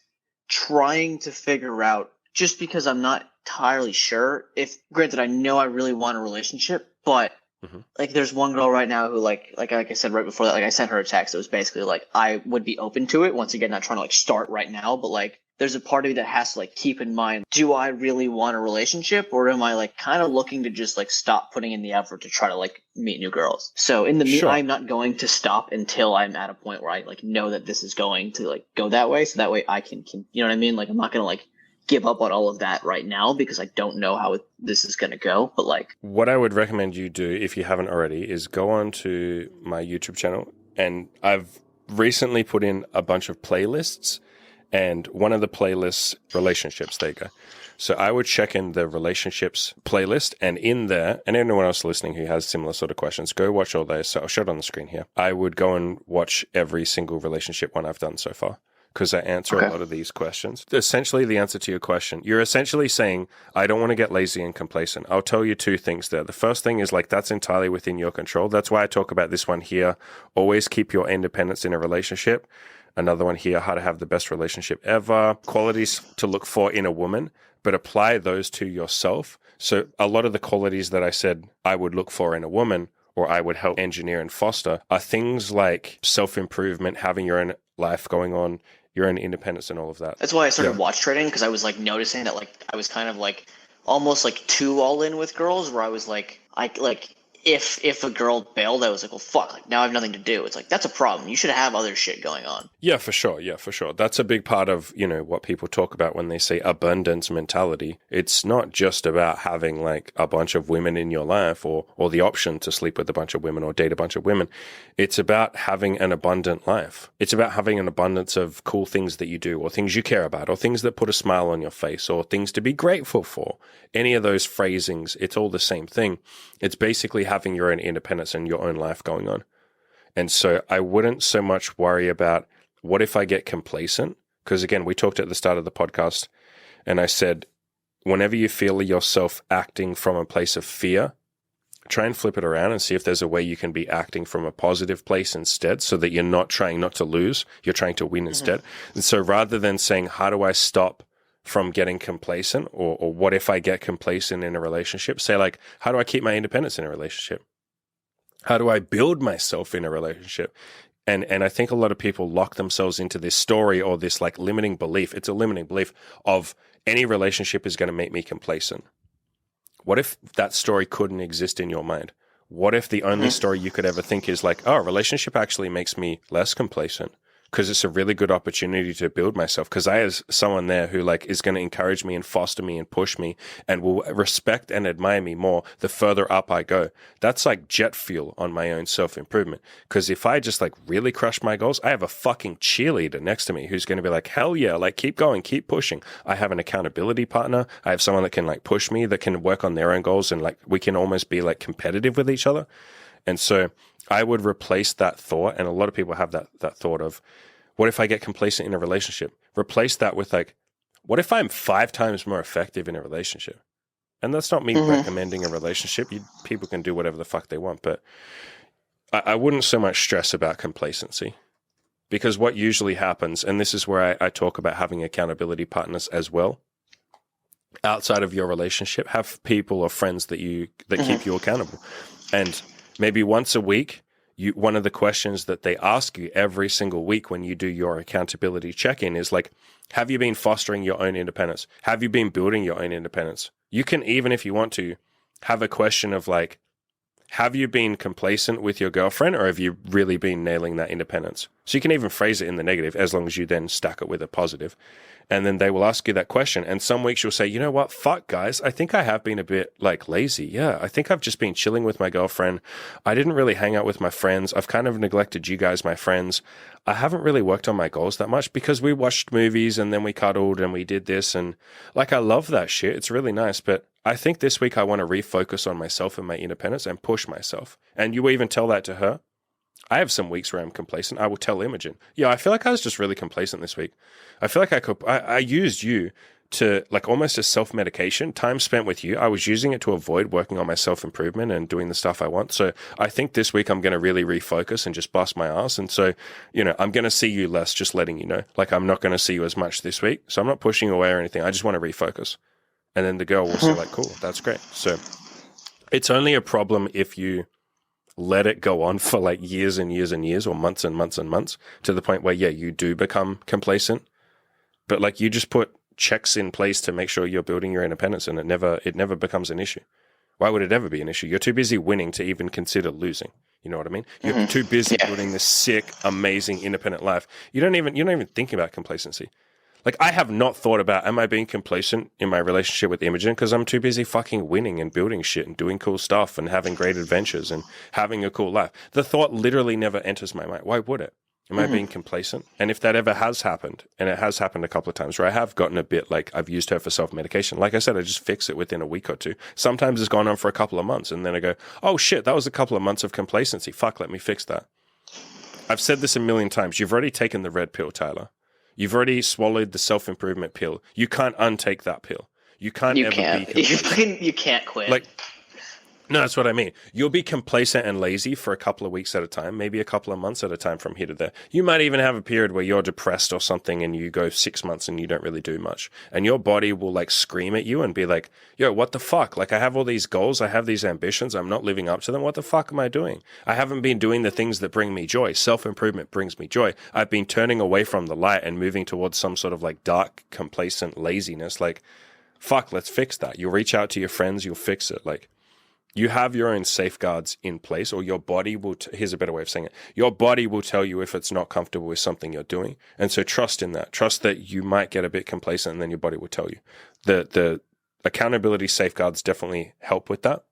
trying to figure out, just because I'm not entirely sure if, granted, I know I really want a relationship, but like, there's one girl right now who, like I said right before that, like, I sent her a text. It was basically like, I would be open to it. Once again, not trying to like start right now, but like, there's a part of me that has to like keep in mind, do I really want a relationship, or am I like kind of looking to just like stop putting in the effort to try to like meet new girls? So in the Sure. I'm not going to stop until I'm at a point where I like know that this is going to like go that way. So that way I can you know what I mean? Like, I'm not going to like give up on all of that right now because I don't know how this is going to go. But like, what I would recommend you do, if you haven't already, is go on to my YouTube channel. And I've recently put in a bunch of playlists, and one of the playlists, relationships, there you go. So I would check in the relationships playlist, and in there, and anyone else listening who has similar sort of questions, go watch all those. So I'll show it on the screen here. I would go and watch every single relationship one I've done so far, because I answer a lot of these questions. Essentially, the answer to your question, you're essentially saying, I don't want to get lazy and complacent. I'll tell you two things there. The first thing is like, that's entirely within your control. That's why I talk about this one here. Always keep your independence in a relationship. Another one here, how to have the best relationship ever. Qualities to look for in a woman, but apply those to yourself. So a lot of the qualities that I said I would look for in a woman, or I would help engineer and foster, are things like self-improvement, having your own life going on, your own independence, and all of that. That's why I started watch trading, because I was like noticing that like I was kind of like almost like too all in with girls, where I was like, if a girl bailed, I was like, well, fuck, like now I have nothing to do. It's like that's a problem. You should have other shit going on. Yeah, for sure. Yeah, for sure. That's a big part of, what people talk about when they say abundance mentality. It's not just about having like a bunch of women in your life or the option to sleep with a bunch of women or date a bunch of women. It's about having an abundant life. It's about having an abundance of cool things that you do or things you care about or things that put a smile on your face or things to be grateful for. Any of those phrasings, it's all the same thing. It's basically having your own independence and your own life going on. And so I wouldn't so much worry about what if I get complacent? Because again, we talked at the start of the podcast and I said, whenever you feel yourself acting from a place of fear, try and flip it around and see if there's a way you can be acting from a positive place instead so that you're not trying not to lose, you're trying to win instead. And so rather than saying, how do I stop from getting complacent or what if I get complacent in a relationship, say like, how do I keep my independence in a relationship? How do I build myself in a relationship? And I think a lot of people lock themselves into this story or this like limiting belief. It's a limiting belief of any relationship is going to make me complacent. What if that story couldn't exist in your mind? What if the only story you could ever think is like, oh, a relationship actually makes me less complacent because it's a really good opportunity to build myself because I have someone there who like is going to encourage me and foster me and push me and will respect and admire me more the further up I go. That's like jet fuel on my own self-improvement because if I just like really crush my goals, I have a fucking cheerleader next to me who's going to be like, hell yeah, like keep going, keep pushing. I have an accountability partner. I have someone that can like push me, that can work on their own goals and like we can almost be like competitive with each other. And so I would replace that thought, and a lot of people have that thought of, what if I get complacent in a relationship? Replace that with like, what if I'm 5 times more effective in a relationship? And that's not me recommending a relationship. People can do whatever the fuck they want, but I wouldn't so much stress about complacency because what usually happens, and this is where I talk about having accountability partners as well, outside of your relationship, have people or friends that keep you accountable. And maybe once a week, one of the questions that they ask you every single week when you do your accountability check-in is like, have you been fostering your own independence? Have you been building your own independence? You can, even if you want to, have a question of like, have you been complacent with your girlfriend or have you really been nailing that independence? So you can even phrase it in the negative as long as you then stack it with a positive. And then they will ask you that question. And some weeks you'll say, you know what? Fuck, guys. I think I have been a bit like lazy. Yeah, I think I've just been chilling with my girlfriend. I didn't really hang out with my friends. I've kind of neglected you guys, my friends. I haven't really worked on my goals that much because we watched movies and then we cuddled and we did this. And like, I love that shit. It's really nice. But I think this week I want to refocus on myself and my independence and push myself. And you even tell that to her. I have some weeks where I'm complacent. I will tell Imogen, yeah, I feel like I was just really complacent this week. I feel like I used you to like almost as self-medication, time spent with you. I was using it to avoid working on my self-improvement and doing the stuff I want. So I think this week I'm going to really refocus and just bust my ass. And so, I'm going to see you less, just letting you know. Like I'm not going to see you as much this week. So I'm not pushing you away or anything. I just want to refocus. And then the girl will say like, cool, that's great. So it's only a problem if you let it go on for like years and years and years or months and months and months to the point where, yeah, you do become complacent. But like you just put checks in place to make sure you're building your independence and it never becomes an issue. Why would it ever be an issue? You're too busy winning to even consider losing. You know what I mean? You're too busy building this sick, amazing, independent life. You're not even thinking about complacency. Like, I have not thought about, am I being complacent in my relationship with Imogen? Because I'm too busy fucking winning and building shit and doing cool stuff and having great adventures and having a cool life. The thought literally never enters my mind. Why would it? Am I being complacent? And if that ever has happened, and it has happened a couple of times where I have gotten a bit like I've used her for self-medication, like I said, I just fix it within a week or two. Sometimes it's gone on for a couple of months and then I go, oh shit, that was a couple of months of complacency. Fuck, let me fix that. I've said this a million times. You've already taken the red pill, Tyler. You've already swallowed the self-improvement pill. You can't untake that pill. You can't be complacent. You can't quit. Like, no, that's what I mean. You'll be complacent and lazy for a couple of weeks at a time, maybe a couple of months at a time from here to there. You might even have a period where you're depressed or something and you go 6 months and you don't really do much. And your body will like scream at you and be like, yo, what the fuck? Like I have all these goals. I have these ambitions. I'm not living up to them. What the fuck am I doing? I haven't been doing the things that bring me joy. Self-improvement brings me joy. I've been turning away from the light and moving towards some sort of like dark, complacent laziness. Like, fuck, let's fix that. You'll reach out to your friends. You'll fix it. Like, You have your own safeguards in place, or your body will, here's a better way of saying it. Your body will tell you if it's not comfortable with something you're doing. And so trust in that. Trust that you might get a bit complacent and then your body will tell you. The accountability safeguards definitely help with that,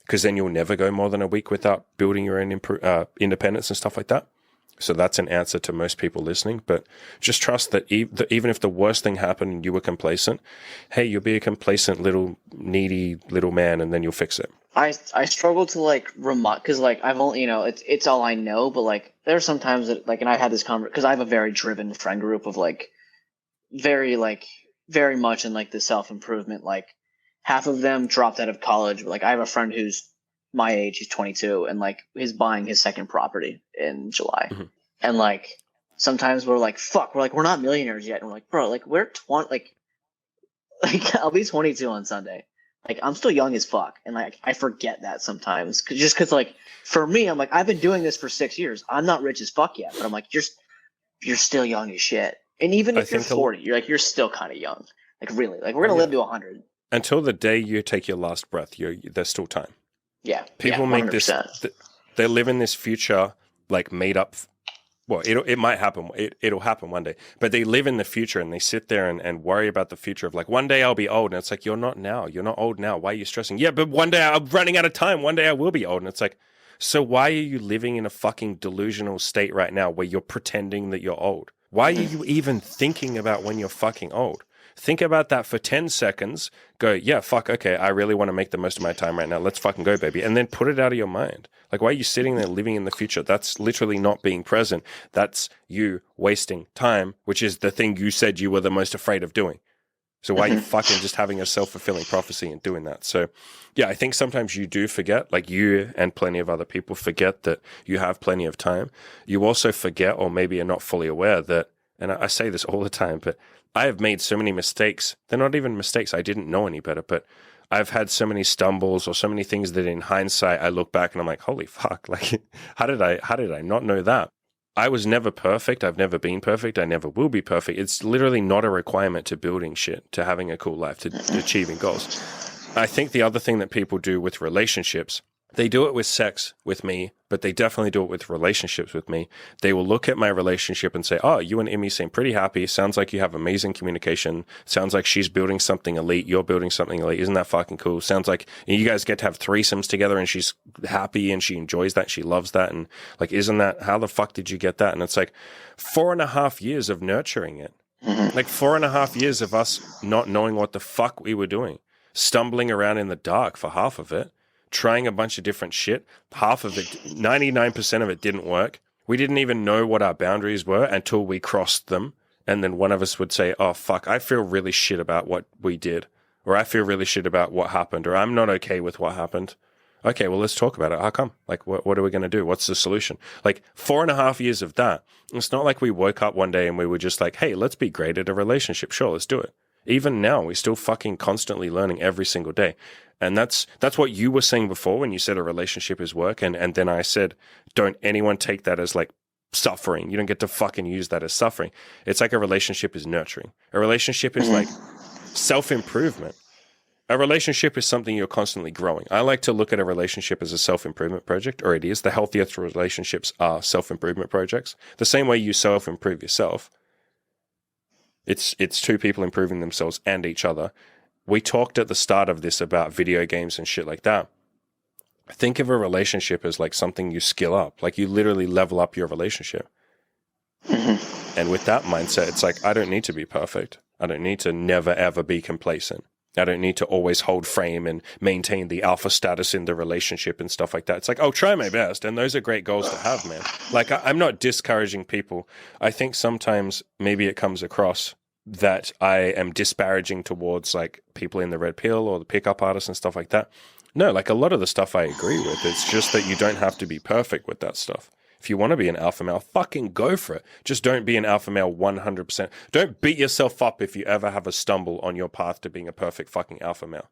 because then you'll never go more than a week without building your own independence and stuff like that. So that's an answer to most people listening. But just trust that even if the worst thing happened and you were complacent, hey, you'll be a complacent little needy little man, and then you'll fix it. I struggle to like remind, because like I've only, you know, it's all I know, but like there are some times that like, and I've had this conversation because I have a very driven friend group of like very much in like the self-improvement, like half of them dropped out of college, but like I have a friend who's my age, he's 22, and like he's buying his second property in July. Mm-hmm. And like sometimes we're like, fuck, we're not millionaires yet, and we're like, bro, like we're 20, like I'll be 22 on Sunday. Like, I'm still young as fuck, and like I forget that sometimes, because like for me, I'm like, I've been doing this for 6 years. I'm not rich as fuck yet, but I'm like, you're still young as shit. And even if you're 40, you're still kind of young. Like really, like we're gonna live to 100. Until the day you take your last breath, there's still time. Yeah, people make this. They live in this future like made up. Well, it might happen. It'll happen one day. But they live in the future, and they sit there and worry about the future of like, one day I'll be old. And it's like, you're not now. You're not old now. Why are you stressing? Yeah, but one day I'm running out of time. One day I will be old. And it's like, so why are you living in a fucking delusional state right now where you're pretending that you're old? Why are you even thinking about when you're fucking old? Think about that for 10 seconds. Go, yeah, fuck, okay, I really want to make the most of my time right now. Let's fucking go, baby. And then put it out of your mind. Like, why are you sitting there living in the future? That's literally not being present. That's you wasting time, which is the thing you said you were the most afraid of doing. So why are you fucking just having a self-fulfilling prophecy and doing that? So, yeah, I think sometimes you do forget, like you and plenty of other people forget that you have plenty of time. You also forget, or maybe you're not fully aware that, and I say this all the time, but I have made so many mistakes. They're not even mistakes. I didn't know any better, but I've had so many stumbles or so many things that in hindsight, I look back and I'm like, holy fuck, like, how did I not know that? I was never perfect. I've never been perfect. I never will be perfect. It's literally not a requirement to building shit, to having a cool life, to achieving goals. I think the other thing that people do with relationships, they do it with sex with me, but they definitely do it with relationships with me. They will look at my relationship and say, oh, you and Emmy seem pretty happy. Sounds like you have amazing communication. Sounds like she's building something elite. You're building something elite. Isn't that fucking cool? Sounds like you guys get to have threesomes together and she's happy and she enjoys that. She loves that. And like, isn't that, how the fuck did you get that? And it's like 4.5 years of nurturing it. Like 4.5 years of us not knowing what the fuck we were doing, stumbling around in the dark for half of it. Trying a bunch of different shit. Half of it, 99% of it didn't work. We didn't even know what our boundaries were until we crossed them. And then one of us would say, oh, fuck, I feel really shit about what we did. Or I feel really shit about what happened. Or I'm not okay with what happened. Okay, well, let's talk about it. How come? Like, what are we going to do? What's the solution? Like 4.5 years of that. It's not like we woke up one day and we were just like, hey, let's be great at a relationship. Sure, let's do it. Even now, we're still fucking constantly learning every single day. And that's what you were saying before when you said a relationship is work. And then I said, don't anyone take that as like suffering. You don't get to fucking use that as suffering. It's like a relationship is nurturing. A relationship is like self-improvement. A relationship is something you're constantly growing. I like to look at a relationship as a self-improvement project, or it is. The healthiest relationships are self-improvement projects. The same way you self-improve yourself. It's two people improving themselves and each other. We talked at the start of this about video games and shit like that. Think of a relationship as like something you skill up, like you literally level up your relationship. And with that mindset, it's like, I don't need to be perfect. I don't need to never, ever be complacent. I don't need to always hold frame and maintain the alpha status in the relationship and stuff like that. It's like, I'll try my best. And those are great goals to have, man. Like, I'm not discouraging people. I think sometimes maybe it comes across that I am disparaging towards like people in the red pill or the pickup artists and stuff like that. No, like a lot of the stuff I agree with. It's just that you don't have to be perfect with that stuff. If you want to be an alpha male, fucking go for it. Just don't be an alpha male 100%. Don't beat yourself up if you ever have a stumble on your path to being a perfect fucking alpha male.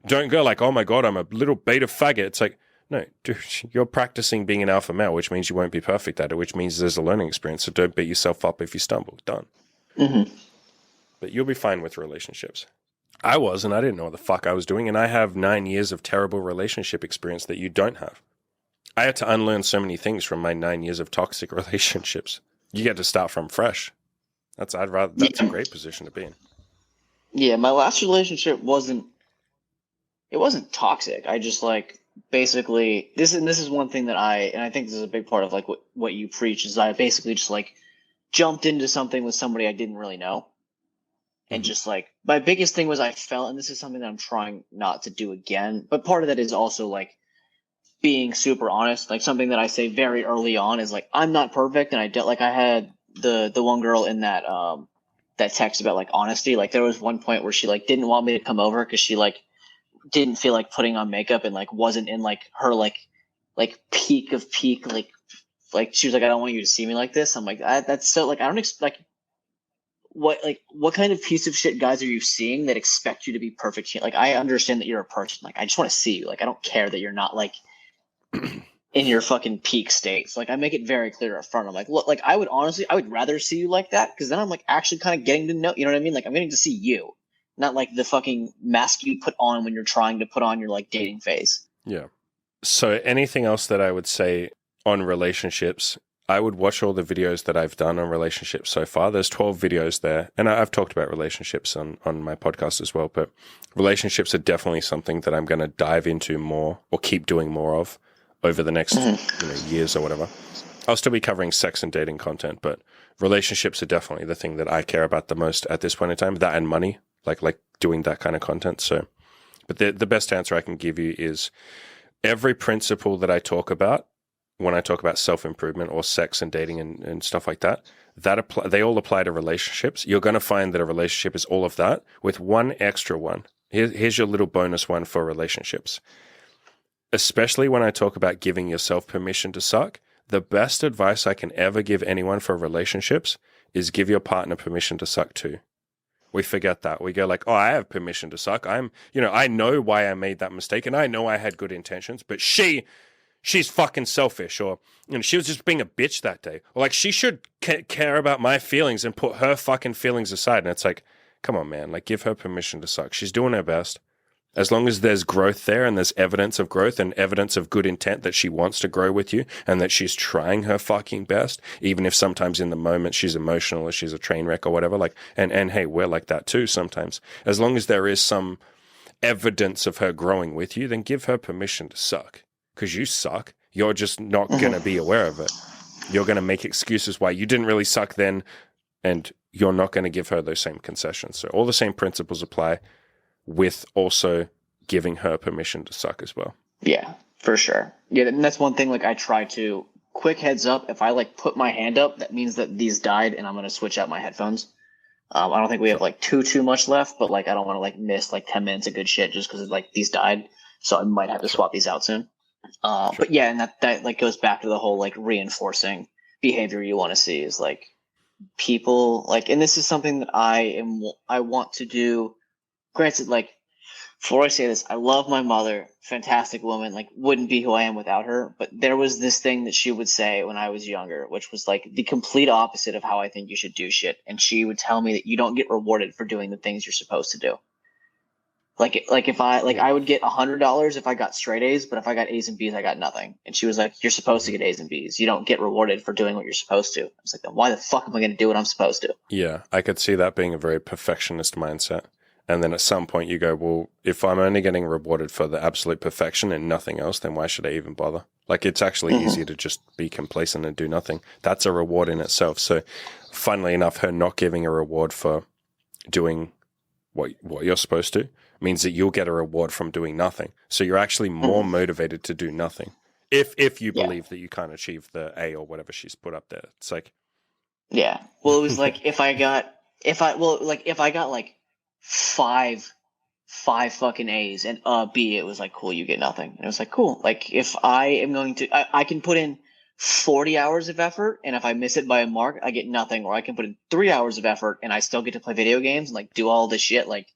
Don't go like, oh my God, I'm a little beta faggot. It's like, no, dude, you're practicing being an alpha male, which means you won't be perfect at it, which means there's a learning experience. So don't beat yourself up if you stumble. Done. But you'll be fine with relationships. I was, and I didn't know what the fuck I was doing. And I have 9 years of terrible relationship experience that you don't have. I had to unlearn so many things from my 9 years of toxic relationships. You get to start from fresh. That's a Yeah, great position to be in. yeah. My last relationship wasn't toxic. I just like basically this is one thing that I think this is a big part of like what you preach is I basically just like jumped into something with somebody I didn't really know. And Hmm. just like my biggest thing was I felt, and this is something that I'm trying not to do again, but part of that is also like being super honest. Like something that I say very early on is like I'm not perfect, and I don't like I had the one girl in that text about like honesty. Like there was one point where she like didn't want me to come over because she like didn't feel like putting on makeup and like wasn't in like her like peak of peak like she was like I don't want you to see me like this. I'm like that's so like I don't expect what kind of piece of shit guys are you seeing that expect you to be perfect? Like I understand that you're a person. Like I just want to see you. Like I don't care that you're not like in your fucking peak states. Like I make it very clear up front. I'm like, look, like I would rather see you like that because then I'm like actually kind of getting to know. You know what I mean? Like I'm getting to see you, not like the fucking mask you put on when you're trying to put on your like dating phase. Yeah. So anything else that I would say on relationships, I would watch all the videos that I've done on relationships so far. There's 12 videos there. And I've talked about relationships on my podcast as well, but relationships are definitely something that I'm going to dive into more or keep doing more of over the next years or whatever. I'll still be covering sex and dating content, but relationships are definitely the thing that I care about the most at this point in time. That and money, like doing that kind of content. So, but the best answer I can give you is every principle that I talk about when I talk about self-improvement or sex and dating and stuff like that, they all apply to relationships. You're going to find that a relationship is all of that with one extra one. Here's your little bonus one for relationships. Especially when I talk about giving yourself permission to suck, the best advice I can ever give anyone for relationships is give your partner permission to suck too. We forget that. We go like, oh, I have permission to suck. I know why I made that mistake and I know I had good intentions, but she's fucking selfish, or she was just being a bitch that day, or like she should care about my feelings and put her fucking feelings aside. And it's like, come on, man, like give her permission to suck. She's doing her best. As long as there's growth there and there's evidence of growth and evidence of good intent that she wants to grow with you and that she's trying her fucking best, even if sometimes in the moment she's emotional or she's a train wreck or whatever, like, and hey, we're like that too sometimes. As long as there is some evidence of her growing with you, then give her permission to suck. Because you suck. You're just not going to be aware of it. You're going to make excuses why you didn't really suck then, and you're not going to give her those same concessions. So all the same principles apply with also giving her permission to suck as well. Yeah, for sure. Yeah, and that's one thing. Like I try to quick heads up. If I like put my hand up, that means that these died, and I'm gonna switch out my headphones. I don't think we have like too much left, but like I don't want to like miss like 10 minutes of good shit just because like these died. So I might have to swap these out soon. But yeah, and that like goes back to the whole like reinforcing behavior you want to see is like people like, and this is something that I want to do. Granted, like before I say this, I love my mother, fantastic woman, like wouldn't be who I am without her. But there was this thing that she would say when I was younger, which was like the complete opposite of how I think you should do shit. And she would tell me that you don't get rewarded for doing the things you're supposed to do. Like if I like Yeah. I would get $100 if I got straight A's, but if I got A's and B's, I got nothing. And she was like, "You're supposed to get A's and B's. You don't get rewarded for doing what you're supposed to." I was like, "Then why the fuck am I going to do what I'm supposed to?" Yeah, I could see that being a very perfectionist mindset. And then at some point you go, well, if I'm only getting rewarded for the absolute perfection and nothing else, then why should I even bother? Like it's actually easier to just be complacent and do nothing. That's a reward in itself. So funnily enough, her not giving a reward for doing what you're supposed to means that you'll get a reward from doing nothing. So you're actually more motivated to do nothing. If you Yeah, believe that you can't achieve the A or whatever she's put up there. It's like, yeah. Well, it was like if I got like five fucking A's and B, it was like cool, you get nothing. And it was like cool. Like if I am going to, I can put in 40 hours of effort, and if I miss it by a mark, I get nothing. Or I can put in 3 hours of effort, and I still get to play video games and like do all this shit. Like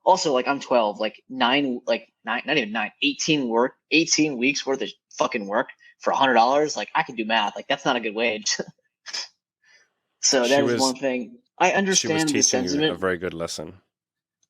also, like I'm 12, like nine, not even nine, 18 weeks worth of fucking work for $100. Like I can do math. Like that's not a good wage. So she that is was one thing. I she was understand the teaching you a sentiment. very good lesson.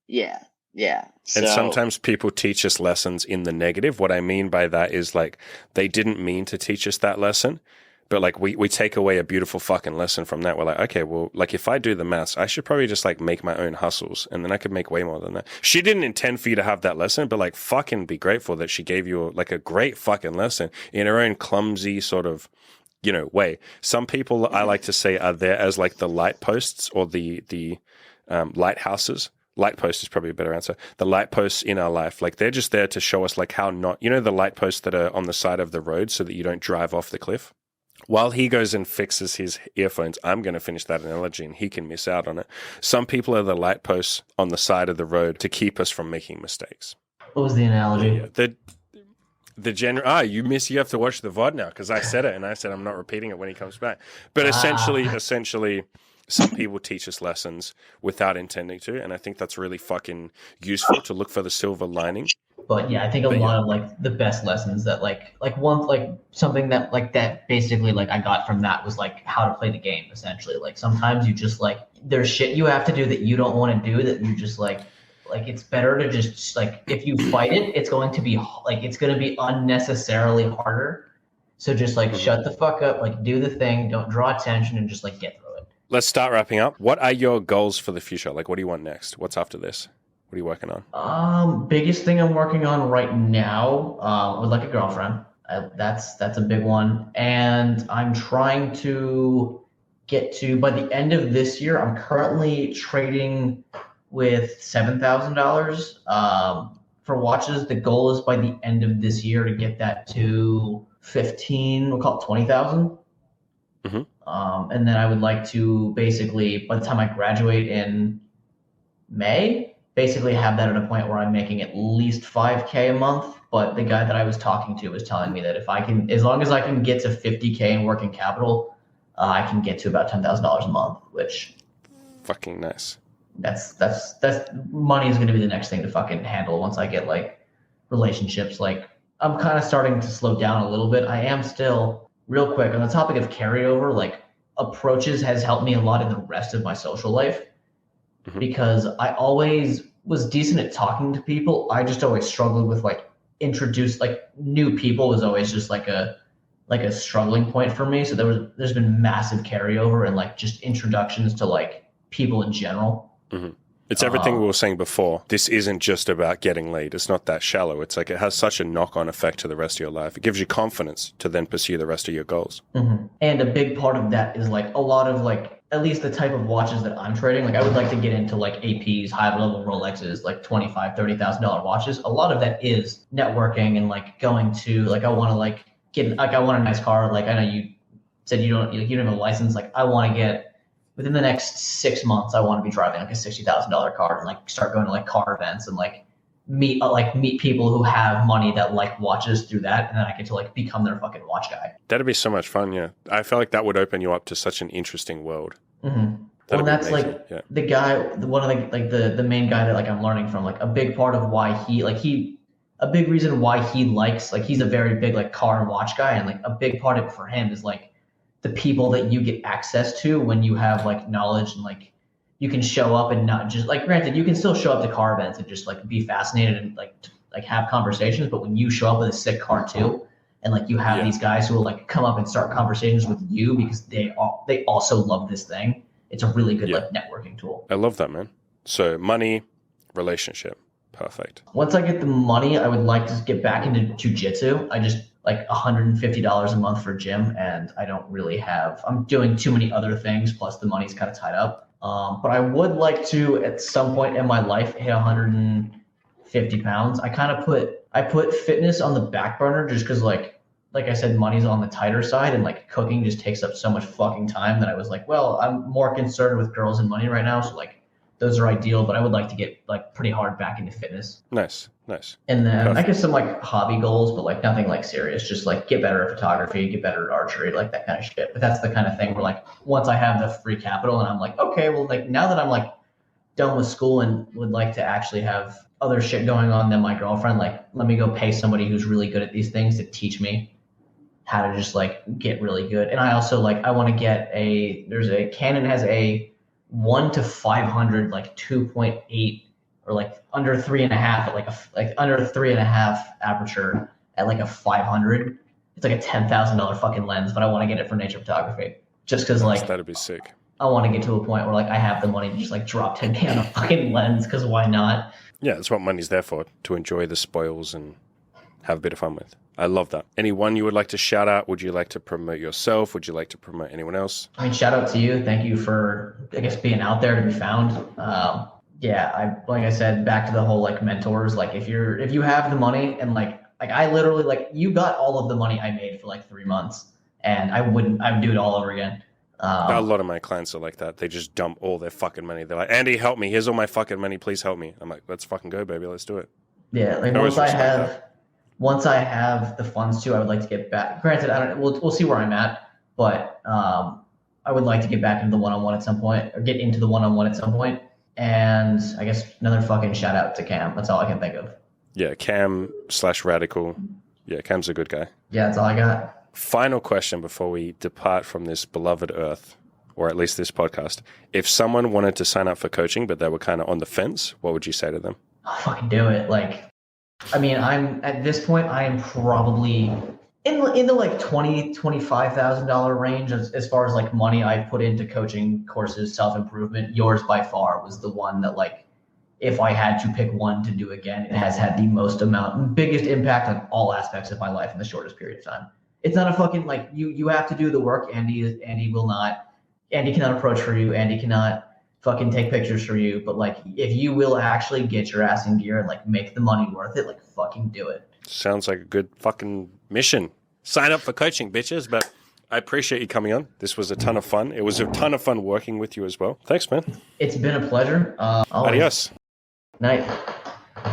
Yeah. Yeah. And So sometimes people teach us lessons in the negative. What I mean by that is like they didn't mean to teach us that lesson, but like we take away a beautiful fucking lesson from that. We're like, okay, well, like if I do the maths, I should probably just like make my own hustles and then I could make way more than that. She didn't intend for you to have that lesson, but like fucking be grateful that she gave you like a great fucking lesson in her own clumsy sort of, way. Some people I like to say are there as like the light posts or the lighthouses. Light post is probably a better answer. The light posts in our life, like they're just there to show us like how not, the light posts that are on the side of the road so that you don't drive off the cliff. While he goes and fixes his earphones, I'm going to finish that analogy and he can miss out on it. Some people are the light posts on the side of the road to keep us from making mistakes. What was the analogy? Yeah. You have to watch the VOD now because I said it and I said I'm not repeating it when he comes back. But essentially, some people teach us lessons without intending to, and I think that's really fucking useful to look for the silver lining. But yeah, I think a lot of like the best lessons that like something that like that basically like I got from that was like how to play the game essentially. Like sometimes you just like there's shit you have to do that you don't want to do that you just like it's better to just like if you fight it, it's going to be unnecessarily harder. So just like shut the fuck up, like do the thing, don't draw attention, and just like get through it. Let's start wrapping up. What are your goals for the future? Like, what do you want next? What's after this? What are you working on? Biggest thing I'm working on right now, would like a girlfriend. That's a big one, and I'm trying to get to by the end of this year. I'm currently trading with $7,000 for watches. The goal is by the end of this year to get that to 15. We'll call it 20,000. And then I would like to basically, by the time I graduate in May, basically have that at a point where I'm making at least $5K a month. But the guy that I was talking to was telling me that if I can, as long as I can get to $50K in working capital, I can get to about $10,000 a month, which fucking nice. That's money is going to be the next thing to fucking handle once I get like relationships. Like I'm kind of starting to slow down a little bit. I am still real quick on the topic of carryover, like approaches has helped me a lot in the rest of my social life because I always was decent at talking to people. I just always struggled with like new people was always just like a struggling point for me. So there's been massive carryover and like just introductions to like people in general. It's everything we were saying before. This isn't just about getting laid. It's not that shallow. It's like it has such a knock-on effect to the rest of your life. It gives you confidence to then pursue the rest of your goals. And a big part of that is like a lot of like at least the type of watches that I'm trading. Like I would like to get into like APs, high-level Rolexes, like $25,000, $30,000 watches. A lot of that is networking and like going to like I want to like get like I want a nice car. Like I know you said you don't have a license. Like I want to get. Within the next 6 months, I want to be driving like a $60,000 car and like start going to like car events and like meet people who have money that like watches through that, and then I get to like become their fucking watch guy. That'd be so much fun. Yeah, I feel like that would open you up to such an interesting world. Well, that's amazing. Like the guy, one of the like the main guy that like I'm learning from. Like a big part of why a big reason why he likes like he's a very big like car and watch guy, and like a big part of it for him is like the people that you get access to when you have like knowledge and like you can show up and not just like granted you can still show up to car events and just like be fascinated and like have conversations, but when you show up with a sick car too and like you have these guys who will like come up and start conversations with you because they also love this thing, it's a really good like networking tool. I love that, man. So money, relationship, perfect. Once I get the money, I would like to get back into jiu-jitsu. I just like $150 a month for gym, and I don't really have. I'm doing too many other things. Plus, the money's kind of tied up. But I would like to, at some point in my life, hit 150 pounds. I put fitness on the back burner just because, like I said, money's on the tighter side, and like cooking just takes up so much fucking time that I was like, well, I'm more concerned with girls and money right now, so like those are ideal. But I would like to get like pretty hard back into fitness. Nice. And then perfect. I guess some like hobby goals, but like nothing like serious. Just like get better at photography, get better at archery, like that kind of shit. But that's the kind of thing where like once I have the free capital and I'm like, okay, well like now that I'm like done with school and would like to actually have other shit going on than my girlfriend, like let me go pay somebody who's really good at these things to teach me how to just like get really good. And I also like I want to get Canon has a 1 to 500 like 2.8 or like under 3.5 at like under 3.5 aperture at like a 500. It's like a $10,000 fucking lens, but I want to get it for nature photography just because like That'd be sick. I want to get to a point where like I have the money to just like drop 10K on a fucking lens because why not? Yeah, that's what money's there for, to enjoy the spoils and have a bit of fun with. I love that. Anyone you would like to shout out? Would you like to promote yourself? Would you like to promote anyone else? I mean, shout out to you. Thank you for, I guess, being out there to be found. Like I said, back to the whole like mentors. Like if you have the money and like I literally like you got all of the money I made for like 3 months, and I would do it all over again. A lot of my clients are like that. They just dump all their fucking money. They're like, Andy, help me. Here's all my fucking money. Please help me. I'm like, let's fucking go, baby. Let's do it. Yeah, like once I have the funds too, I would like to get back. Granted, I don't. We'll see where I'm at, but I would like to get back into the one-on-one at some point, or get into the one-on-one at some point. And I guess another fucking shout out to Cam. That's all I can think of. Yeah, Cam/Radical. Yeah, Cam's a good guy. Yeah, that's all I got. Final question before we depart from this beloved earth, or at least this podcast. If someone wanted to sign up for coaching, but they were kind of on the fence, what would you say to them? I'll fucking do it. Like, I mean, I'm at this point, I am probably in the like $20,000-$25,000 range as far as like money I've put into coaching courses, self-improvement. Yours by far was the one that like, if I had to pick one to do again, it has had the biggest impact on all aspects of my life in the shortest period of time. It's not a fucking like you have to do the work. Andy cannot approach for you. Andy cannot fucking take pictures for you. But like, if you will actually get your ass in gear and like make the money worth it, like fucking do it. Sounds like a good fucking mission. Sign up for coaching, bitches. But I appreciate you coming on. This was a ton of fun. It was a ton of fun working with you as well. Thanks, man. It's been a pleasure. Adios. Night.